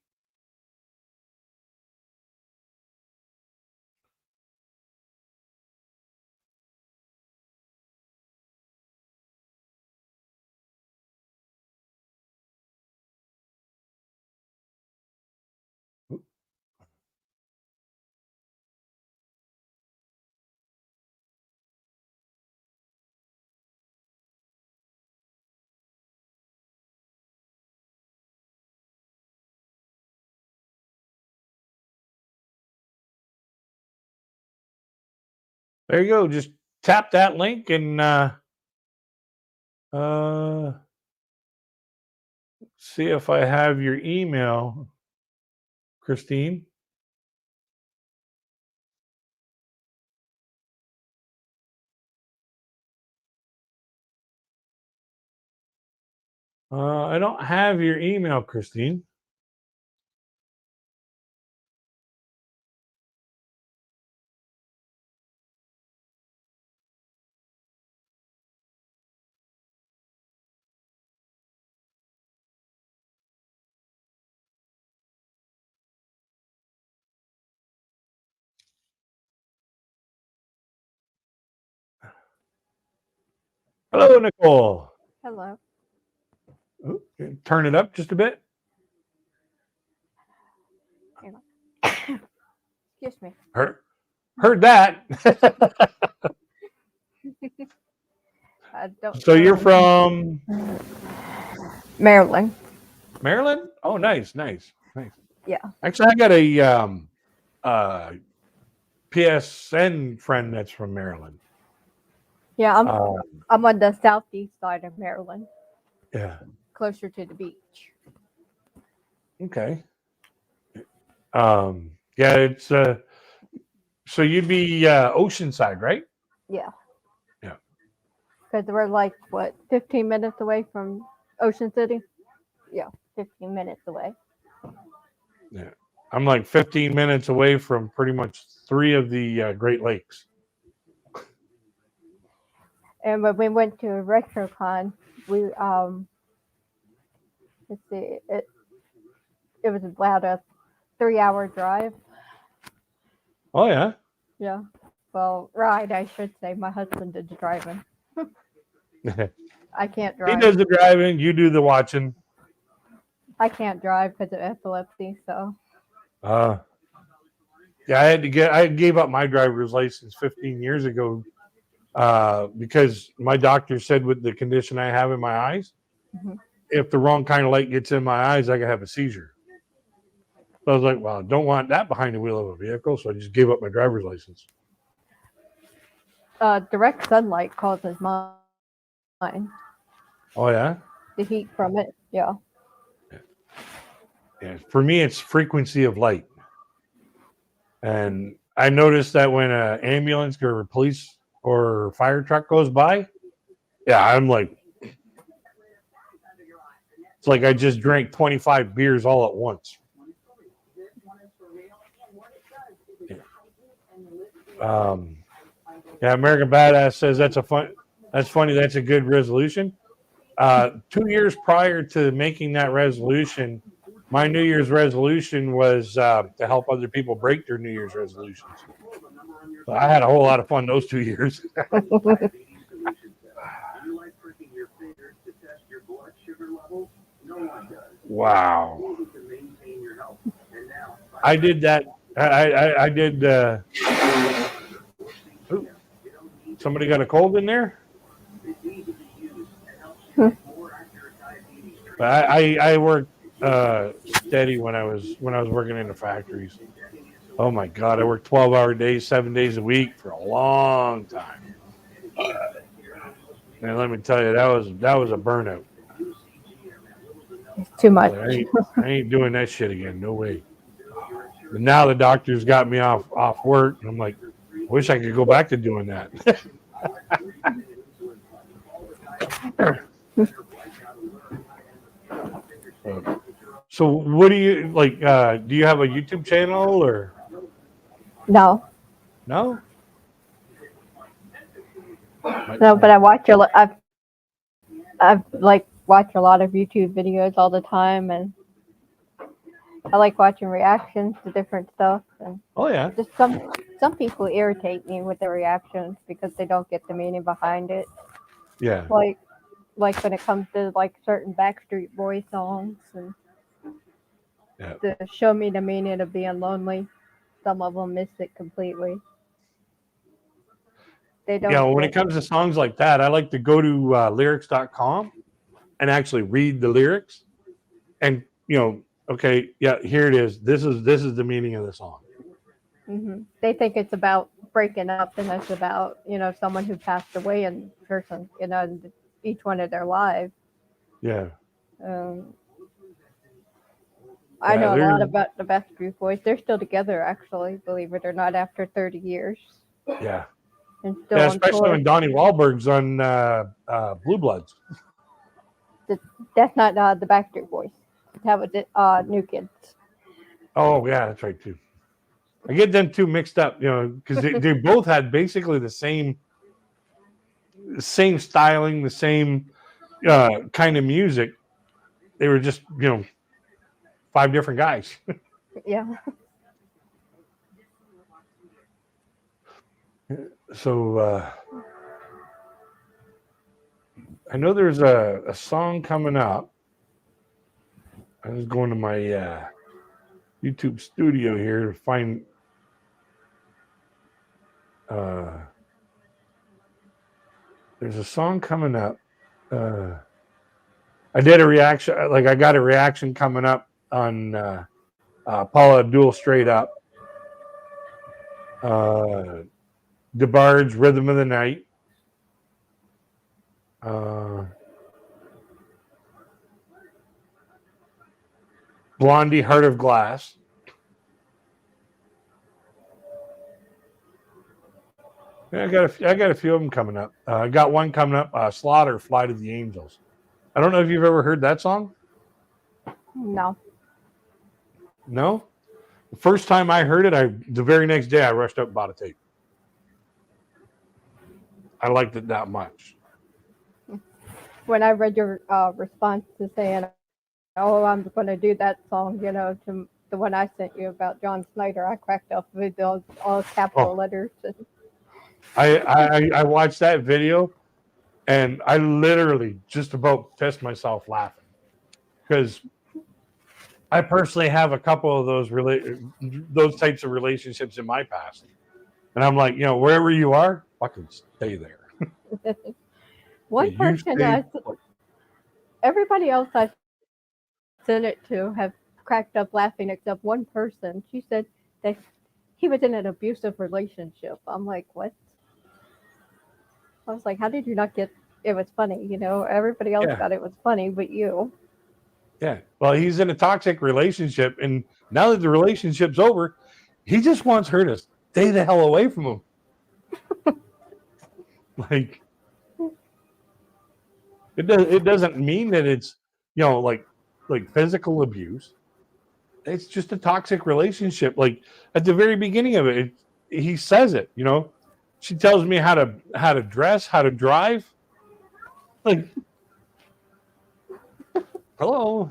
There you go. Just tap that link and see if I have your email, Christine. I don't have your email, Christine. Hello, Nicole. Hello. Ooh, turn it up just a bit. Excuse me. Heard that. I don't So know. you're from Maryland. Maryland? Oh, nice. Yeah. Actually, I got a PSN friend that's from Maryland. Yeah, I'm on the southeast side of Maryland, Yeah. closer to the beach. Okay. Yeah, it's so you'd be Oceanside, right? Yeah. Yeah. Because we're like, 15 minutes away from Ocean City? Yeah, 15 minutes away. Yeah. I'm like 15 minutes away from pretty much 3 of the Great Lakes. And when we went to RetroCon, we let's see, it was about a 3-hour drive. Oh yeah. Yeah. Well, ride, I should say. My husband did the driving. I can't He drive. does the driving, you do the watching. I can't drive because of epilepsy. So. Yeah, I gave up my driver's license 15 years ago because my doctor said with the condition I have in my eyes, Mhm. if the wrong kind of light gets in my eyes, I could have a seizure. So I was like, well, I don't want that behind the wheel of a vehicle, so I just gave up my driver's license. Direct sunlight causes mine. Oh yeah? The heat from it. Yeah. Yeah. For me, it's frequency of light. And I noticed that when an ambulance or a police or fire truck goes by, yeah, I'm like, it's like I just drank 25 beers all at once. Yeah, American Badass says that's funny. That's a good resolution. 2 years prior to making that resolution, my New Year's resolution was to help other people break their New Year's resolutions. So I had a whole lot of fun those 2 years. Wow. I did that. I did. Somebody got a cold in there? But I worked steady when I was working in the factories. Oh my God, I worked 12-hour days, 7 days a week for a long time. And let me tell you, that was a burnout. It's too much. I ain't doing that shit again. No way. But now the doctor's got me off work, and I'm like, I wish I could go back to doing that. So what do you like? Do you have a YouTube channel or No. no? No, but I watch a lot. I've like watch a lot of YouTube videos all the time, and I like watching reactions to different stuff. And Oh yeah. just some people irritate me with their reactions because they don't get the meaning behind it. Yeah. Like when it comes to like certain Backstreet Boys songs and Yeah. to show me the meaning of being lonely. Some of them miss it completely. They don't. Yeah, when get- it comes to songs like that, I like to go to lyrics.com and actually read the lyrics and okay, yeah, here it is. This is the meaning of the song. They think it's about breaking up, and it's about someone who passed away and person in each one of their lives. Yeah. I Yeah, know a they're- lot about the Backstreet Boys. They're still together, actually, believe it or not, after 30 years. Yeah. And still Yeah, on especially tour. when Donnie Wahlberg's on Blue Bloods. That's not the Backstreet Boys. That was it, New Kids. Oh yeah, that's right too. I get them two mixed up, because they both had basically the same styling, the same kind of music. They were just 5 different guys. Yeah. So I know there's a song coming up. I was going to my YouTube studio here to find there's a song coming up. I did a reaction, like I got a reaction coming up on Paula Abdul Straight Up. DeBard's Rhythm of the Night. Blondie Heart of Glass. Yeah, I got a few of them coming up. I got one coming up, Slaughter, Fly to the Angels. I don't know if you've ever heard that song. No. No? The first time I heard it, the very next day I rushed up and bought a tape. I liked it that much. When I read your response to saying, "Oh, I'm going to do that song," to the one I sent you about John Snyder, I cracked up with all capital letters. I watched that video, and I literally just about pissed myself laughing because I personally have a couple of those types of relationships in my past, and I'm like, wherever you are, fucking stay there. One You person, stay. everybody else I sent it to have cracked up laughing except one person. She said that he was in an abusive relationship. I'm like, what? I was like, how did you not get it was funny? Everybody else Yeah. thought it was funny, but you. Yeah. Well, he's in a toxic relationship, and now that the relationship's over, he just wants her to stay the hell away from him. Like, it doesn't mean that it's like physical abuse. It's just a toxic relationship. Like at the very beginning of it, he says it. She tells me how to dress, how to drive. Like, hello.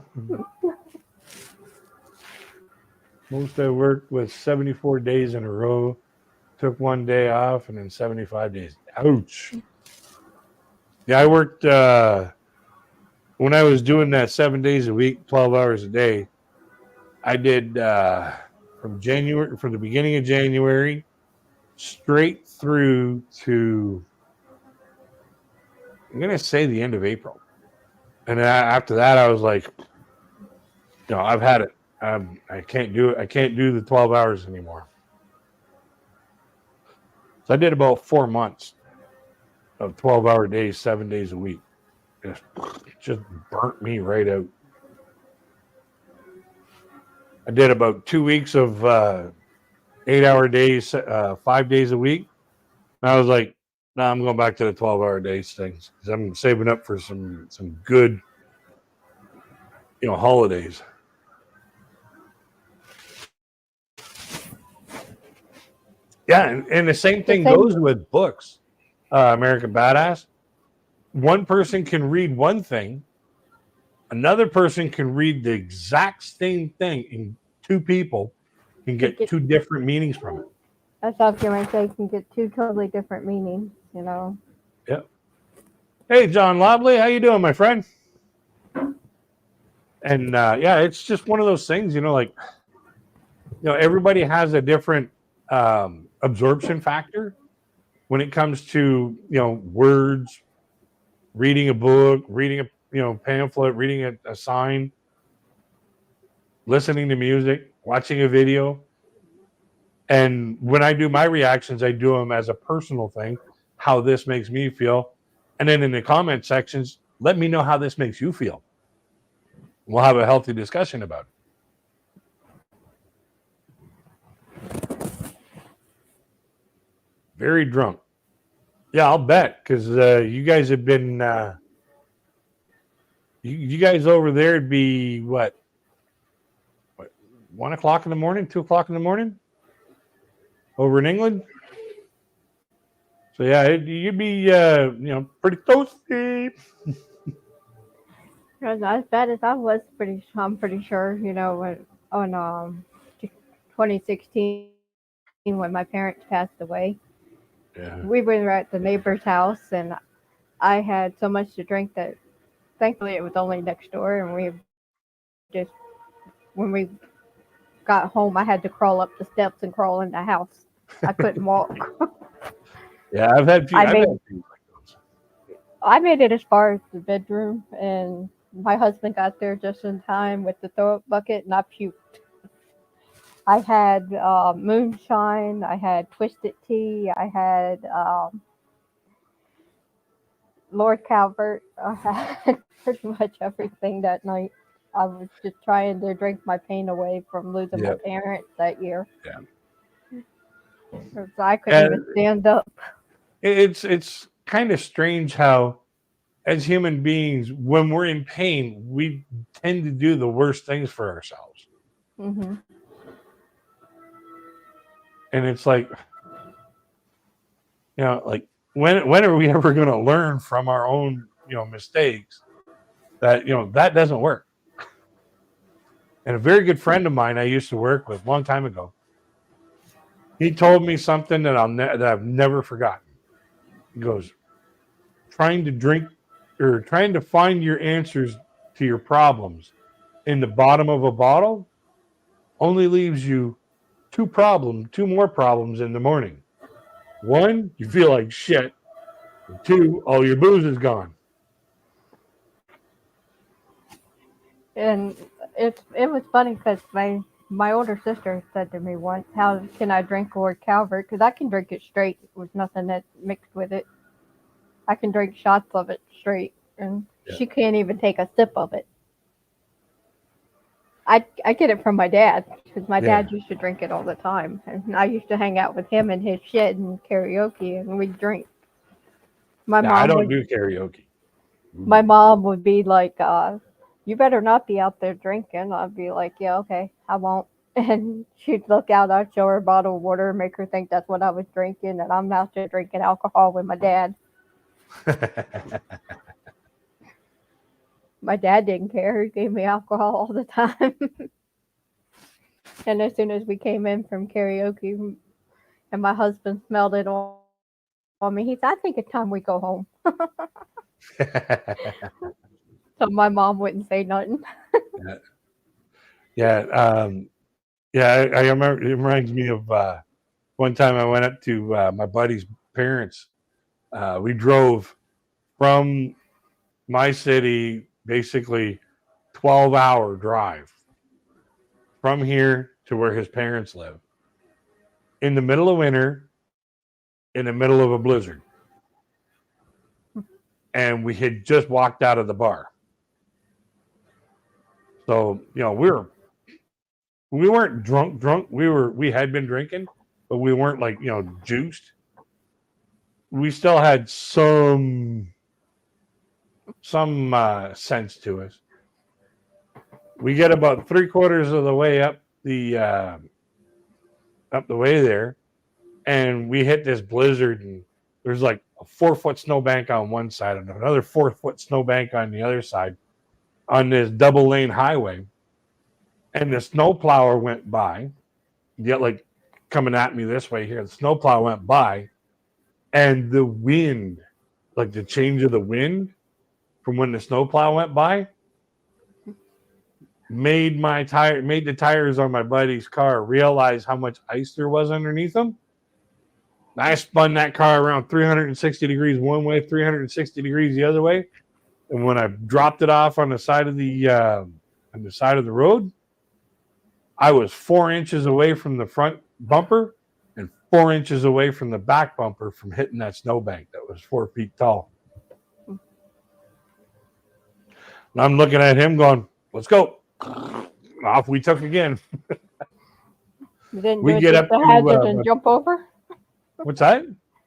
Most I worked was 74 days in a row. Took one day off, and then 75 days. Ouch. Yeah, I worked when I was doing that 7 days a week, 12 hours a day. I did from the beginning of January straight through to, I'm gonna say, the end of April. And then after that, I was like, I've had it. I can't do it. I can't do the 12 hours anymore. So I did about 4 months of 12-hour days, 7 days a week. Just burnt me right out. I did about 2 weeks of 8-hour days, 5 days a week. And I was like, no, I'm going back to the 12-hour days things because I'm saving up for some good, holidays. Yeah, and the same thing goes with books. American Badass. One person can read one thing. Another person can read the exact same thing, and two people can get two different meanings from it. That's how I say can get two totally different meanings, Yep. Hey, John Lobley, how you doing, my friend? And yeah, it's just one of those things, everybody has a different absorption factor when it comes to words, reading a book, reading a pamphlet, reading a sign, listening to music, watching a video. And when I do my reactions, I do them as a personal thing, how this makes me feel. And then in the comment sections, let me know how this makes you feel. We'll have a healthy discussion about it. Very drunk. Yeah, I'll bet, because you guys have been you guys over there would be what 1 o'clock in the morning, 2 o'clock in the morning over in England. So yeah, you'd be pretty toasty. Not as bad as I was. I'm pretty sure. On 2016 when my parents passed away. Yeah. We were at the neighbor's house, and I had so much to drink that thankfully it was only next door, and when we got home, I had to crawl up the steps and crawl in the house. I couldn't walk. Yeah, I've had things like those. I made it as far as the bedroom, and my husband got there just in time with the throw-up bucket, and I puked. I had moonshine, I had twisted tea, I had Lord Calvert. I had pretty much everything that night. I was just trying to drink my pain away from losing my parents that year. Yeah. So I couldn't even stand up. It's kind of strange how, as human beings, when we're in pain, we tend to do the worst things for ourselves. Mm-hmm. And it's like, like when are we ever going to learn from our own, mistakes that, that doesn't work? And a very good friend of mine I used to work with a long time ago, he told me something that that I've never forgotten. He goes, trying to drink or trying to find your answers to your problems in the bottom of a bottle only leaves you two more problems in the morning. One, you feel like shit. And two, all your booze is gone. And it was funny because my older sister said to me once, "How can I drink Lord Calvert? Because I can drink it straight with nothing that's mixed with it. I can drink shots of it straight, and Yeah. she can't even take a sip of it." I get it from my dad because my Yeah. dad used to drink it all the time, and I used to hang out with him in his shed and karaoke, and we'd drink. My Now, I mom don't would do karaoke. my mom would be like, "You better not be out there drinking." I'd be like, "Yeah, okay, I won't." And she'd look out, I'd show her a bottle of water, make her think that's what I was drinking, and I'm out there drinking alcohol with my dad. My dad didn't care; he gave me alcohol all the time. And as soon as we came in from karaoke, and my husband smelled it on me, he said, "I think it's time we go home." So my mom wouldn't say nothing. Yeah. I remember. It reminds me of one time I went up to my buddy's parents. We drove from my city, basically 12-hour drive from here to where his parents live in the middle of winter, in the middle of a blizzard. And we had just walked out of the bar. So, we weren't drunk. We had been drinking, but we weren't like, juiced. We still had some sense to us. We get about 3/4 of the way up the way there, and we hit this blizzard, and there's like a 4-foot snowbank on one side and another 4-foot snowbank on the other side on this double lane highway. And the snowplower went by, yet like coming at me this way here. The snowplow went by, and the wind, like the change of the wind from when the snowplow went by, made the tires on my buddy's car realize how much ice there was underneath them. I spun that car around 360 degrees one way, 360 degrees the other way, and when I dropped it off on the side of the road, I was 4 inches away from the front bumper and 4 inches away from the back bumper from hitting that snowbank that was 4 feet tall. And I'm looking at him going, "Let's go." Off we took again. You didn't We do a get Dukes up of to Hazzard and jump over? what's that?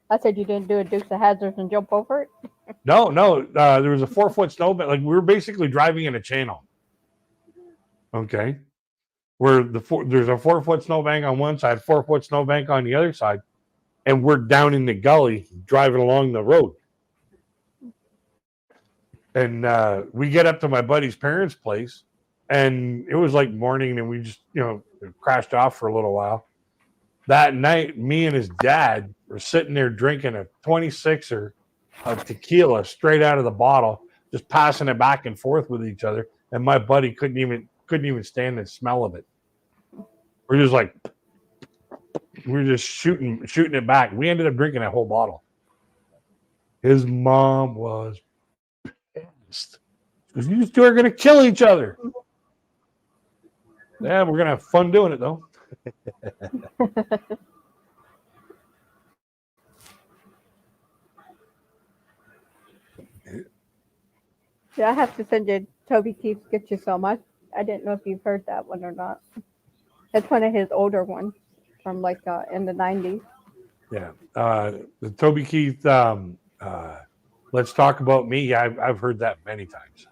I said you didn't do a Dukes of Hazzard and jump over it? No. There was a 4-foot snowbank. Like we were basically driving in a channel. Okay, where there's a 4-foot snowbank on one side, 4-foot snowbank on the other side, and we're down in the gully driving along the road. And we get up to my buddy's parents' place, and it was like morning, and we just crashed off for a little while. That night, me and his dad were sitting there drinking a 26er of tequila straight out of the bottle, just passing it back and forth with each other. And my buddy couldn't even stand the smell of it. We're just like, we're just shooting it back. We ended up drinking that whole bottle. His mom was pissed because you two are going to kill each other. Yeah, we're going to have fun doing it though. Yeah, I have to send you Toby Keith's Get You Some. I didn't know if you've heard that one or not. It's one of his older ones from like in the 90s. Yeah. The Toby Keith, Let's Talk About Me. Yeah, I've heard that many times.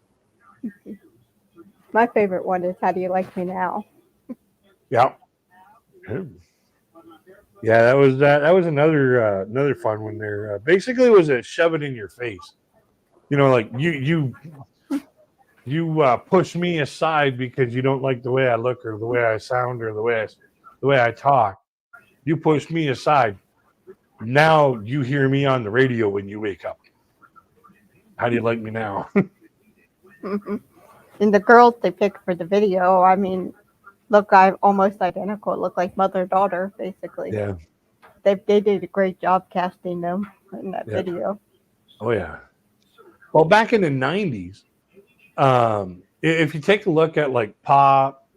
My favorite one is How Do You Like Me Now? Yeah. Yeah, that was another fun one there. Basically, it was a shove it in your face. You know, like you push me aside because you don't like the way I look or the way I sound or the way I talk. You push me aside. Now you hear me on the radio when you wake up. How do you like me now? Mhm. And the girls they picked for the video, I mean, look, I'm almost identical. Look like mother daughter, basically. Yeah, They did a great job casting them in that yeah. video. Oh yeah. Well, back in the '90s, if you take a look at like pop,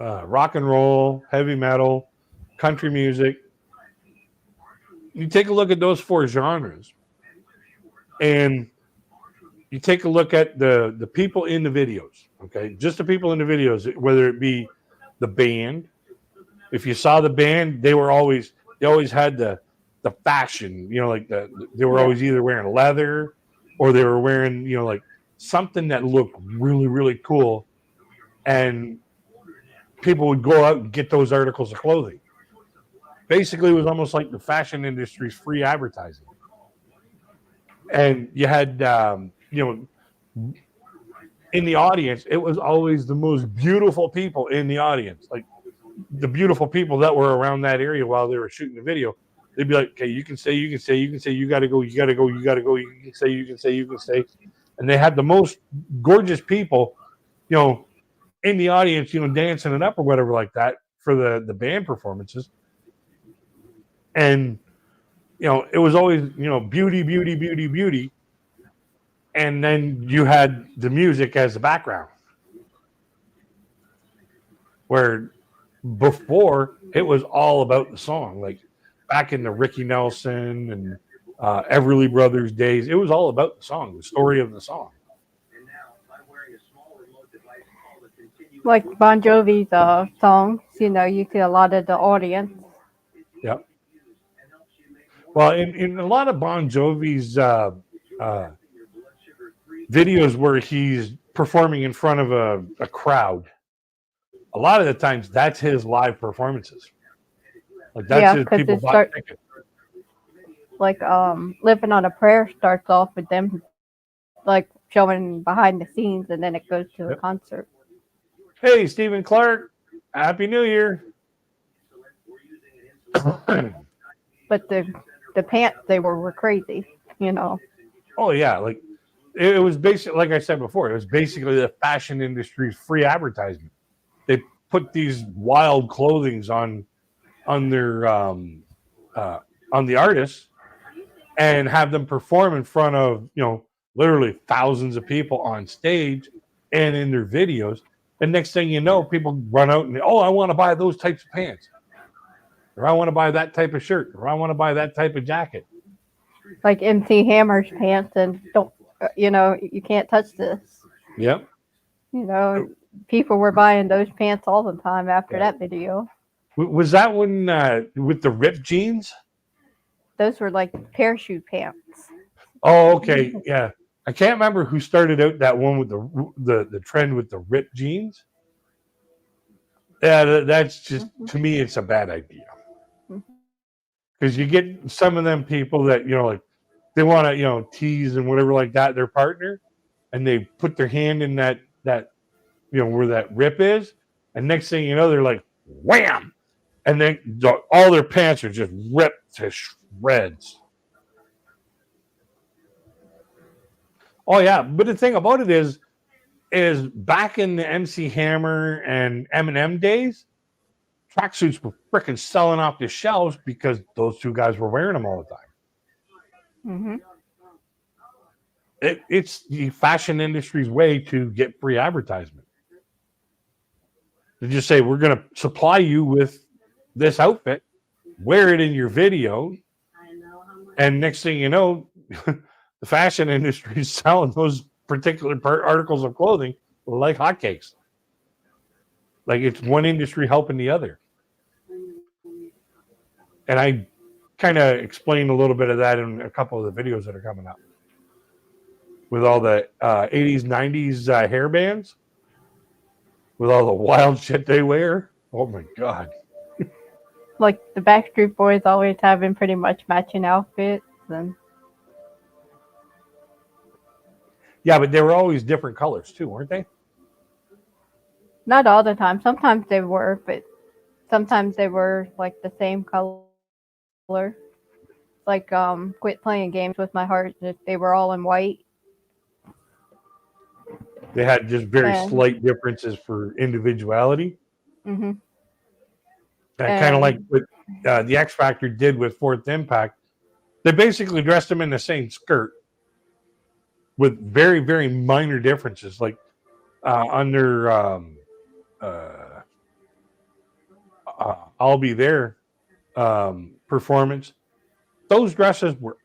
rock and roll, heavy metal, country music, you take a look at those four genres, and you take a look at the people in the videos. Okay, just the people in the videos, whether it be the band. If you saw the band, they always had the fashion. You know, like they were Yeah. always either wearing leather or they were wearing like something that looked really really cool, and people would go out and get those articles of clothing. Basically, it was almost like the fashion industry's free advertising. And you had, in the audience, it was always the most beautiful people in the audience, like the beautiful people that were around that area while they were shooting the video. They'd be like, "Okay, you can say, you can say, you can say, you got to go, you got to go, you got to go, you can say, you can say, you can say," and they had the most gorgeous people, you know, in the audience, dancing it up or whatever like that for the band performances. And it was always beauty, beauty, beauty, beauty, and then you had the music as the background. Where before it was all about the song, like back in the Ricky Nelson and Everly Brothers days, it was all about the song, the story of the song. Like Bon Jovi's songs, you see a lot of the audience. Yeah. Well, in a lot of Bon Jovi's uh, videos where he's performing in front of a crowd, a lot of the times that's his live performances. Like that's Yeah, his because people it bought starts tickets. like Living on a Prayer starts off with them like showing behind the scenes, and then it goes to a Yep. concert. Hey, Stephen Clark, Happy New Year. But the pants they were crazy, you know. Oh yeah, like it was basically, like I said before, it was basically the fashion industry's free advertisement. They put these wild clothings on their uh, on the artists and have them perform in front of literally thousands of people on stage and in their videos. And next thing you know, people run out and I want to buy those types of pants, or I want to buy that type of shirt, or I want to buy that type of jacket. Like MC Hammer's pants, and don't you can't touch this. Yep. People were buying those pants all the time after Yeah. that video. Was that one with the ripped jeans? Those were like parachute pants. Oh, okay, yeah. I can't remember who started out that one with the trend with the ripped jeans. Yeah, that's just, to me, it's a bad idea, because you get some of them people that like they want to tease and whatever like that their partner, and they put their hand in that where that rip is, and next thing you know they're like wham, and then all their pants are just ripped to shreds. Oh yeah, but the thing about it is back in the MC Hammer and Eminem days, tracksuits were freaking selling off the shelves because those two guys were wearing them all the time. It's the fashion industry's way to get free advertisement. They just say, we're going to supply you with this outfit, wear it in your video, and next thing you know, the fashion industry is selling those particular articles of clothing like hotcakes. Like it's one industry helping the other. And I kind of explained a little bit of that in a couple of the videos that are coming up with all the 80s, 90s hair bands, with all the wild shit they wear. Oh my God. Like the Backstreet Boys always having pretty much matching outfits, and Yeah, but they were always different colors too, weren't they? not all the time. Sometimes they were, but sometimes they were like the same color. Like Quit Playing Games with My Heart. They were all in white, They had just very and slight differences for individuality. hmm Kind of like and what the X Factor did with Fourth Impact. They basically dressed them in the same skirt with very, very minor differences. Like on their uh, I'll Be There performance, those dresses were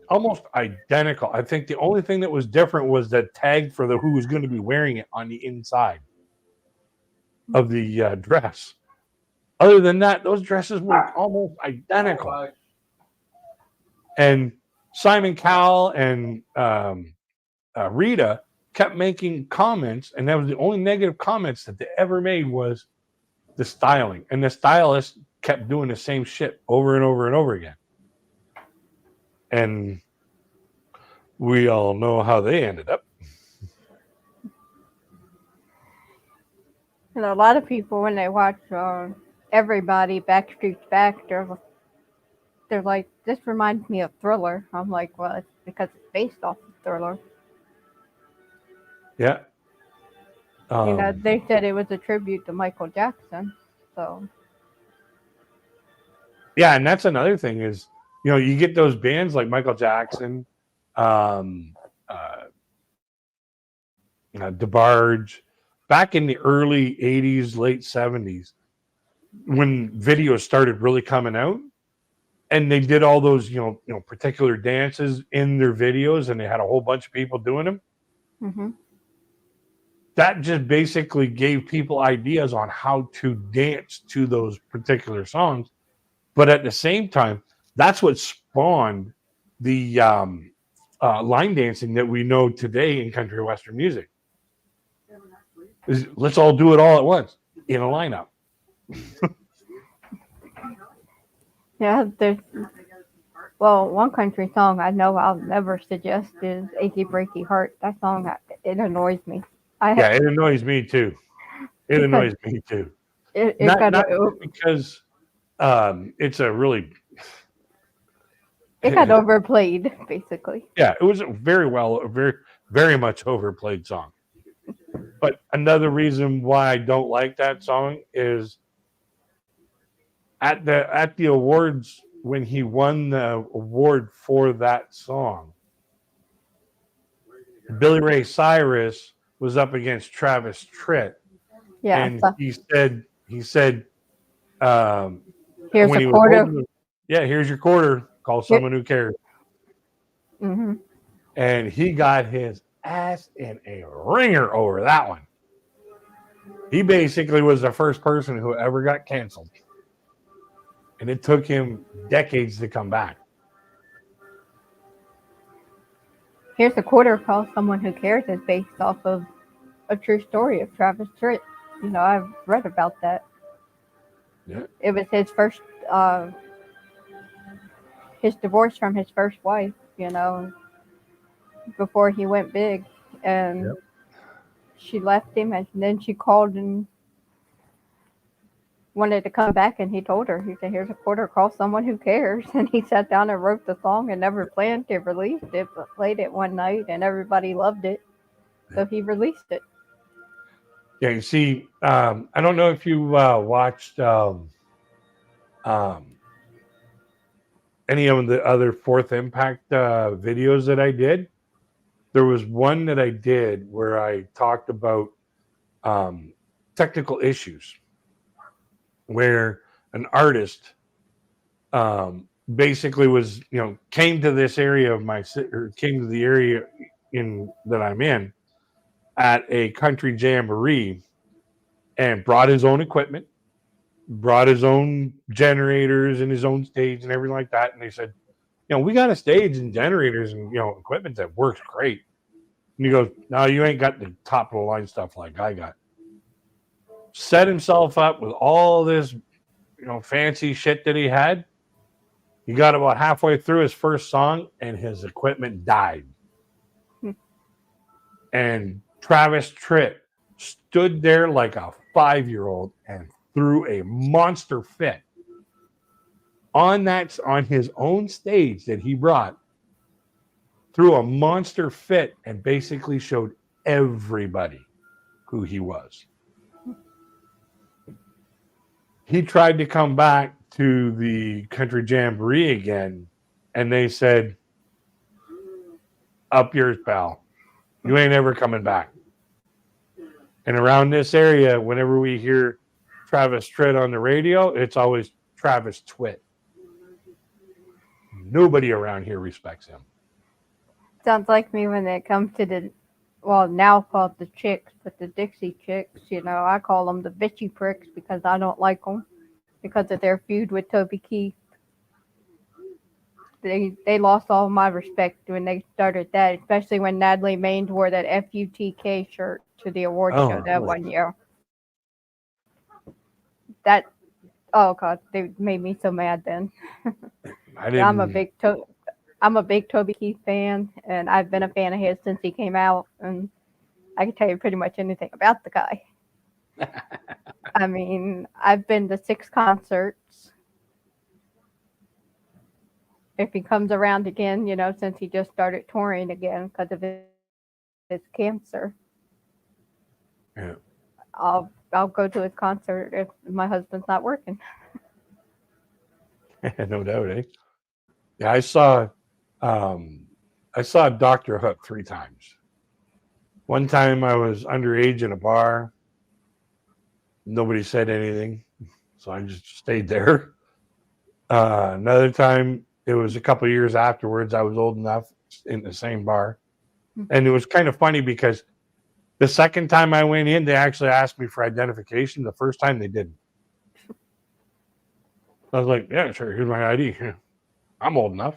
almost identical. I think the only thing that was different was the tag for who was going to be wearing it on the inside of the dress. Other than that, those dresses were almost identical. And Simon Cowell and Rita kept making comments, and that was the only negative comments that they ever made was the styling. And the stylist kept doing the same shit over and over and over again. And we all know how they ended up. a lot of people when they watch everybody Backstreet's Back, they're like, this reminds me of Thriller. I'm like, well, it's because it's based off of Thriller. Yeah. They said it was a tribute to Michael Jackson. So yeah, and that's another thing is, you get those bands like Michael Jackson, DeBarge, back in the early 80s, late 70s, when videos started really coming out, and they did all those, particular dances in their videos, and they had a whole bunch of people doing them. hmm That just basically gave people ideas on how to dance to those particular songs. But at the same time, that's what spawned the line dancing that we know today in country western music. Let's all do it all at once in a lineup. yeah, one country song I know I'll never suggest is "Achy Breaky Heart." That song, it annoys me. Yeah, it annoys me too. It Because annoys me too. it Not because it's a really got overplayed, basically. yeah, it was a very very much overplayed song. But another reason why I don't like that song is at the awards when he won the award for that song, Billy Ray Cyrus was up against Travis Tritt, Yeah. and So he said here's when a he was quarter. holding yeah, here's your quarter. Call someone who cares. hmm And he got his ass in a ringer over that one. He basically was the first person who ever got canceled. And it took him decades to come back. Here's a quarter. Call someone who cares is based off of a true story of Travis Tritt. I've read about that. Yeah. It was his first, his divorce from his first wife. Before he went big, and Yep. she left him, and then she called and wanted to come back, and he told her, he said, here's a quarter, call someone who cares. And he sat down and wrote the song and never planned to release it, but played it one night and everybody loved it, so he released it. Yeah, you see, I don't know if you watched any of the other Fourth Impact videos that I did. There was one that I did where I talked about technical issues, where an artist basically was, came to this area of came to the area that I'm in at a country jamboree and brought his own equipment, brought his own generators and his own stage and everything like that. And they said, we got a stage and generators and, equipment that works great. And he goes, no, you ain't got the top of the line stuff like I got. Set himself up with all this fancy shit that he had. He got about halfway through his first song and his equipment died. And Travis Tritt stood there like a 5-year-old and threw a monster fit on his own stage that he brought. Threw a monster fit and basically showed everybody who he was. He tried to come back to the Country Jamboree again, and they said, "Up yours, pal. You ain't ever coming back." And around this area, whenever we hear Travis Tritt on the radio, it's always Travis Twit. Nobody around here respects him. Sounds like me when it comes to the, well, now called the chicks, but the Dixie Chicks, I call them the bitchy pricks because I don't like them because of their feud with Toby Keith. They lost all my respect when they started that, especially when Natalie Maines wore that FUTK shirt to the award show that one year. Oh God, they made me so mad then. I'm a big Toby Keith fan, and I've been a fan of his since he came out, and I can tell you pretty much anything about the guy. I mean, I've been to 6 concerts. If he comes around again, since he just started touring again because of his cancer, yeah, I'll go to his concert if my husband's not working. No doubt, eh? Yeah, I saw Dr. Hook 3 times. One time I was underage in a bar. Nobody said anything, so I just stayed there. Another time, it was a couple of years afterwards. I was old enough in the same bar. And it was kind of funny because the second time I went in, they actually asked me for identification. The first time they didn't. I was like, yeah, sure, here's my ID. I'm old enough.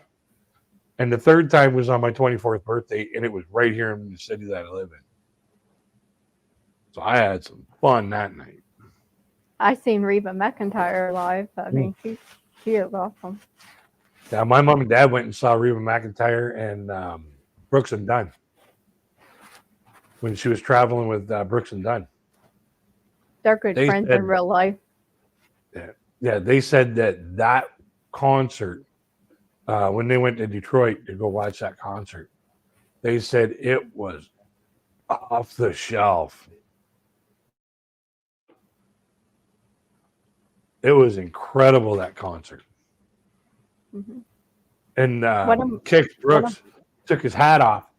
And the third time was on my 24th birthday, and it was right here in the city that I live in. So I had some fun that night. I seen Reba McEntire live. I mean, she is awesome. Yeah, my mom and dad went and saw Reba McEntire and Brooks and Dunn when she was traveling with Brooks and Dunn. They're good friends in real life. Yeah, they said that concert, when they went to Detroit to go watch that concert, they said it was off the shelf. It was incredible, that concert. Mm-hmm. And Kix Brooks took his hat off,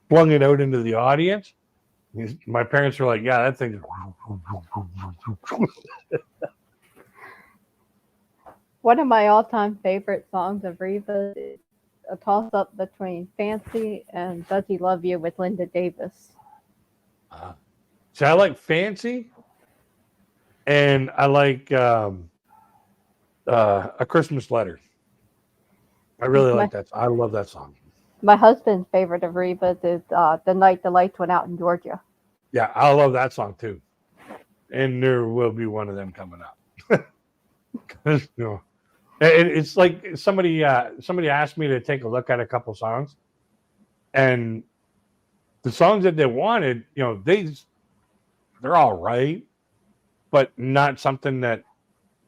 flung it out into the audience. My parents were like, yeah, that thing. One of my all-time favorite songs of Reba is a toss-up between Fancy and Does He Love You with Linda Davis. See, I like Fancy, and I like A Christmas Letter. I really like that. I love that song. My husband's favorite of Reba's is The Night the Lights Went Out in Georgia. Yeah, I love that song too. And there will be one of them coming up. It's like somebody asked me to take a look at a couple songs, and the songs that they wanted, they're all right, but not something that,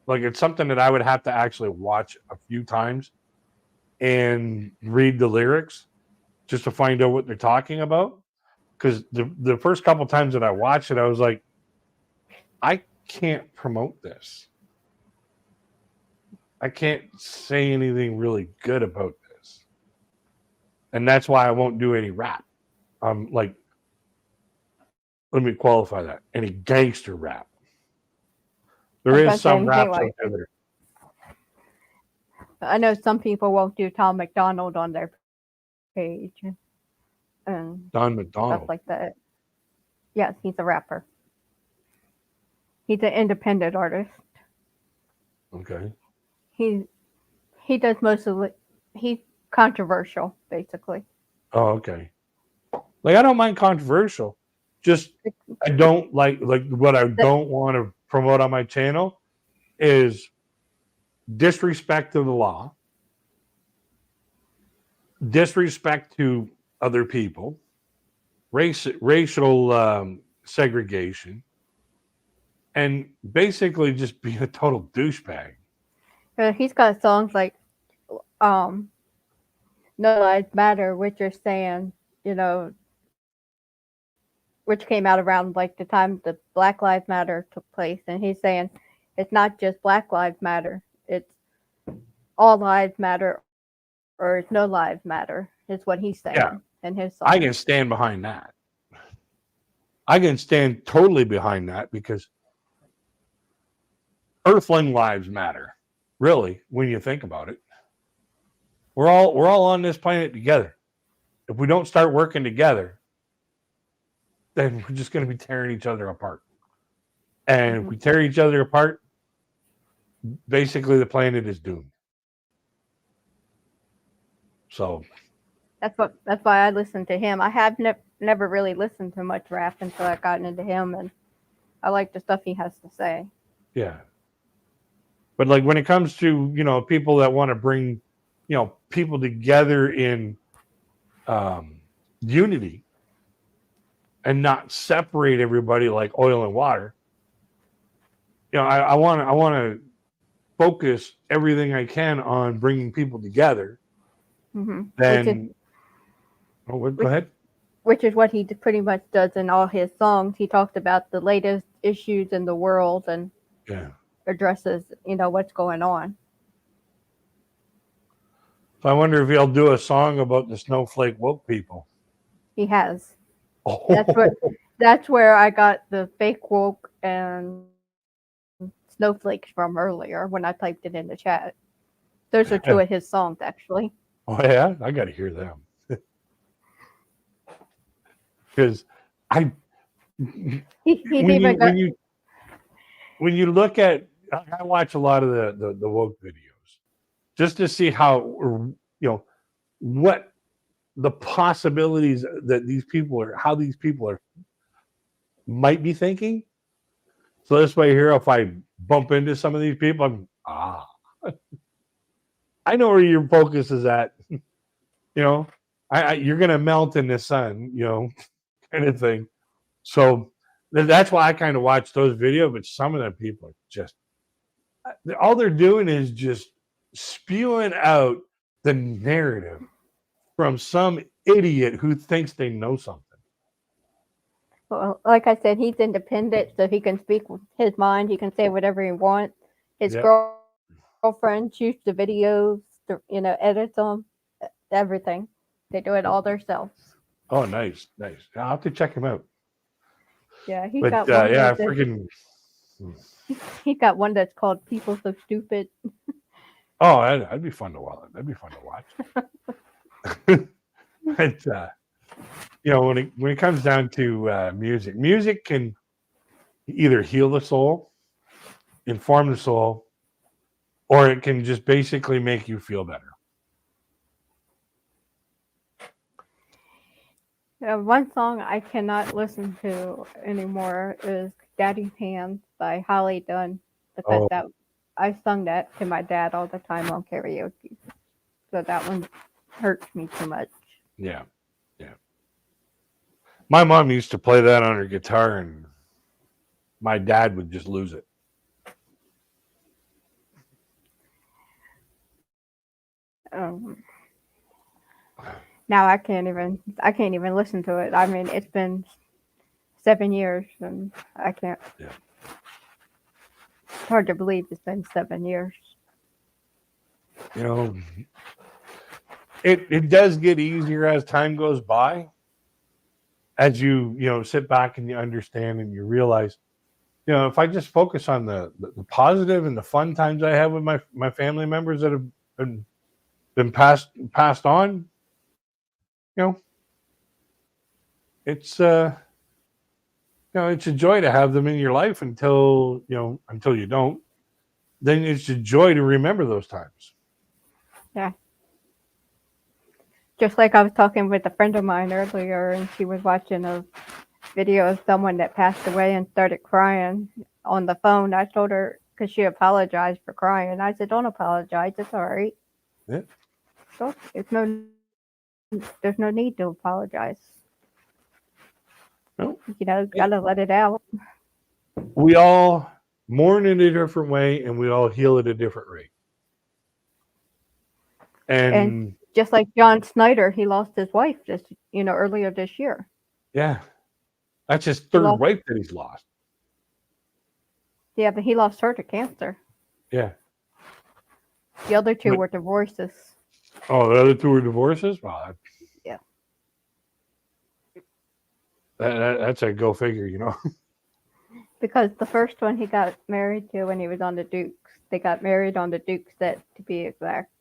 like, it's something that I would have to actually watch a few times and read the lyrics just to find out what they're talking about. Because the first couple times that I watched it, I was like, I can't promote this. I can't say anything really good about this. And that's why I won't do any rap. Let me qualify that. Any gangster rap. There is some raps out there. I know some people won't do Tom McDonald on their page. And Don McDonald. Stuff like that. Yes, he's a rapper. He's an independent artist. Okay. He does most of it. He's controversial, basically. Oh, okay. Like, I don't mind controversial. Just I don't like what I don't want to promote on my channel is disrespect to the law, disrespect to other people, racial segregation, and basically just being a total douchebag. He's got songs like No Lives Matter, which are saying, you know, which came out around like the time the Black Lives Matter took place, and he's saying it's not just Black Lives Matter, it's all lives matter, or it's no lives matter, is what he's saying in his song. I can stand behind that. I can stand totally behind that because Earthling lives matter. Really, when you think about it, we're all on this planet together. If we don't start working together, then we're just going to be tearing each other apart. And if we tear each other apart, basically the planet is doomed. So that's why I listen to him. I have never really listened to much rap until I got into him, and I like the stuff he has to say. Yeah. But like when it comes to, you know, people that want to bring, you know, people together in unity and not separate everybody like oil and water, you know, I want to focus everything I can on bringing people together. Then, go ahead. Which is what he pretty much does in all his songs. He talks about the latest issues in the world and addresses, you know, what's going on. So I wonder if he'll do a song about the snowflake woke people. He has. Oh. That's where I got the fake woke and snowflakes from earlier when I typed it in the chat. Those are two of his songs, actually. Oh yeah, I got to hear them because when you look at, I watch a lot of the woke videos just to see how, you know, what the possibilities that these people are, how these people are might be thinking. So this way here, if I bump into some of these people, I'm I know where your focus is at. You know, you're gonna melt in the sun, you know, kind of thing. So that's why I kind of watch those videos. But some of them people are just, all they're doing is just spewing out the narrative from some idiot who thinks they know something. Well, like I said, he's independent, so he can speak with his mind. He can say whatever he wants. His girlfriend shoots the videos, you know, edits them, everything. They do it all themselves. Oh, nice. I'll have to check him out. Yeah, he got one. He got one that's called "People So Stupid." Oh, that'd be fun to watch. That'd be fun to watch. But you know, when it comes down to music can either heal the soul, inform the soul, or it can just basically make you feel better. One song I cannot listen to anymore is "Daddy's Hands" by Holly Dunn, because I sung that to my dad all the time on karaoke. So that one hurts me too much. Yeah. My mom used to play that on her guitar, and my dad would just lose it. Now I can't even listen to it. I mean, it's been 7 years, and I can't. Yeah. It's hard to believe it's been 7 years. You know, it does get easier as time goes by. As you sit back and you understand and you realize, you know, if I just focus on the positive and the fun times I have with my family members that have been passed on, you know, it's it's a joy to have them in your life until you don't. Then it's a joy to remember those times. Yeah. Just like I was talking with a friend of mine earlier, and she was watching a video of someone that passed away and started crying on the phone. I told her, because she apologized for crying. And I said, "Don't apologize. It's all right. Yeah. So there's no need to apologize. No. Gotta let it out." We all mourn in a different way, and we all heal at a different rate. And Just like John Snyder, he lost his wife earlier this year. yeah, that's his He third lost, wife that he's lost. yeah, but he lost her to cancer. Yeah. The other two But- were divorces. Oh, the other two were divorces? Wow. Yeah. That's a go figure, Because the first one he got married to when he was on the Dukes. They got married on the Dukes set, to be exact.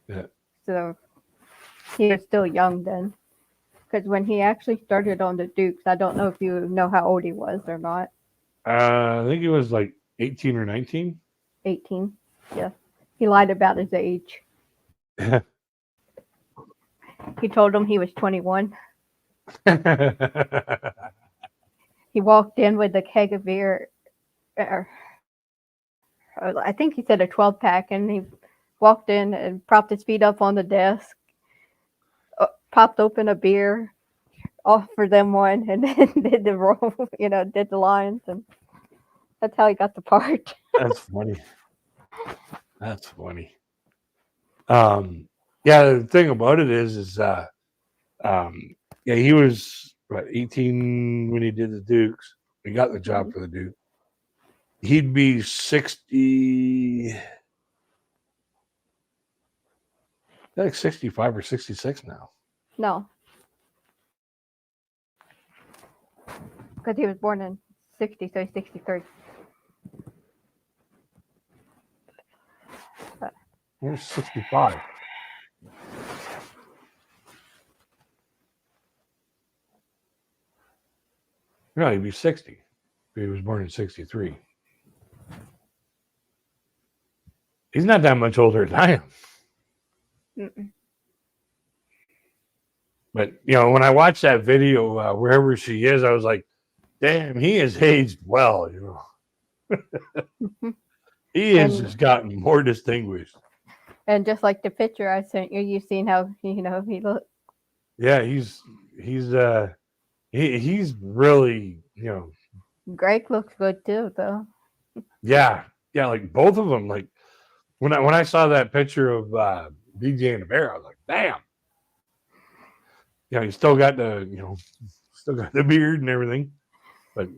Yeah. So he was still young then. Because when he actually started on the Dukes, I don't know if you know how old he was or not. I think he was like 18 or 19. 18. Yeah. He lied about his age. He told him he was 21. He walked in with a keg of beer. I think he said a 12-pack, and he walked in and propped his feet up on the desk, popped open a beer, offered them one, and then did the roll, did the lines, and that's how he got the part. That's funny. That's funny. Yeah, the thing about it is he was 18 when he did the Dukes. He got the job for the Duke. He'd be 60, like 65 or 66 now. No, because he was born in 60, so he's 63. He's 65. No, he'd be 60. He was born in 63. He's not that much older than I am. Mm-mm. But, when I watched that video, wherever she is, I was like, damn, he has aged well, He has just gotten more distinguished. And just like the picture I sent you, you've seen how he looked. Yeah, he's really, Greg looks good too, though. yeah, like both of them. Like when I saw that picture of BJ and the Bear, I was like, damn. He still got the beard and everything. But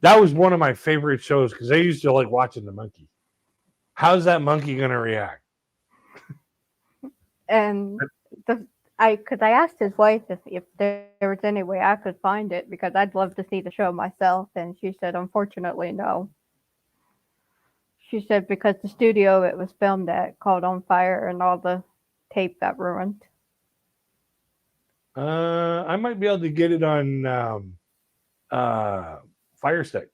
that was one of my favorite shows because I used to like watching the monkey. How's that monkey gonna react? And because I asked his wife if there was any way I could find it because I'd love to see the show myself, and she said, unfortunately, no. She said because the studio it was filmed at caught on fire and all the tape got ruined. I might be able to get it on Fire Stick.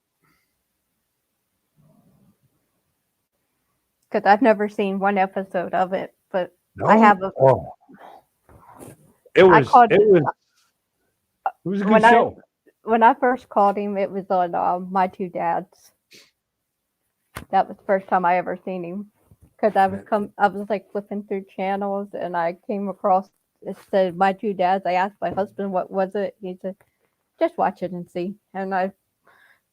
Because I've never seen one episode of it, but No? I have a. Oh. It was a good show. When I first called him, it was on My Two Dads. That was the first time I ever seen him. Because I was like flipping through channels and I came across it said My Two Dads. I asked my husband what was it. He said, just watch it and see. And I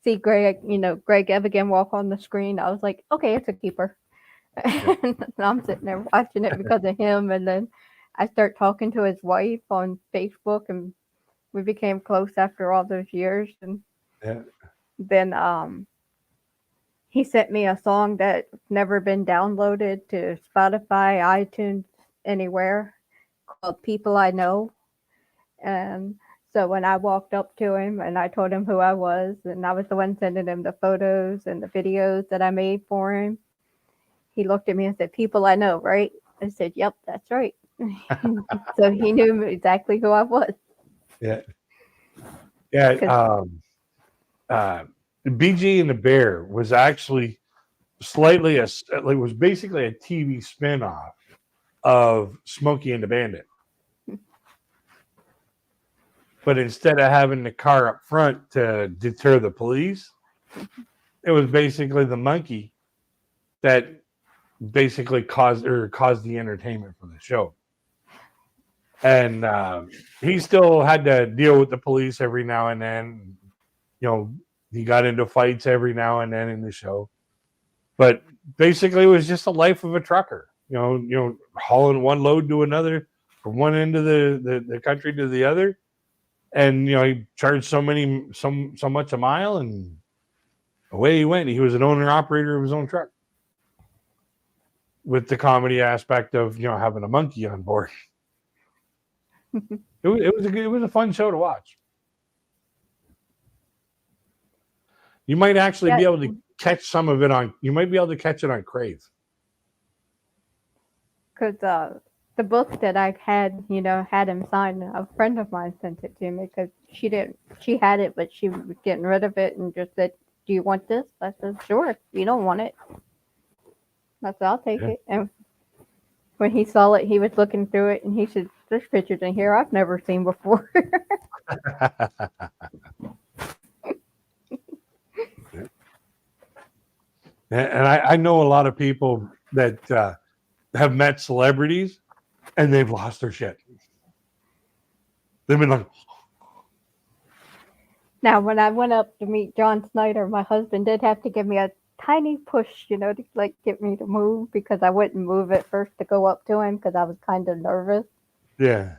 see Greg Evigan walk on the screen. I was like, okay, it's a keeper. And I'm sitting there watching it because of him. And then I start talking to his wife on Facebook, and we became close after all those years. And then he sent me a song that's never been downloaded to Spotify, iTunes, anywhere, called People I Know. And so when I walked up to him and I told him who I was, and I was the one sending him the photos and the videos that I made for him, he looked at me and said, People I Know, right? I said, yep, that's right. So he knew exactly who I was. Yeah. BG and the Bear was actually was basically a TV spinoff of Smokey and the Bandit. But instead of having the car up front to deter the police, it was basically the monkey that basically caused the entertainment for the show. And he still had to deal with the police every now and then. You know, he got into fights every now and then in the show. But basically, it was just the life of a trucker. You know, hauling one load to another from one end of the country to the other, and you know he charged so much a mile, and away he went. He was an owner operator of his own truck, with the comedy aspect of having a monkey on board. It was a fun show to watch. You might actually be able to catch some of it on. You might be able to catch it on Crave. Because the book that I had, had him sign, a friend of mine sent it to me because she had it, but she was getting rid of it and just said, "Do you want this?" I said, "Sure. If you don't want it, I said, I'll take it." And when he saw it, he was looking through it and he said, "There's pictures in here I've never seen before." And I know a lot of people that have met celebrities and they've lost their shit. They've been like, now, when I went up to meet John Snyder, my husband did have to give me a tiny push, to like get me to move because I wouldn't move at first to go up to him because I was kind of nervous. yeah.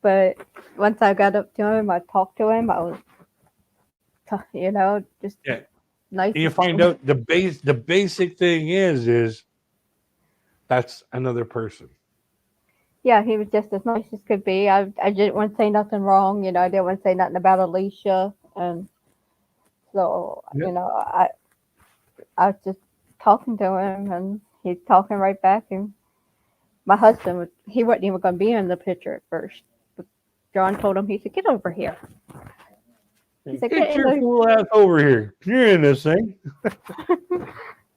But once I got up to him, I talked to him. I was, just nice. You find out the basic thing is that's another person. Yeah, he was just as nice as could be. I didn't want to say nothing wrong, I didn't want to say nothing about Alicia, and so I was just talking to him, and he's talking right back. And my husband he wasn't even going to be in the picture at first. But John told him, he said, "Get over here." He said, "Get your fool ass over here. You're in this thing."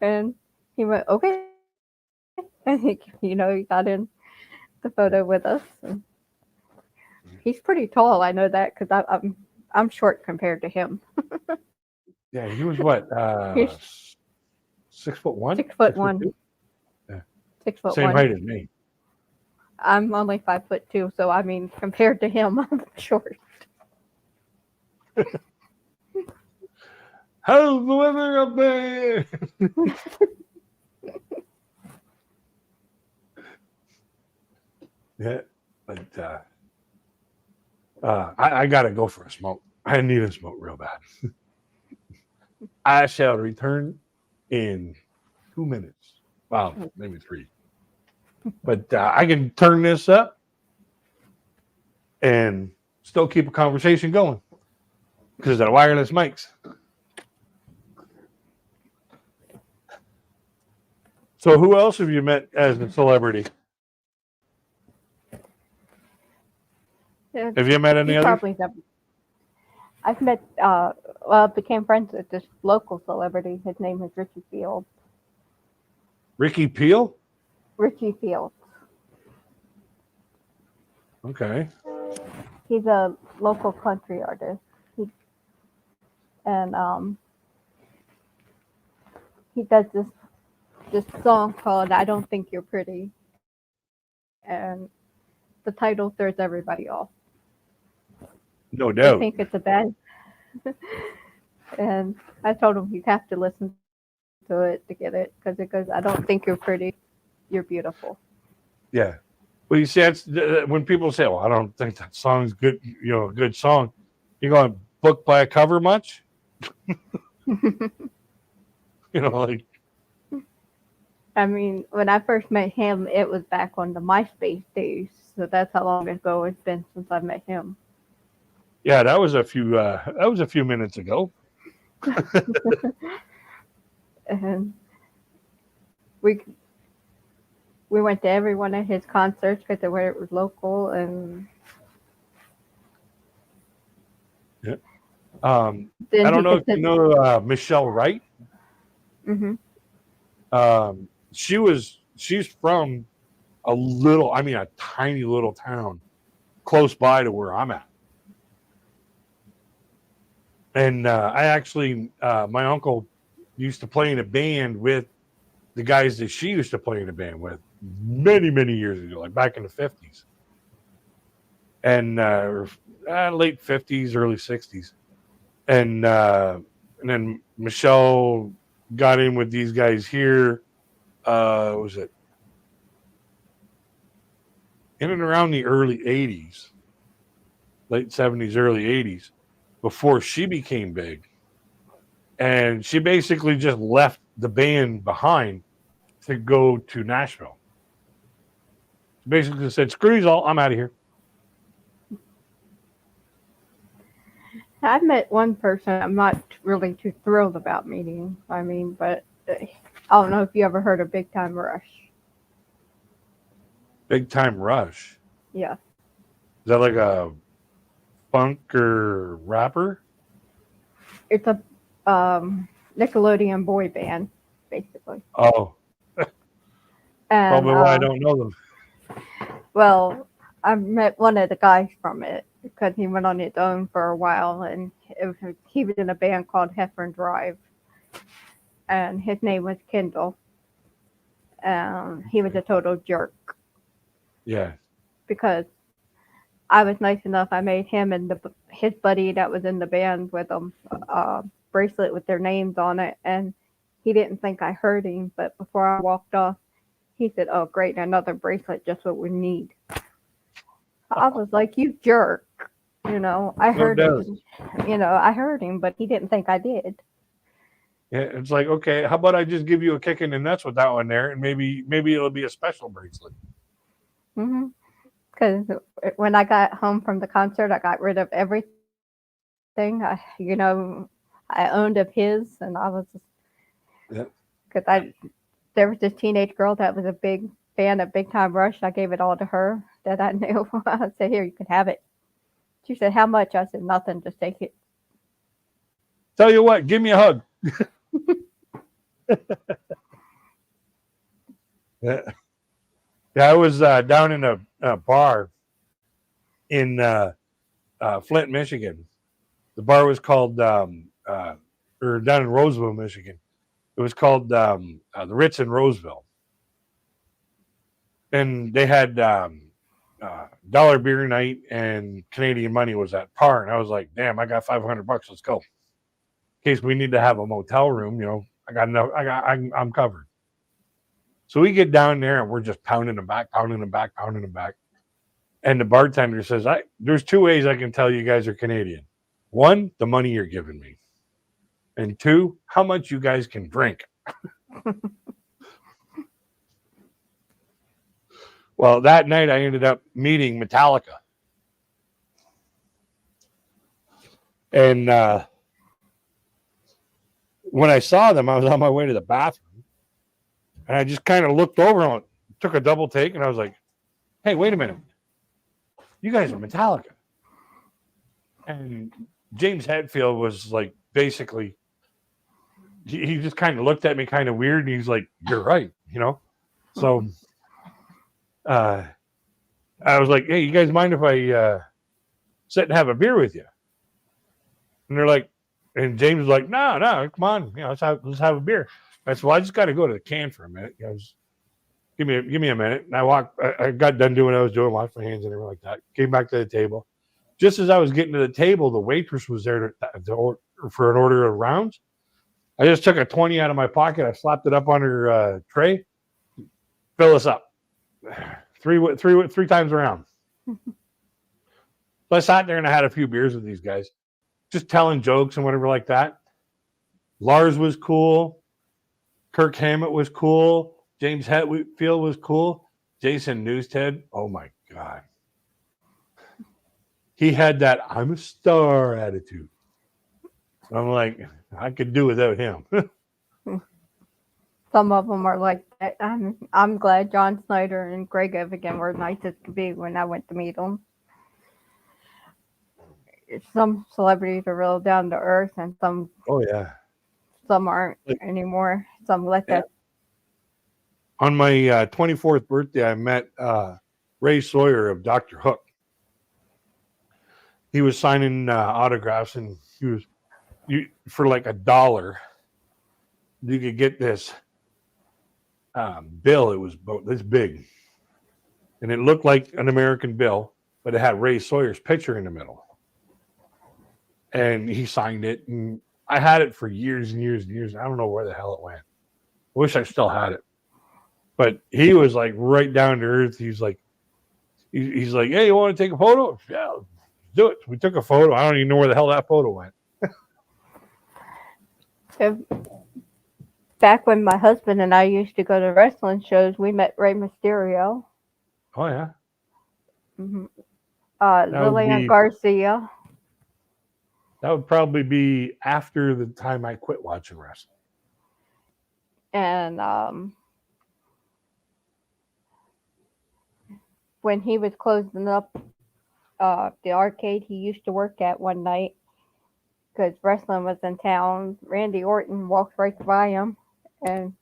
And he went, "Okay." And he got in the photo with us. And he's pretty tall. I know that because I'm short compared to him. Yeah, he was what? 6'1"? 6'1". Yeah. 6'1". Same height as me. I'm only 5'2", so I mean, compared to him, I'm short. How's the weather up there? Yeah, but I gotta go for a smoke. I need a smoke real bad. I shall return in 2 minutes. Wow, maybe 3. But I can turn this up and still keep a conversation going because of the wireless mics. So who else have you met as a celebrity? Have you met any others? Probably never. I've met, became friends with this local celebrity. His name is Richie Fields. Ricky Peel? Richie Fields. Okay. He's a local country artist. He does this song called "I Don't Think You're Pretty," and the title throws everybody off. No doubt. I think it's a bad. And I told him you'd have to listen to it to get it because it goes, "I don't think you're pretty, you're beautiful." Yeah. Well, you see, that's when people say, "Well, I don't think that song's good," a good song. You going book by a cover much? Like. I mean, when I first met him, it was back on the MySpace days, so that's how long ago it's been since I met him. Yeah, that was a few minutes ago. And we went to every one of his concerts because where it was local, and yeah. I don't know if you know Michelle Wright. Mm-hmm. She's from a tiny little town close by to where I'm at. And I actually, my uncle used to play in a band with the guys that she used to play in a band with many, many years ago, like back in the 50s. And late 50s, early 60s. And then Michelle got in with these guys here. Was it in and around the early 80s, late 70s, early 80s, before she became big. And she basically just left the band behind to go to Nashville. She basically said, screw you all, I'm out of here. I've met one person I'm not really too thrilled about meeting. I mean, but I don't know if you ever heard of Big Time Rush. Big Time Rush. Yeah. Is that like a funk or rapper? It's a Nickelodeon boy band, basically. Oh, And, probably why I don't know them. Well, I met one of the guys from it because he went on his own for a while, and he was in a band called Heffern Drive, and his name was Kendall. He was a total jerk Yeah. because I was nice enough. I made him and his buddy that was in the band with him a bracelet with their names on it, and he didn't think I heard him. But before I walked off, he said, "Oh, great, another bracelet, just what we need." I was like, "You jerk!" I heard him. I heard him, but he didn't think I did. Yeah, it's like, okay, how about I just give you a kick in the nuts with that one there, and maybe it'll be a special bracelet. Because when I got home from the concert, I got rid of everything. I owned of his, and I was because there was this teenage girl that was a big fan of Big Time Rush. I gave it all to her that I knew. I said, "Here, you can have it." She said, "How much?" I said, "Nothing. Just take it." Tell you what, give me a hug. Yeah, I was down in a bar in Flint, Michigan. The bar was called, or down in Roseville, Michigan. It was called the Ritz in Roseville. And they had dollar beer night, and Canadian money was at par. And I was like, damn, I got $500. Let's go. In case we need to have a motel room, I got enough. I'm covered. So we get down there and we're just pounding them back. And the bartender says, there's two ways I can tell you guys are Canadian. One, the money you're giving me. And two, how much you guys can drink. Well, that night I ended up meeting Metallica. And when I saw them, I was on my way to the bathroom. And I just kind of looked over and took a double take. And I was like, hey, wait a minute. You guys are Metallica. And James Hetfield was like, basically, he just kind of looked at me kind of weird. And he's like, you're right, So I was like, hey, you guys mind if I sit and have a beer with you? And they're like, and James was like, no, come on, let's have a beer. I said, well, I just got to go to the can for a minute. Give me a minute. And I got done doing what I was doing, washed my hands and everything like that. Came back to the table. Just as I was getting to the table, the waitress was there for an order of rounds. I just took a 20 out of my pocket. I slapped it up on her tray. Fill us up. Three times around. So I sat there and I had a few beers with these guys, just telling jokes and whatever like that. Lars was cool. Kirk Hammett was cool. James Hetfield was cool. Jason Newsted, oh my God. He had that I'm a star attitude. I'm like, I could do without him. Some of them are like that. I'm glad John Snyder and Greg Evigan were nice as could be when I went to meet them. Some celebrities are real down to earth, and some aren't anymore. Some let that. On my 24th birthday, I met Ray Sawyer of Dr. Hook. He was signing autographs, and he was for like $1. you could get this bill. It was this big, and it looked like an American bill, but it had Ray Sawyer's picture in the middle. And he signed it, and I had it for years and years and years. I don't know where the hell it went. I wish I still had it. But he was like right down to earth. He's like, hey, you want to take a photo? Yeah, let's do it. We took a photo. I don't even know where the hell that photo went. Back when my husband and I used to go to wrestling shows, we met Rey Mysterio. Oh yeah. Mm-hmm. That would Lillian be- Garcia. That would probably be after the time I quit watching wrestling. And when he was closing up the arcade he used to work at one night, because wrestling was in town, Randy Orton walked right by him, and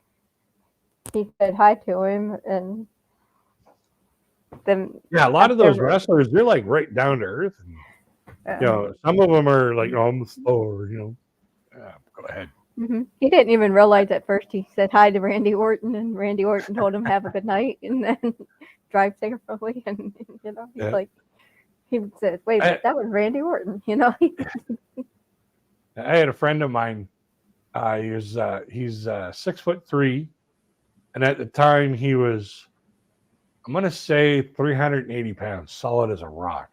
he said hi to him, and then Yeah, a lot of those after- wrestlers, they're like right down to earth. And, you know, some of them are like, oh, I'm slower, you know. Go ahead. He didn't even realize at first. He said hi to Randy Orton, and Randy Orton told him have a good night, and then drive safely. And you know, he's Yeah. like, he said, "Wait, but that was Randy Orton," you know. I had a friend of mine. He's 6'3", and at the time he was, I'm gonna say 380 pounds, solid as a rock.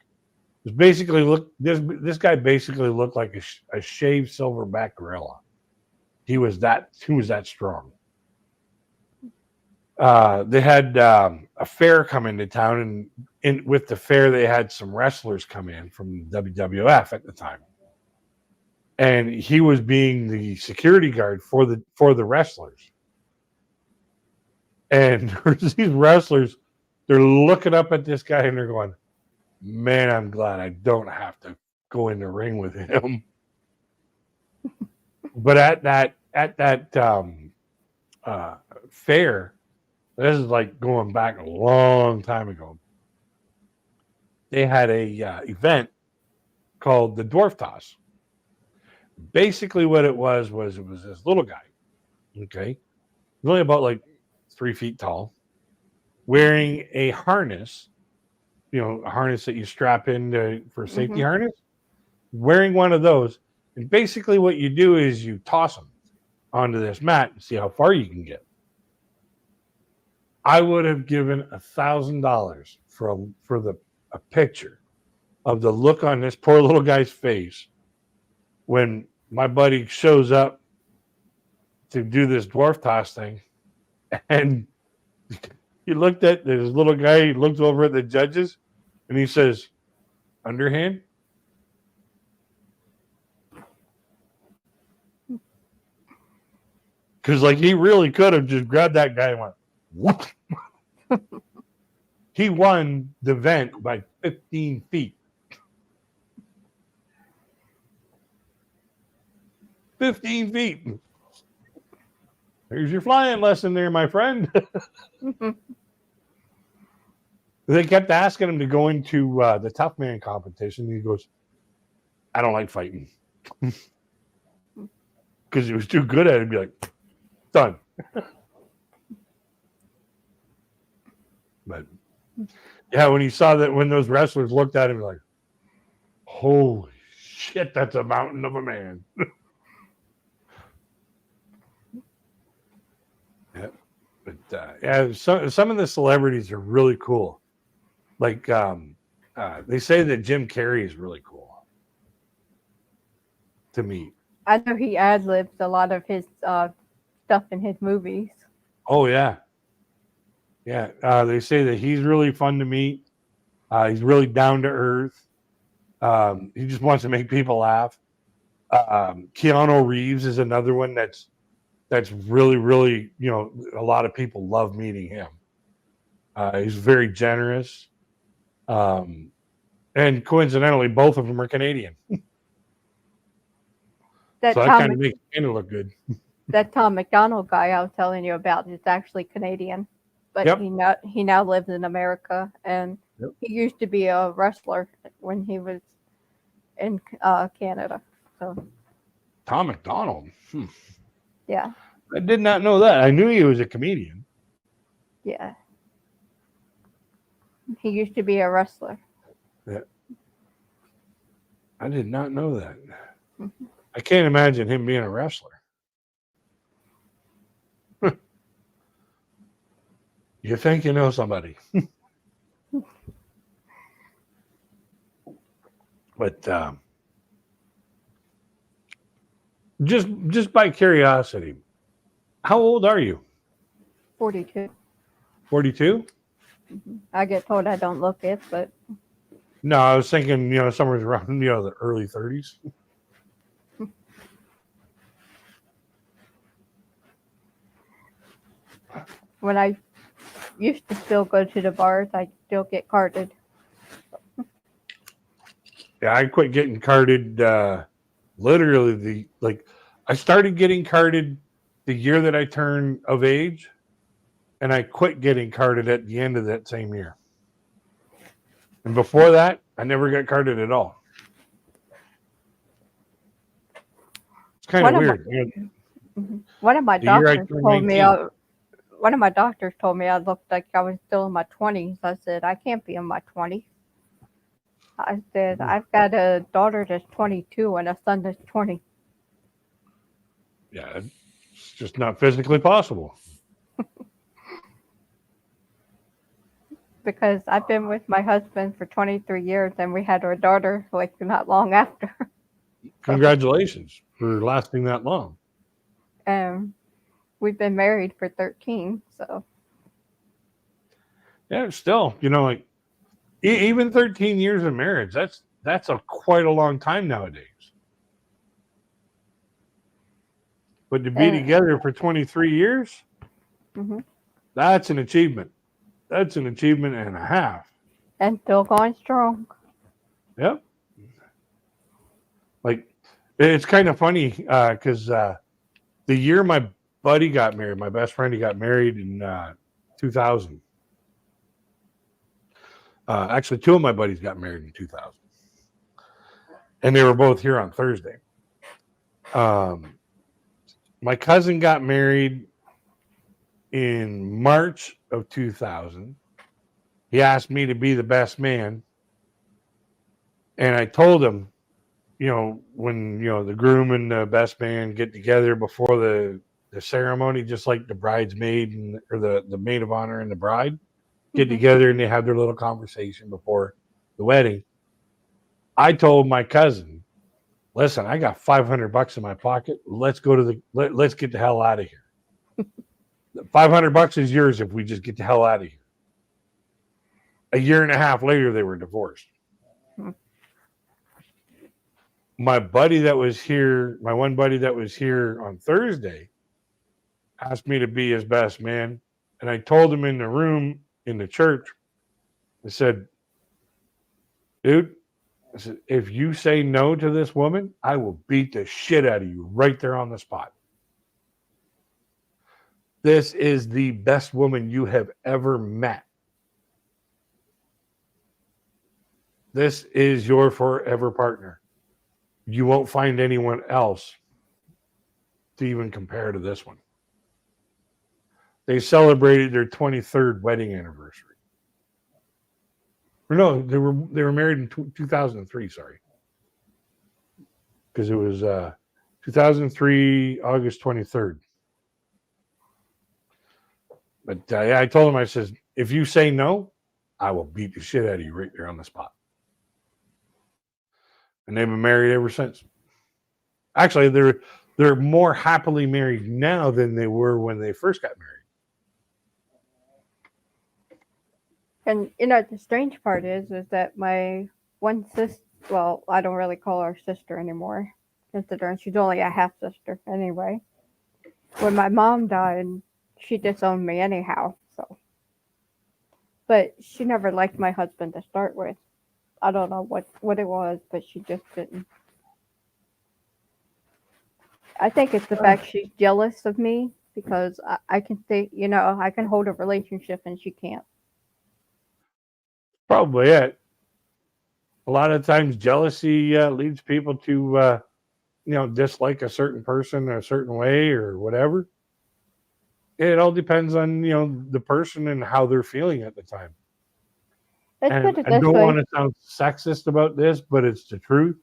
It was basically this guy basically looked like a shaved silverback gorilla. He was that strong. They had a fair come into town, and with the fair they had some wrestlers come in from WWF at the time. And he was being the security guard for the wrestlers. And there's these wrestlers, they're looking up at this guy and they're going, man, I'm glad I don't have to go in the ring with him. But at that fair, this is like going back a long time ago, they had a event called the Dwarf Toss. Basically what it was this little guy, okay, really about like 3 feet tall, wearing a harness, you know, a harness that you strap in for safety harness, wearing one of those. And basically what you do is you toss them onto this mat and see how far you can get. I would have given $1,000 for a picture of the look on this poor little guy's face when my buddy shows up to do this dwarf toss thing, and he looked at this little guy, he looked over at the judges, and he says, underhand? Because like he really could have just grabbed that guy and went, whoop. He won the event by 15 feet. 15 feet. Here's your flying lesson there, my friend. They kept asking him to go into the tough man competition. He goes, I don't like fighting. Because he was too good at it. He'd be like, done. But yeah, when he saw that, when those wrestlers looked at him, like, holy shit, that's a mountain of a man. Yeah, but yeah, some of the celebrities are really cool. Like they say that Jim Carrey is really cool to meet. I know he ad-libs a lot of his stuff in his movies. Oh yeah, yeah. They say that he's really fun to meet. He's really down to earth. He just wants to make people laugh. Keanu Reeves is another one that's really, really, you know, a lot of people love meeting him. He's very generous. And coincidentally, both of them are Canadian. That So that Tom, kind of makes Canada look good. that Tom McDonald guy I was telling you about is actually Canadian, but Yep. he now lives in America, and Yep. he used to be a wrestler when he was in Canada. So Tom McDonald. yeah, I did not know that. I knew he was a comedian. Yeah. He used to be a wrestler. Yeah. I did not know that. Mhm. I can't imagine him being a wrestler. You think you know somebody. But just by curiosity, how old are you? 42. 42? I get told I don't look it, but No, I was thinking, somewhere around, the early 30s. when I used to still go to the bars, I still get carded. Yeah, I quit getting carded literally I started getting carded the year that I turned of age, and I quit getting carded at the end of that same year. And before that, I never got carded at all. It's kind of One of my weird. one of my The year I doctors turned told me 19. one of my doctors told me I looked like I was still in my 20s. I said I can't be in my 20s. I said I've got a daughter that's 22 and a son that's 20. Yeah, it's just not physically possible. Because I've been with my husband for 23 years and we had our daughter like not long after. Congratulations for lasting that long. And we've been married for 13, so Yeah, still, even 13 years of marriage, that's a quite a long time nowadays. But to be and together for 23 years, mhm, that's an achievement. That's an achievement and a half. and still going strong. Yep. Like, it's kind of funny because the year my buddy got married, my best friend, he got married in 2000. Actually, two of my buddies got married in 2000. And they were both here on Thursday. My cousin got married in March of 2000. He asked me to be the best man. And I told him, when, the groom and the best man get together before the ceremony, just like the bridesmaid or the maid of honor and the bride get Mhm. together and they have their little conversation before the wedding. I told my cousin, listen, I got $500 in my pocket. Let's go to let's get the hell out of here. $500 is yours if we just get the hell out of here. A year and a half later, they were divorced. Hmm. My buddy that was here, my one buddy that was here on Thursday, asked me to be his best man. And I told him in the room in the church, I said, dude, I said, if you say no to this woman, I will beat the shit out of you right there on the spot. This is the best woman you have ever met. This is your forever partner. You won't find anyone else to even compare to this one. They celebrated their 23rd wedding anniversary. Or no, they were married in 2003, sorry. Because it was 2003, August 23rd. But I told him, I says, if you say no, I will beat the shit out of you right there on the spot. And they've been married ever since. Actually, they're more happily married now than they were when they first got married. And the strange part is that my one sister, well, I don't really call her sister anymore, considering she's only a half sister anyway. When my mom died, she disowned me anyhow. So, but she never liked my husband to start with. I don't know what it was, but she just didn't. I think it's the fact she's jealous of me because I can say, I can hold a relationship and she can't. Probably it. A lot of times jealousy leads people to, dislike a certain person a certain way or whatever. It all depends on the person and how they're feeling at the time. Let's And put it I this don't way. want to sound sexist about this, but it's the truth.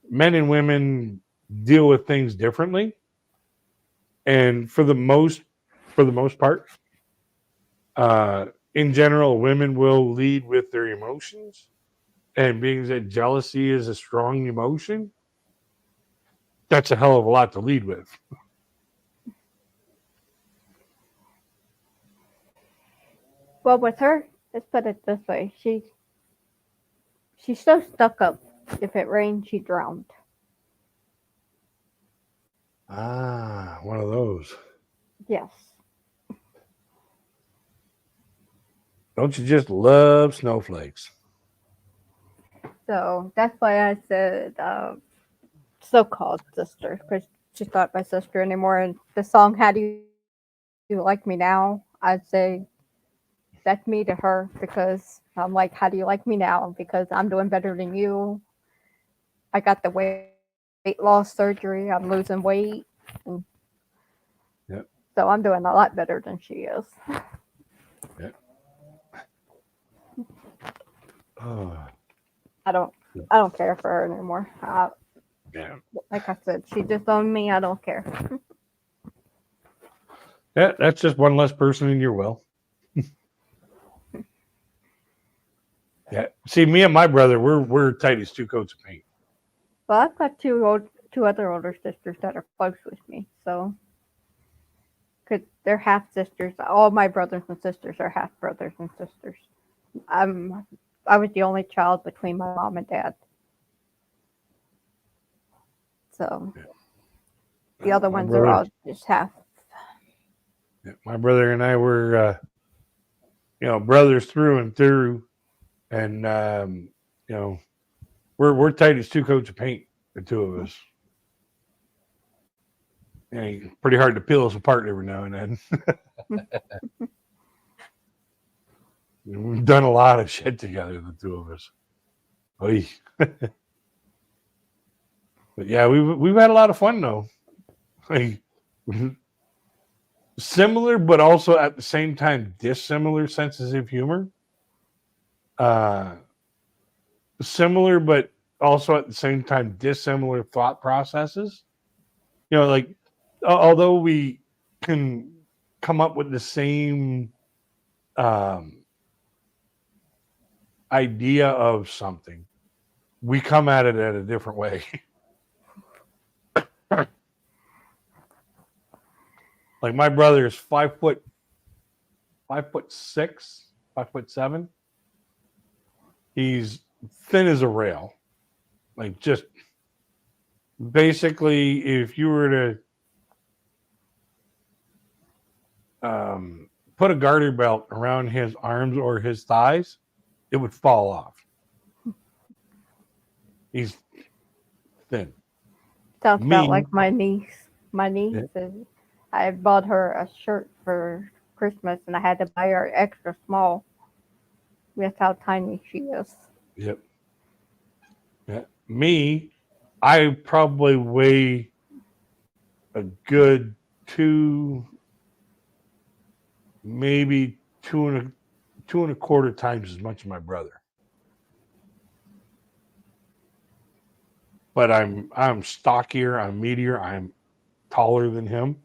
Men and women deal with things differently, and for the most part, in general, women will lead with their emotions. And being that jealousy is a strong emotion, that's a hell of a lot to lead with. Well, with her, let's put it this way. She's so stuck up. If it rained, she drowned. Ah, one of those. Yes. Don't you just love snowflakes? So that's why I said so-called sister, because she's not my sister anymore. And the song "How Do You Like Me Now?" I'd say that's me to her, because I'm like, "How do you like me now?" Because I'm doing better than you. I got the weight loss surgery. I'm losing weight, and Yep. so I'm doing a lot better than she is. Yep. Oh, I don't care for her anymore. yeah. Like I said, she disowned me. I don't care. Yeah, that's just one less person in your will. Yeah. See, me and my brother, we're tight as two coats of paint. Well, I've got two other older sisters that are close with me, so because they're half sisters. All my brothers and sisters are half brothers and sisters. I'm I was the only child between my mom and dad, so the other My ones are brother, all just half. my brother and I were, brothers through and through, and we're tight as two coats of paint. The two of us. And pretty hard to peel us apart every now and then. We've done a lot of shit together, the two of us. Oy. But yeah, we've had a lot of fun though. Like, similar, but also at the same time dissimilar senses of humor. Uh, Similar, but also at the same time dissimilar thought processes. Like although we can come up with the same um, idea of something, we come at it at a different way. Like my brother is 5'6", 5'7". He's thin as a rail. Like just basically, if you were to put a garter belt around his arms or his thighs, it would fall off. He's thin. Sounds about Me, like my niece. My niece is. I bought her a shirt for Christmas, and I had to buy her extra small. That's how tiny she is. yep. Yeah. Me, I probably weigh a good maybe two and a quarter times as much as my brother. But I'm stockier, I'm meatier, I'm taller than him.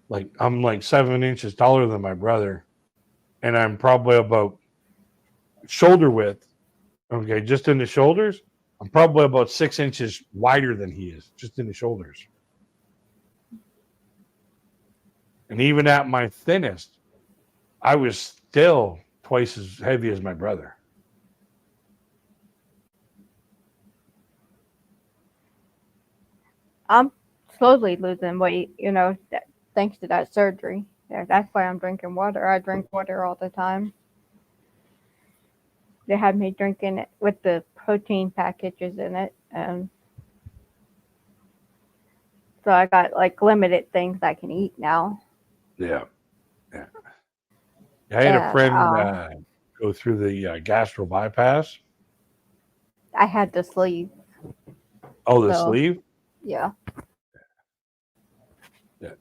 Like I'm like 7 inches taller than my brother, and I'm probably about shoulder width. Okay, just in the shoulders, I'm probably about 6 inches wider than he is, just in the shoulders. And even at my thinnest, I was still twice as heavy as my brother. I'm slowly losing weight, thanks to that surgery. Yeah, that's why I'm drinking water. I drink water all the time. They had me drinking it with the protein packages in it, and so I got like limited things I can eat now. Yeah, yeah. I had a And friend go through the gastro bypass. I had the sleeve, Oh, the so sleeve. yeah. Yeah.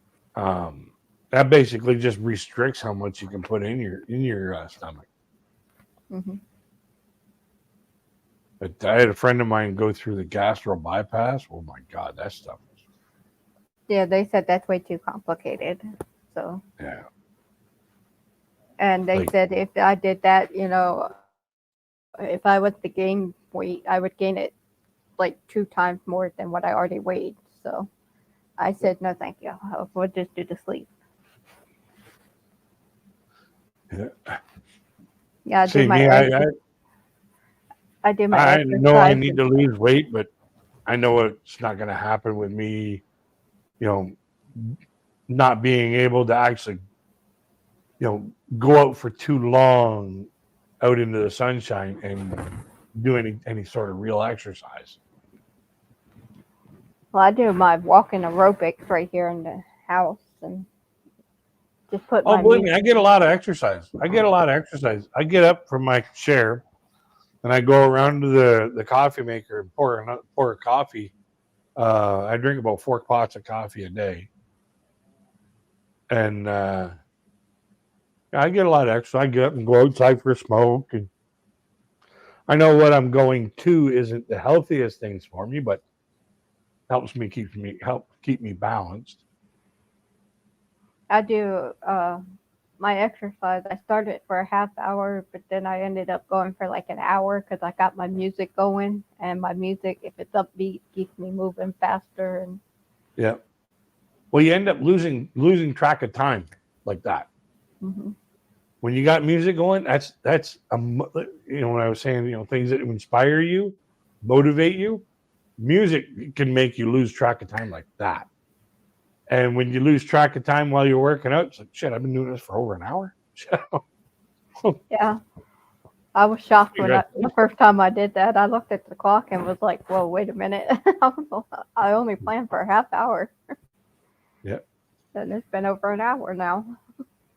That basically just restricts how much you can put in your stomach. Hmm. But I had a friend of mine go through the gastro bypass. Oh my God, that stuff was, Yeah, they said that's way too complicated. So, yeah. and they Like, said if I did that, if I was to gain weight, I would gain it like 2 times more than what I already weighed. So I said, no, thank you. We'll just do the sleep. yeah. Yeah, See me, I do my I know I exercise. need to lose weight, but I know it's not going to happen with me, you know, not being able to actually, go out for too long out into the sunshine and do any sort of real exercise. Well, I do my walking aerobics right here in the house and just put Oh, my believe me, music. I get a lot of exercise. I get up from my chair and I go around to the coffee maker and pour a coffee. I drink about 4 pots of coffee a day, and I get a lot of exercise. I get up and go outside for a smoke, and I know what I'm going to isn't the healthiest things for me, but help keep me balanced. I do my exercise. I started for a half hour, but then I ended up going for like an hour because I got my music going, and my music, if it's upbeat, keeps me moving faster. And Yeah. Well, you end up losing track of time like that. mhm. When you got music going, when I was saying, things that inspire you, motivate you, music can make you lose track of time like that. And when you lose track of time while you're working out, it's like, shit, I've been doing this for over an hour. Yeah, I was shocked when You're the first time I did that. I looked at the clock and was like, "Whoa, wait a minute! I only planned for a half hour, Yeah. and it's been over an hour now."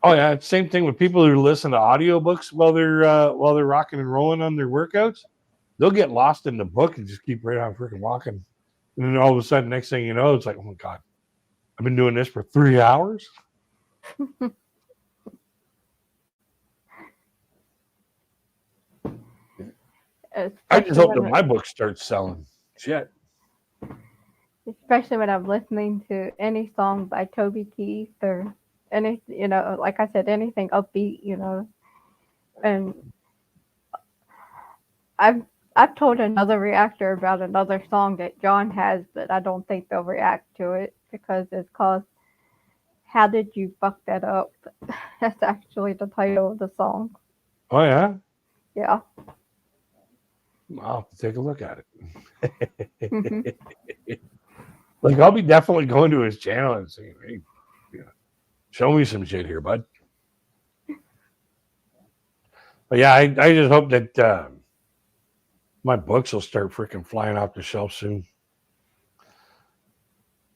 Oh yeah, same thing with people who listen to audiobooks while they're rocking and rolling on their workouts. They'll get lost in the book and just keep right on freaking walking. And then all of a sudden, next thing you know, it's like, oh my God, I've been doing this for 3 hours. I just Especially hope that when my book starts selling. Shit. especially when I'm listening to any song by Toby Keith or any, like I said, anything upbeat, and I've I've told another reactor about another song that John has, but I don't think they'll react to it because it's called "How Did You Fuck That Up?" That's actually the title of the song. Oh yeah, Yeah. I'll have to take a look at Hmm. it. Like I'll be definitely going to his channel and saying, "Hey, show me some shit here, bud." But yeah, I just hope that my books will start freaking flying off the shelf soon.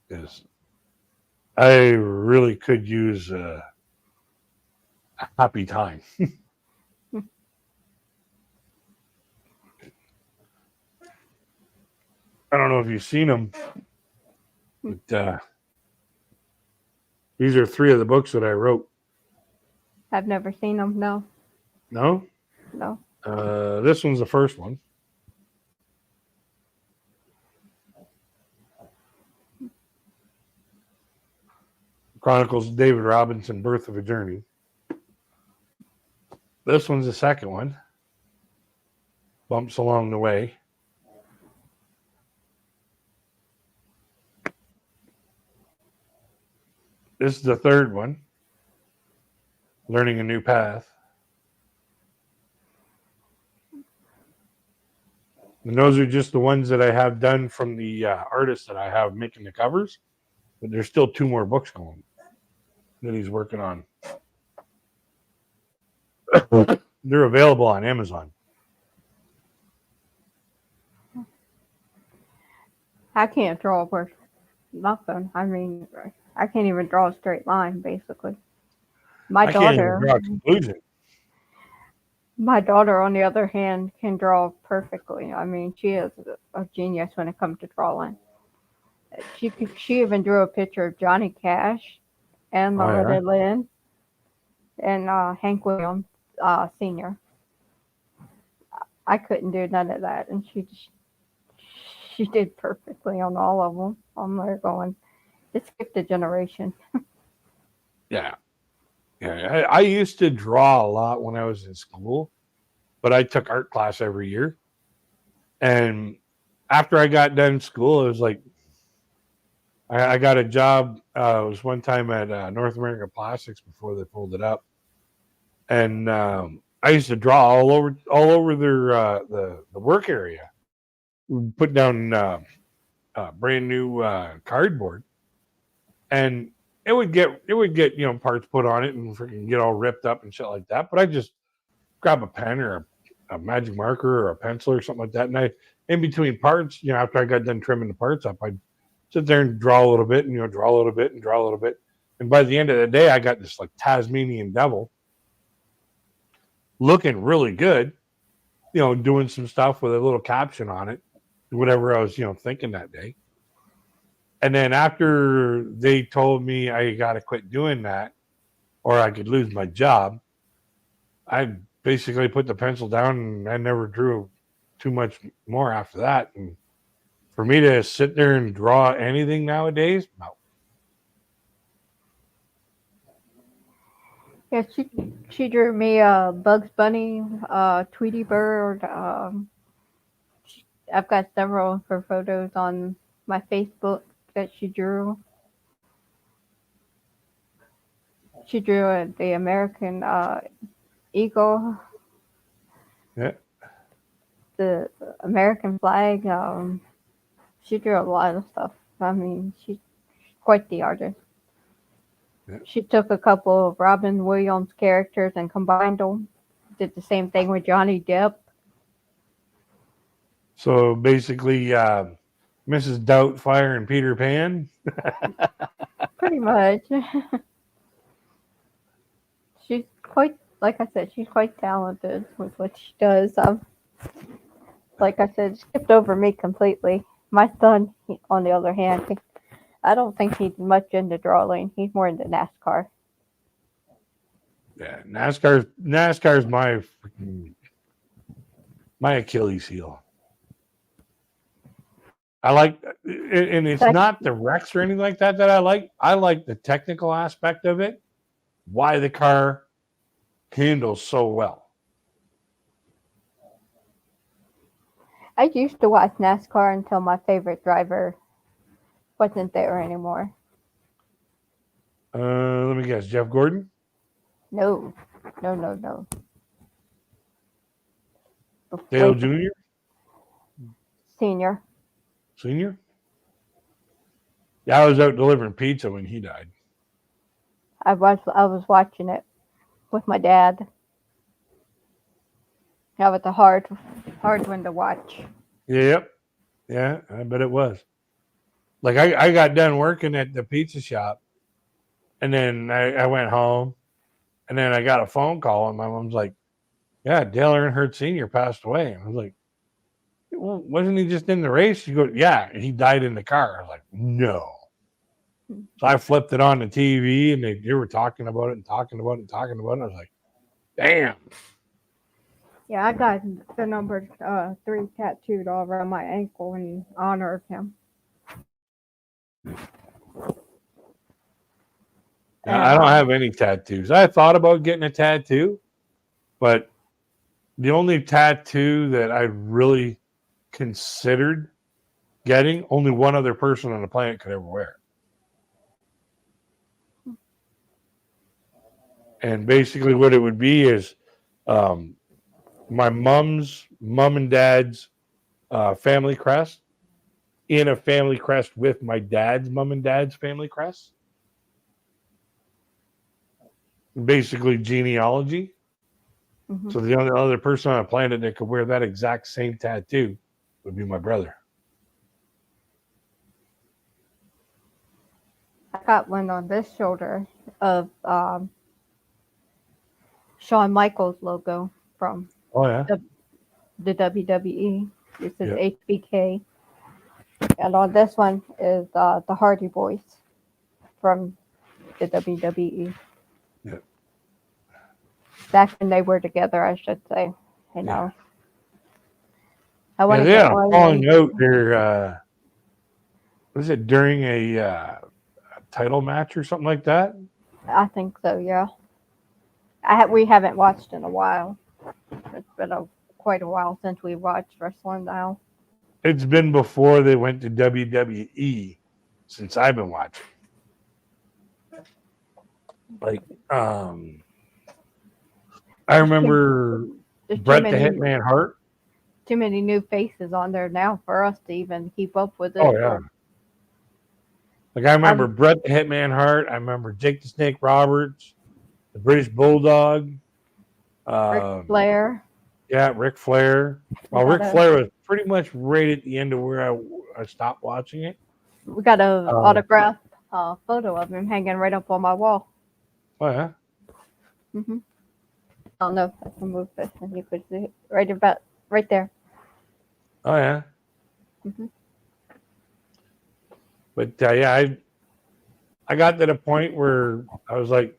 Because I really could use a happy time. I don't know if you've seen them, but these are 3 of the books that I wrote. I've never seen them. No, No, no. this one's the first one. Chronicles of David Robinson, Birth of a Journey. This one's the second one. Bumps Along the Way. This is the third one. Learning a New Path. And those are just the ones that I have done from the artists that I have making the covers. But there's still 2 more books going that he's working on. They're available on Amazon. I can't draw worth nothing. I mean, I can't even draw a straight line, basically. My I can't even daughter, draw a conclusion. my daughter, on the other hand, can draw perfectly. I mean, she is a genius when it comes to drawing. She even drew a picture of Johnny Cash, and Oh, yeah? Loretta Lynn and Hank Williams Sr. I couldn't do none of that, and she did perfectly on all of them. I'm there going, it skipped a generation. Yeah. Yeah. I used to draw a lot when I was in school, but I took art class every year. And after I got done school, it was like I got a job. It was one time at North American Plastics before they pulled it up, and I used to draw all over their the work area. We'd put down brand new cardboard, and it would get parts put on it and freaking get all ripped up and shit like that. But I just grab a pen or a magic marker or a pencil or something like that, and I in between parts, after I got done trimming the parts up, I'd sit there and draw a little bit, and draw a little bit and draw a little bit, and by the end of the day, I got this like Tasmanian devil looking really good, doing some stuff with a little caption on it, whatever I was thinking that day. And then after they told me I got to quit doing that or I could lose my job, I basically put the pencil down and I never drew too much more after that. And for me to sit there and draw anything nowadays, no. Yeah, she drew me Bugs Bunny, Tweety Bird. I've got several of her photos on my Facebook that she drew. She drew the American eagle, Yeah. the American flag. She drew a lot of stuff. I mean, she's quite the artist. Yeah. She took a couple of Robin Williams characters and combined them. Did the same thing with Johnny Depp. So basically, Mrs. Doubtfire and Peter Pan. Pretty much. She's quite, like I said, she's quite talented with what she does. Like I said, skipped over me completely. My son, on the other hand, I don't think he's much into drawing. He's more into NASCAR. Yeah, NASCAR's my Achilles heel. I like, and it's not the wrecks or anything like that I like. I like the technical aspect of it. Why the car handles so well. I used to watch NASCAR until my favorite driver wasn't there anymore. Let me guess, Jeff Gordon? No. Dale Wait, Jr.? Senior. Senior? Yeah, I was out delivering pizza when he died. I was watching it with my dad. That was a hard one to watch. Yep. Yeah, I bet it was. Like I got done working at the pizza shop, and then I went home, and then I got a phone call, and my mom's like, "Yeah, Dale Earnhardt Sr. passed away." And I was like, "Well, wasn't he just in the race?" She goes, "Yeah, he died in the car." I was like, "No." So I flipped it on the TV, and they were talking about it and talking about it and talking about it. I was like, "Damn." Yeah, I got the number 3 tattooed all around my ankle in honor of him. I don't have any tattoos. I thought about getting a tattoo, but the only tattoo that I really considered getting, only one other person on the planet could ever wear it. And basically what it would be is my mom and dad's family crest in a family crest with my dad's mom and dad's family crest. Basically genealogy. Mm-hmm. So the only other person on the planet that could wear that exact same tattoo would be my brother. I got one on this shoulder of Shawn Michaels logo from the WWE. This is HBK. And on this one is the Hardy Boys from the WWE. Yeah. Back when they were together, I should say. You know. I want to they get had a one. falling out there. Was it during a title match or something like that? I think so. Yeah. We haven't watched in a while. It's been quite a while since we watched wrestling now. It's been before they went to WWE since I've been watching. Like, I remember There's Bret the Hitman Hart. Too many new faces on there now for us to even keep up with it. Oh yeah. Like I remember Bret the Hitman Hart. I remember Jake the Snake Roberts, the British Bulldog, Ric Flair. Yeah, Ric Flair. Well, Ric Flair was pretty much right at the end of where I stopped watching it. We got an autographed photo of him hanging right up on my wall. Oh yeah. I don't know if I can move this, and you could see it right there. Oh yeah. But yeah, I got to the point where I was like,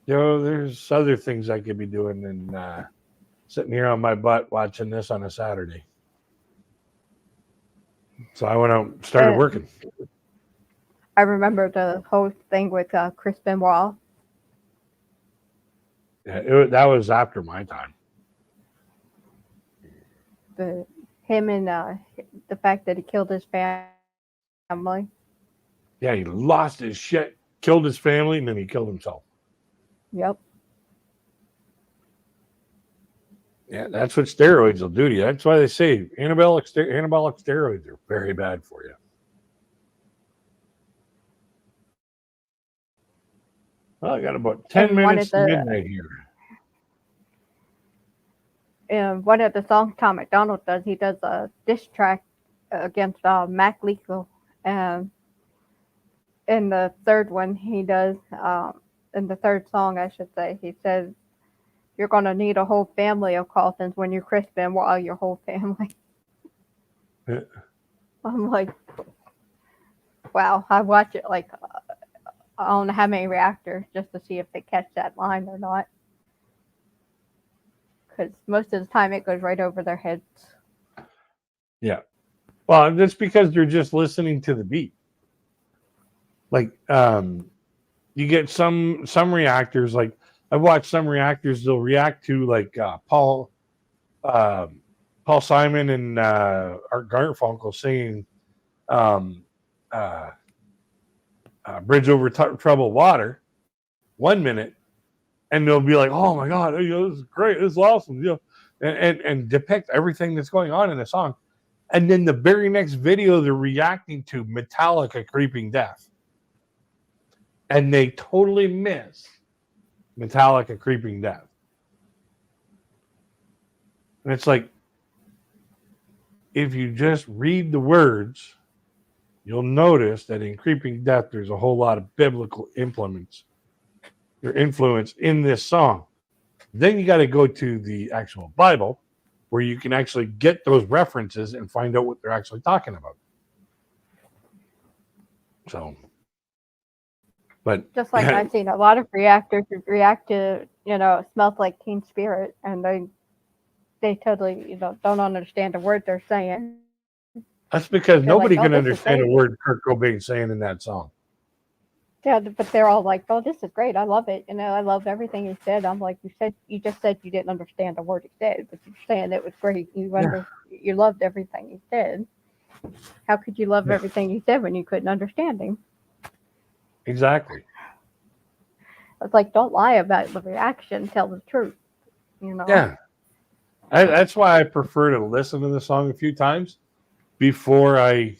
there's other things I could be doing than sitting here on my butt watching this on a Saturday. So I went out and started working. I remember the whole thing with Chris Benoit. Yeah, that was after my time. Him and the fact that he killed his family. Yeah, he lost his shit, killed his family, and then he killed himself. Yep. Yeah, that's what steroids will do to you. That's why they say anabolic steroids are very bad for you. Well, I got about 10 minutes to midnight here. And one of the songs Tom McDonald does, he does a diss track against Mac Legal. And in the third one, he does, in the third song, I should say, he says, "You're going to need a whole family of coffins when you're Chris Benoit, your whole family." Yeah. I'm like, wow. I watch it like, I don't know how many reactors just to see if they catch that line or not. Because most of the time it goes right over their heads. Yeah. Well, that's because they're just listening to the beat. Like, you get some reactors, like I've watched some reactors, they'll react to like Paul Simon and Art Garfunkel singing Bridge Over Troubled Water 1 minute, and they'll be like, "Oh my God, this is great, this is awesome," and depict everything that's going on in the song. And then the very next video, they're reacting to Metallica Creeping Death. And they totally miss Metallica Creeping Death. And it's like, if you just read the words, you'll notice that in Creeping Death, there's a whole lot of biblical influence in this song. Then you got to go to the actual Bible, where you can actually get those references and find out what they're actually talking about. So, but just like I've seen a lot of reactors react to, it smells like Teen Spirit, and they totally, don't understand the word they're saying. That's because nobody can understand a word Kurt Cobain's saying in that song. Yeah, but they're all like, "Oh, this is great. I love it. I love everything he said." I'm like, you just said you didn't understand a word he said, but you're saying it was great. You loved everything he said. How could you love everything he said when you couldn't understand him? Exactly. It's like, don't lie about the reaction. Tell the truth. Yeah. That's why I prefer to listen to the song a few times before I.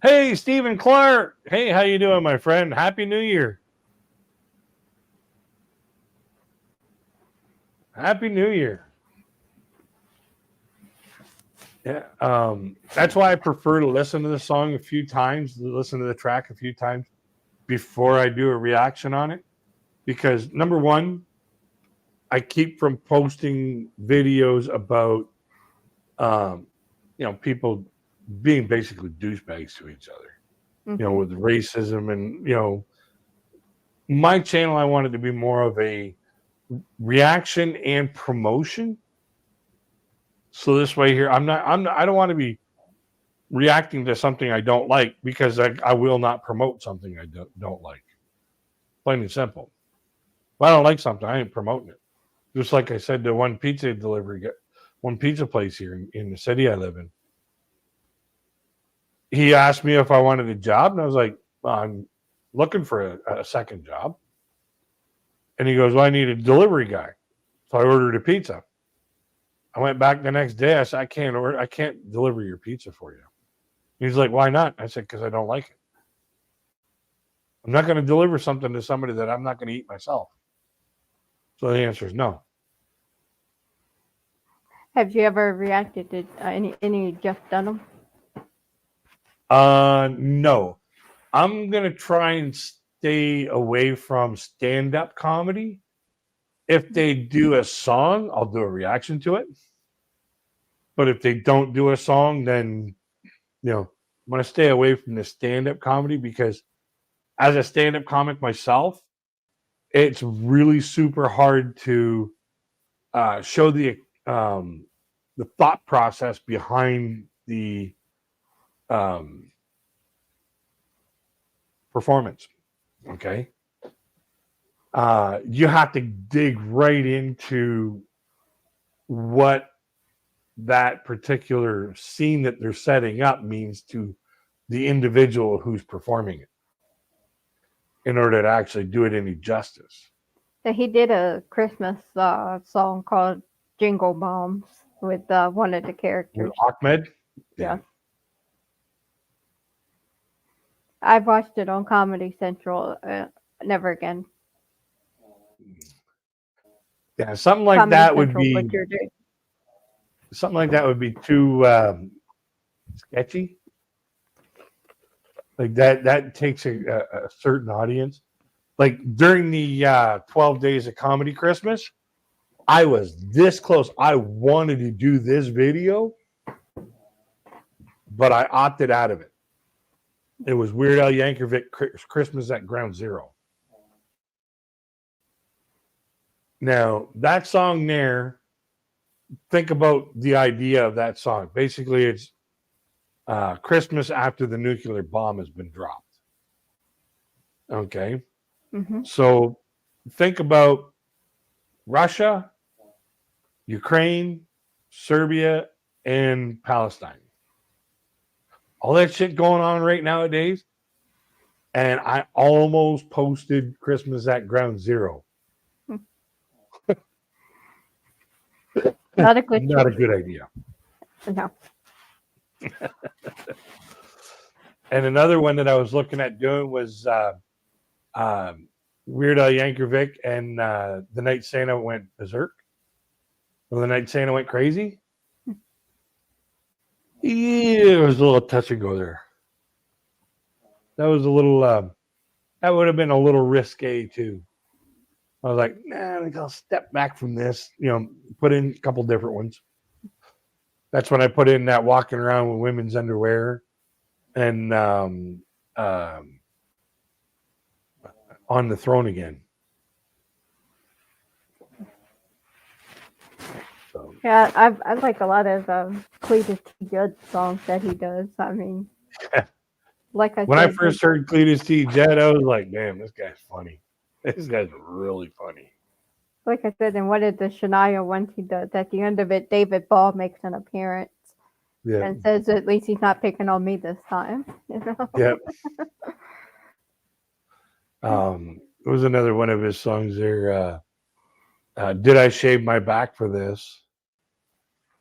Hey, Stephen Clark. Hey, how you doing, my friend? Happy New Year. Happy New Year. Yeah. That's why I prefer to listen to the song a few times, listen to the track a few times before I do a reaction on it. Because number one, I keep from posting videos about, people being basically douchebags to each other. Mhm. with racism and my channel. I wanted to be more of a reaction and promotion. So this way here, I don't want to be reacting to something I don't like, because I will not promote something I don't like. Plain and simple. If I don't like something, I ain't promoting it. Just like I said to one pizza place here in the city I live in. He asked me if I wanted a job, and I was like, well, I'm looking for a second job. And he goes, well, I need a delivery guy. So I ordered a pizza. I went back the next day. I said, I can't deliver your pizza for you. He's like, why not? I said, because I don't like it. I'm not going to deliver something to somebody that I'm not going to eat myself. So the answer is no. Have you ever reacted to any Jeff Dunham? No. I'm going to try and stay away from stand-up comedy. If they do a song, I'll do a reaction to it. But if they don't do a song, then, I'm going to stay away from the stand-up comedy, because as a stand-up comic myself, it's really super hard to show the thought process behind the performance. Okay. You have to dig right into what that particular scene that they're setting up means to the individual who's performing it, in order to actually do it any justice. So he did a Christmas song called Jingle Bombs with one of the With characters. Ahmed? Yeah. I've watched it on Comedy Central. Never again. Yeah, something like Comedy that would Central be butchered it. something like that would be too sketchy. Like that takes a certain audience. Like during the 12 days of comedy Christmas, I was this close. I wanted to do this video, but I opted out of it. It was Weird Al Yankovic Christmas at Ground Zero. Now, that song there, think about the idea of that song. Basically, it's Christmas after the nuclear bomb has been dropped. Okay. Mm-hmm. So think about Russia, Ukraine, Serbia, and Palestine. All that shit going on right nowadays. And I almost posted Christmas at Ground Zero. Not a good Not a choice. good idea. No. And another one that I was looking at doing was Weird Al Yankovic and The Night Santa Went Berserk. Or The Night Santa Went Crazy. Yeah, it was a little touch and go there. That was a little, that would have been a little risque too. I was like, nah, I think I'll step back from this, put in a couple different ones. That's when I put in that walking around with women's underwear and On the Throne Again. So. Yeah, I like a lot of Cletus T. Judd songs that he does. I mean, like I when said, I first heard Cletus T. Judd, I was like, damn, this guy's funny. This guy's really funny. like I said, in one of the Shania ones he does, at the end of it, David Ball makes an appearance and says at least he's not picking on me this time. Yep. It was another one of his songs there. Did I Shave My Back for This?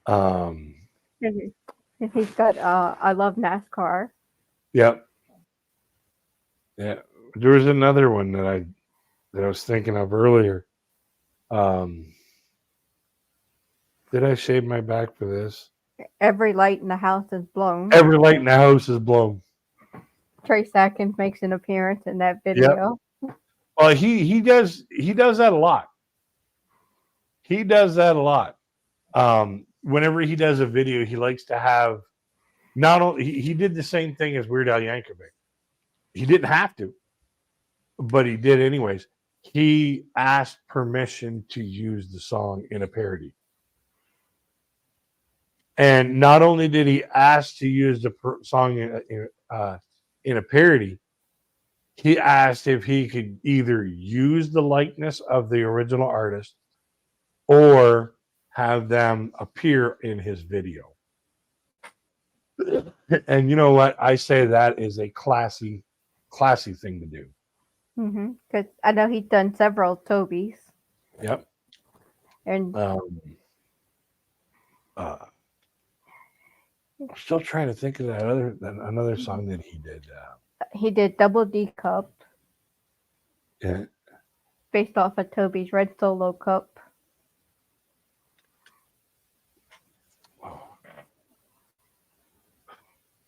And he's got I Love NASCAR. Yep. Yeah. There was another one that I was thinking of earlier. Did I shave my back for this? Every light in the house is blown. Every light in the house is blown. Trace Atkins makes an appearance in that video. Yep. Well, he does that a lot. He does that a lot. Whenever he does a video, he likes to have not only he did the same thing as Weird Al Yankovic. he didn't have to, but he did anyways. He asked permission to use the song in a parody. And not only did he ask to use the song in a parody, he asked if he could either use the likeness of the original artist or have them appear in his video. And you know what? I say that is a classy thing to do. Because I know he's done several Tobys. Yep. And I'm still trying to think of another song that he did. he did Double D Cup. Yeah. Based off of Toby's Red Solo Cup.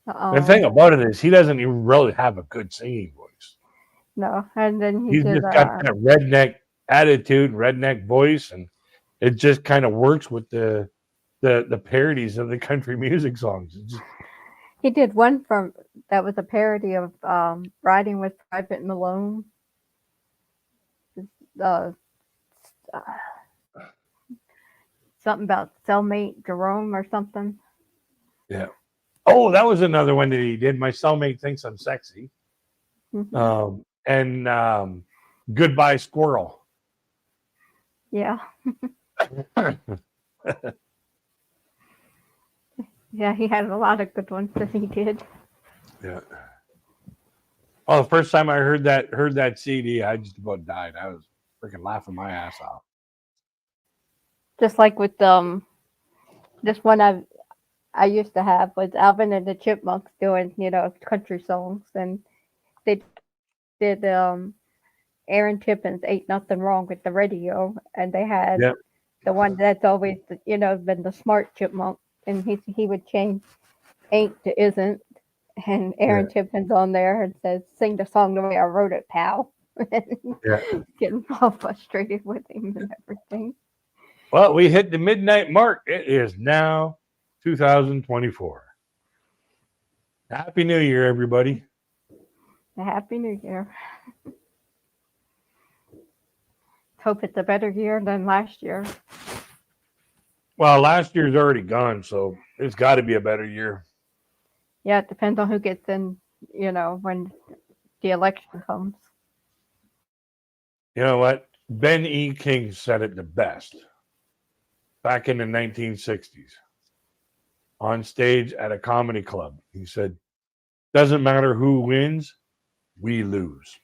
The thing about it is he doesn't even really have a good singing voice. No, and then He's just got that redneck attitude, redneck voice, and it just kind of works with the parodies of the country music songs. He did one that was a parody of Riding with Private Malone. Something about cellmate Jerome or something. Yeah. Oh, that was another one that he did. My cellmate thinks I'm sexy. Mm-hmm. And Goodbye Squirrel. Yeah. Yeah, he had a lot of good ones that he did. Yeah. Oh, the first time I heard that CD, I just about died. I was freaking laughing my ass off. Just like with this one I used to have was Alvin and the Chipmunks doing, country songs, and they did Aaron Tippin's Ain't Nothing Wrong with the Radio, and they had the one that's always been the smart chipmunk, and he would change ain't to isn't, and Aaron Tippin's on there and says, "Sing the song the way I wrote it, pal." Getting all frustrated with him and everything. Well, we hit the midnight mark. It is now 2024. Happy New Year, everybody. Happy New Year. Hope it's a better year than last year. Well, last year's already gone, so it's got to be a better year. Yeah, it depends on who gets in, when the election comes. You know what? Ben E. King said it the best back in the 1960s on stage at a comedy club. He said, "Doesn't matter who wins, we lose."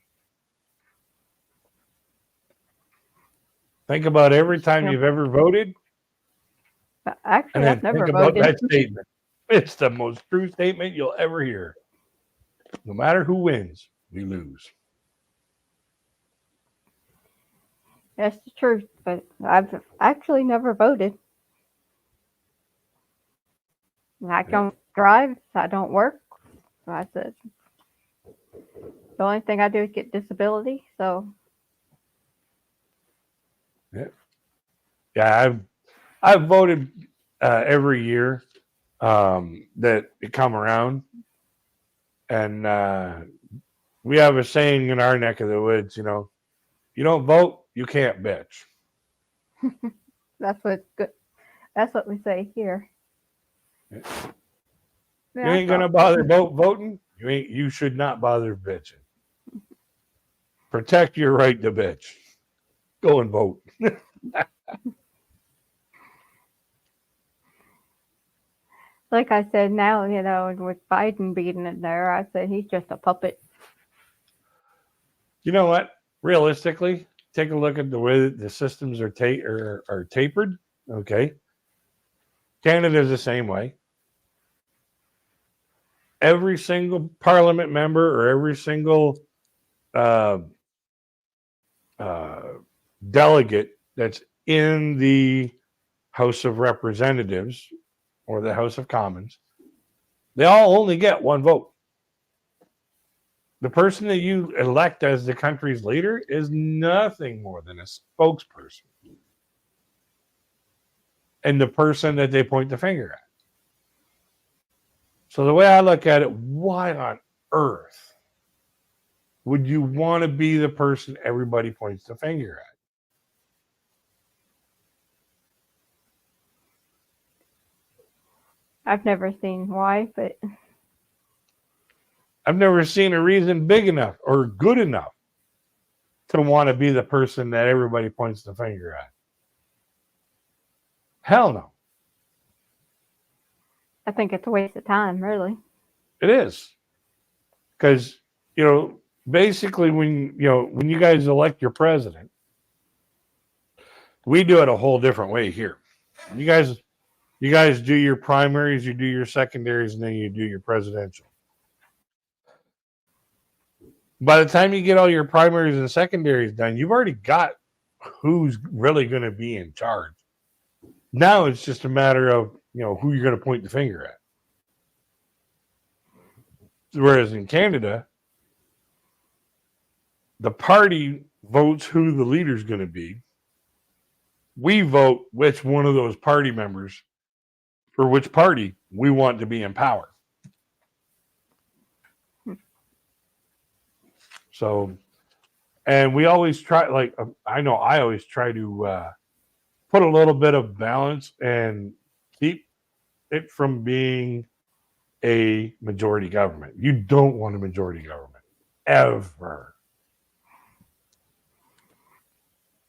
Think about every time you've ever voted. Actually, I've never think voted. about that statement. It's the most true statement you'll ever hear. No matter who wins, we lose. That's the truth, but I've actually never voted. I don't drive, I don't work. So I said, the only thing I do is get disability, so. Yeah, I've voted every year that it come around, and we have a saying in our neck of the woods. You don't vote, you can't bitch. That's what's good. That's what we say here. You ain't gonna bother voting. You should not bother bitching. Protect your right to bitch. Go and vote. Like I said, now, with Biden being in there, I said he's just a puppet. You know what? Realistically, take a look at the way that the systems are tapered. Okay. Canada's the same way. Every single parliament member or every single delegate that's in the House of Representatives or the House of Commons, they all only get one vote. The person that you elect as the country's leader is nothing more than a spokesperson and the person that they point the finger at. So the way I look at it, why on earth would you want to be the person everybody points the finger at? I've never seen why, but I've never seen a reason big enough or good enough to want to be the person that everybody points the finger at. Hell no. I think it's a waste of time, really. It is. Because, basically when you guys elect your president, we do it a whole different way here. You guys do your primaries, you do your secondaries, and then you do your presidential. By the time you get all your primaries and secondaries done, you've already got who's really going to be in charge. Now it's just a matter of, who you're going to point the finger at. Whereas in Canada, the party votes who the leader's going to be. We vote which one of those party members or which party we want to be in power. So, and we always try, I know I always try to put a little bit of balance and keep it from being a majority government. You don't want a majority government, ever.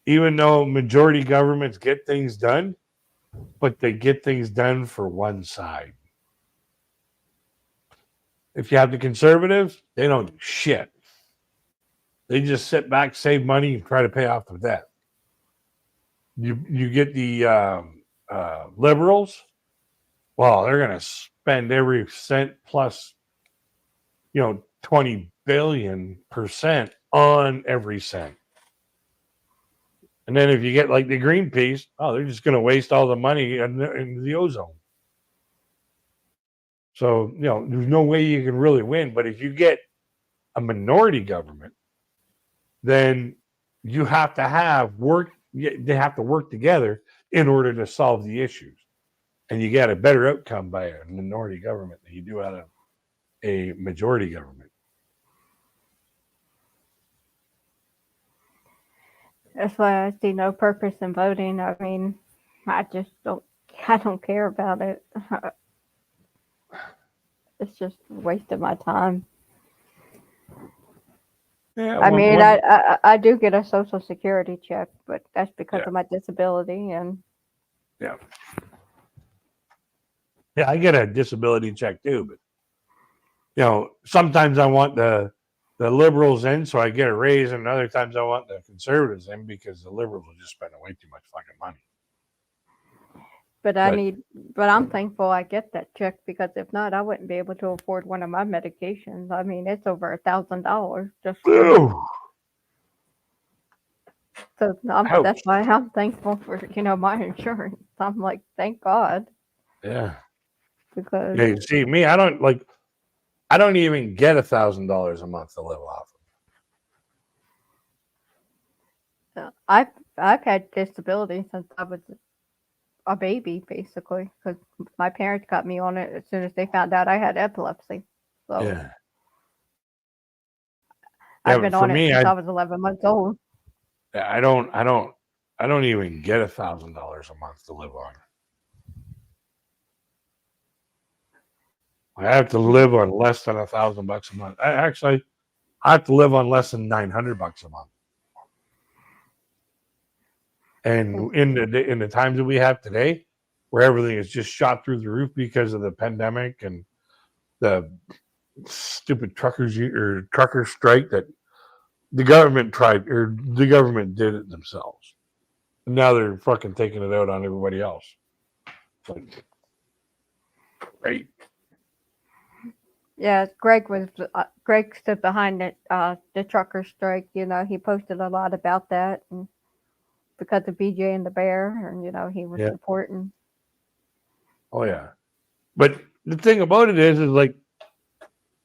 Even though majority governments get things done, but they get things done for one side. If you have the conservatives, they don't do shit. They just sit back, save money, and try to pay off the debt. You get the liberals. Well, they're going to spend every cent plus, 20 billion% on every cent. And then if you get like the Greenpeace, they're just going to waste all the money in the ozone. So, there's no way you can really win. But if you get a minority government, then you have to have work. They have to work together in order to solve the issues. And you get a better outcome by a minority government than you do out of a majority government. That's why I see no purpose in voting. I mean, I don't care about it. It's just a waste of my time. Yeah, I mean, I do get a Social Security check, but that's because of my disability. And yeah, I get a disability check too. But sometimes I want the liberals in, so I get a raise, and other times I want the conservatives in because the liberals are just spending way too much fucking money. But I'm thankful I get that check, because if not, I wouldn't be able to afford one of my medications. I mean, it's over $1,000 just. So that's why I'm thankful for my insurance. I'm like, thank God. Yeah. Because you see, me, I don't even get $1,000 a month to live off of. I've had disability since I was a baby, basically, because my parents got me on it as soon as they found out I had epilepsy. So yeah. I've been on it since I was 11 months old. I don't even get $1,000 a month to live on. I have to live on less than $1,000 a month. I have to live on less than $900 a month. And in the times that we have today, where everything is just shot through the roof because of the pandemic and the stupid trucker strike that the government did it themselves. And now they're fucking taking it out on everybody else. Like, great. Yeah, Greg stood behind it, the trucker strike. He posted a lot about that, and because of BJ and the Bear, and he was supporting. Oh yeah, but the thing about it is like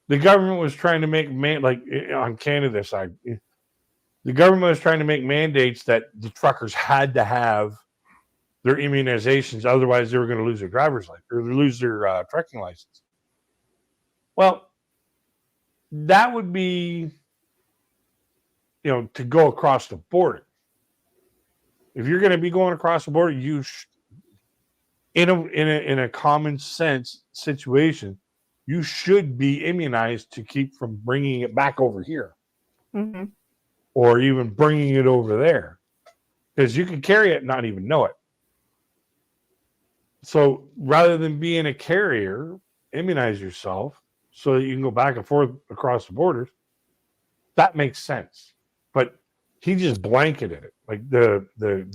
the government was trying to make on Canada's side, the government was trying to make mandates that the truckers had to have their immunizations, otherwise they were going to lose their driver's license or lose their trucking license. Well, that would be to go across the border. If you're going to be going across the border, in a common sense situation, you should be immunized to keep from bringing it back over here, or even bringing it over there, because you can carry it and not even know it. So rather than being a carrier, immunize yourself so that you can go back and forth across the borders. That makes sense. But he just blanketed it. Like the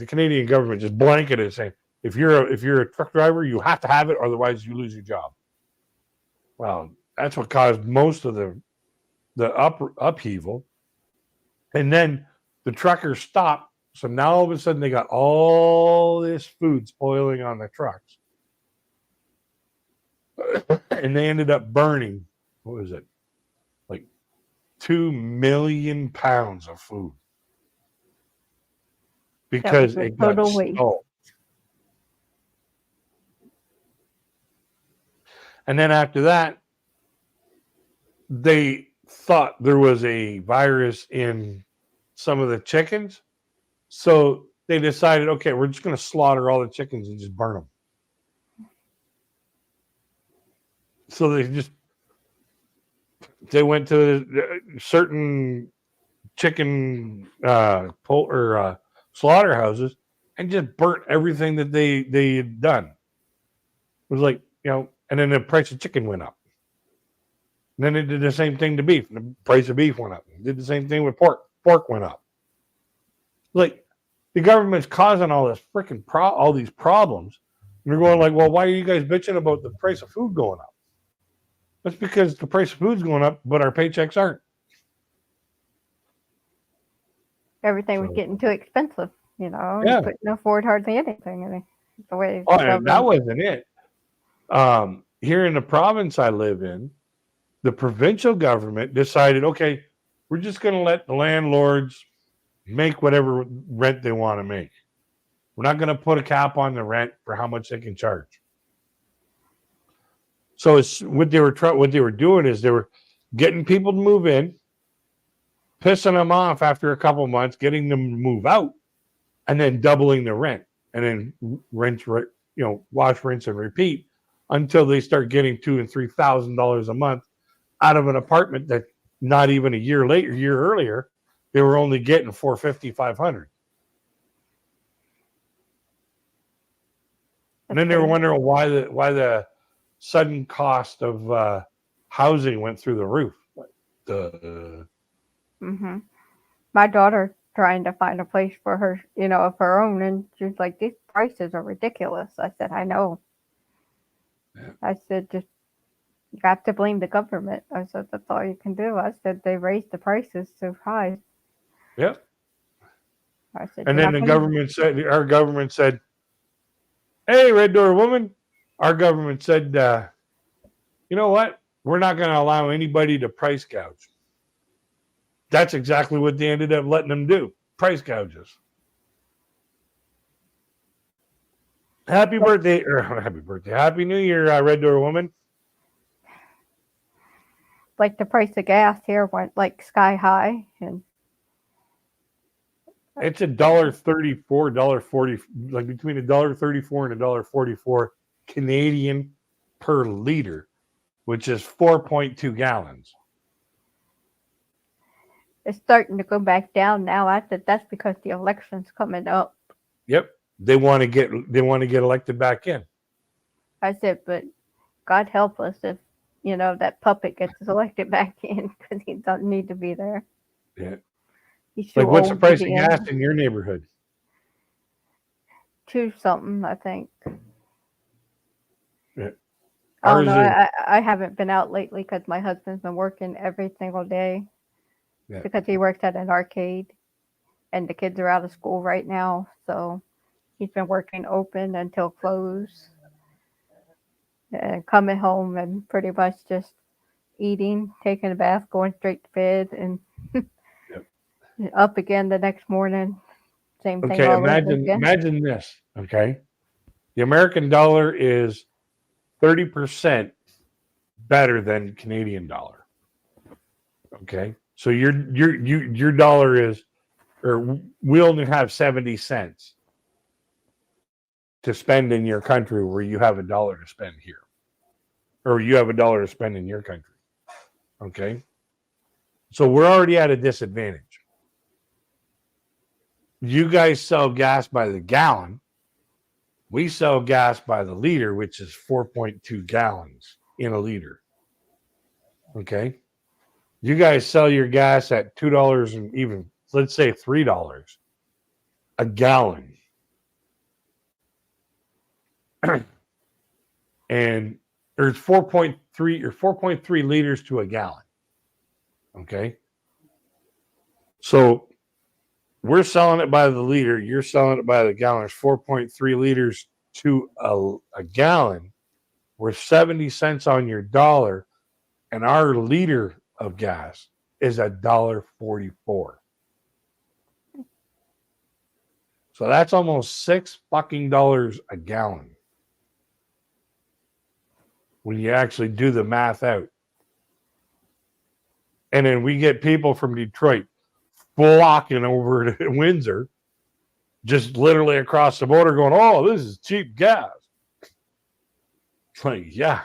Canadian government just blanketed it, saying, if you're a truck driver, you have to have it, otherwise you lose your job. Well, that's what caused most of the upheaval. And then the truckers stopped. So now all of a sudden they got all this food spoiling on the trucks. And they ended up burning, what was it? Like 2 million pounds of food. Because it got stalled. And then after that, they thought there was a virus in some of the chickens. So they decided, okay, we're just going to slaughter all the chickens and just burn them. So they went to certain chicken slaughterhouses and just burnt everything that they had done. It was like, and then the price of chicken went up. And then they did the same thing to beef. And the price of beef went up. They did the same thing with pork. Pork went up. Like, the government's causing all this freaking all these problems. And they're going like, well, why are you guys bitching about the price of food going up? That's because the price of food's going up, but our paychecks aren't. Everything was getting too expensive, Yeah. You couldn't afford hardly anything. I mean, the way and that wasn't it. Here in the province I live in, the provincial government decided, okay, we're just going to let the landlords make whatever rent they want to make. We're not going to put a cap on the rent for how much they can charge. So what they were doing is they were getting people to move in, pissing them off after a couple of months, getting them to move out, and then doubling the rent, and then wash, rinse, and repeat until they start getting $2,000 and $3,000 a month out of an apartment that not even a year earlier, they were only getting $450, $500. And then they were wondering why the sudden cost of housing went through the roof. My daughter trying to find a place for her, of her own, and she's like, these prices are ridiculous. I said, I know. Yeah. I said, just you got to blame the government. I said, that's all you can do. I said, they raised the prices so high. Yep. I said, and then our government said, hey, Red Door Woman, our government said, you know what? We're not going to allow anybody to price gouge. That's exactly what they ended up letting them do. Price gouges. Happy birthday. Happy New Year, Red Door Woman. Like the price of gas here went like sky high. And it's $1.34, $1.40, like between $1.34 and $1.44 Canadian per liter, which is 4.2 gallons. It's starting to go back down now. I said that's because the election's coming up. Yep, they want to get elected back in. I said, but God help us if that puppet gets elected back in, because he doesn't need to be there. Yeah. He's too what's the old price to of be gas in your neighborhood? $2 something, I think. Yeah. Oh no, I haven't been out lately because my husband's been working every single day. Yeah. Because he works at an arcade, and the kids are out of school right now, so he's been working open until close, and coming home and pretty much just eating, taking a bath, going straight to bed, and up again the next morning. Same thing. Okay, imagine this. Okay, the American dollar is 30% better than Canadian dollar. Okay, So your dollar is, or we only have 70 cents to spend in your country where you have $1 to spend here, or you have $1 to spend in your country. Okay. So we're already at a disadvantage. You guys sell gas by the gallon. We sell gas by the liter, which is 4.2 gallons in a liter. Okay. You guys sell your gas at $2 and even, let's say, $3 a gallon. And there's 4.3 or 4.3 liters to a gallon. Okay. So we're selling it by the liter. You're selling it by the gallon. It's 4.3 liters to a gallon. We're 70 cents on your dollar, and our liter of gas is $1.44. So that's almost $6 fucking a gallon when you actually do the math out. And then we get people from Detroit flocking over to Windsor, just literally across the border going, oh, this is cheap gas. It's like, yeah,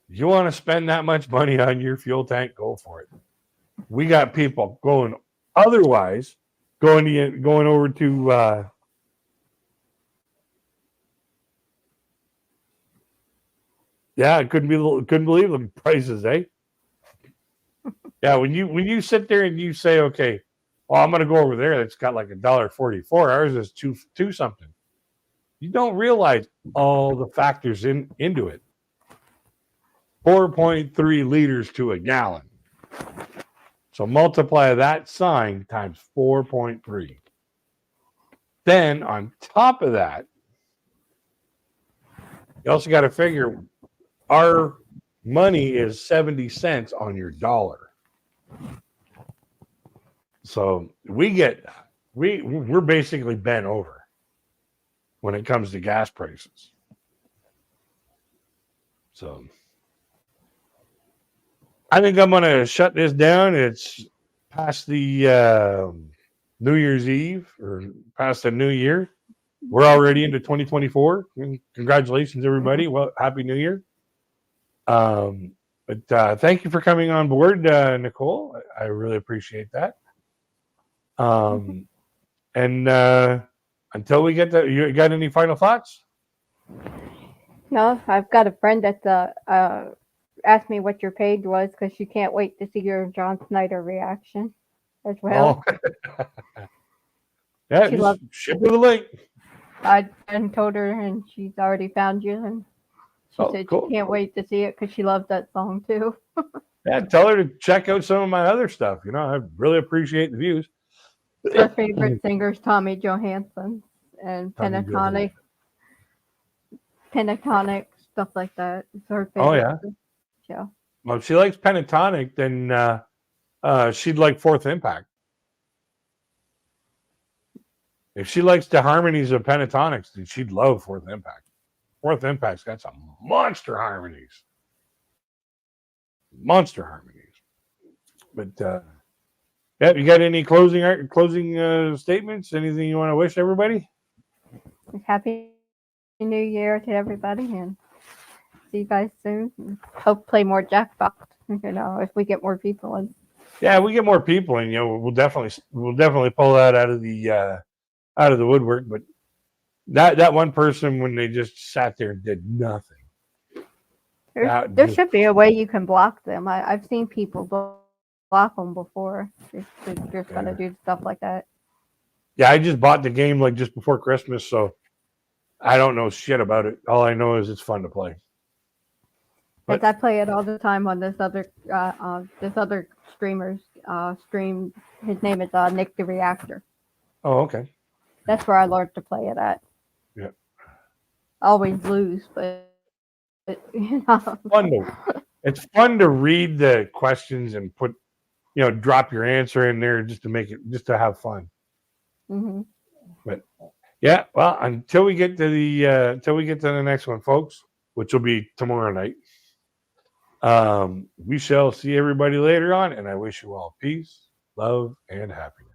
you want to spend that much money on your fuel tank, go for it. We got people going otherwise, going over to yeah, I couldn't believe the prices, eh? Yeah, when you sit there and you say, okay, well, I'm gonna go over there, it's got like $1.44. Ours is two something. You don't realize all the factors into it. 4.3 liters to a gallon. So multiply that sign times 4.3. Then on top of that, you also got to figure our money is 70 cents on your dollar. So we're basically bent over when it comes to gas prices. So I think I'm going to shut this down. It's past the New Year's Eve or past the New Year. We're already into 2024. Congratulations, everybody. Well, Happy New Year. But thank you for coming on board, Nicole. I really appreciate that. And until we get to, you got any final thoughts? No, I've got a friend that asked me what your page was because she can't wait to see your John Snyder reaction as well. Oh. Yeah, She just ship her the link. I told her, and she's already found you, and she said Cool. she can't wait to see it because she loves that song too. Yeah, tell her to check out some of my other stuff. You know, I really appreciate the views. Her favorite singer's Tommy Johansson and Pentatonic stuff like that. It's her favorite. Oh yeah. Yeah. Well, if she likes Pentatonic, then she'd like Fourth Impact. If she likes the harmonies of Pentatonics, then she'd love Fourth Impact. Fourth Impact's got some monster harmonies. But yeah, you got any closing statements? Anything you want to wish everybody? Happy New Year to everybody, and see you guys soon. Hope play more Jackbox. You know, if we get more people in. Yeah, we get more people, and you know, we'll definitely pull that out of the woodwork. But that one person, when they just sat there and did nothing. There should be a way you can block them. I've seen people block them before. They're just gonna do stuff like that. Yeah, I just bought the game like just before Christmas, so I don't know shit about it. All I know is it's fun to play. But I play it all the time on this other streamer's stream. His name is Nick the Reactor. Oh, okay. That's where I learned to play it at. Yeah. Always lose, but you know. It's fun to read the questions and put, drop your answer in there just to have fun. Mm-hmm. But yeah, well, until we get to the next one, folks, which will be tomorrow night. We shall see everybody later on, and I wish you all peace, love, and happiness.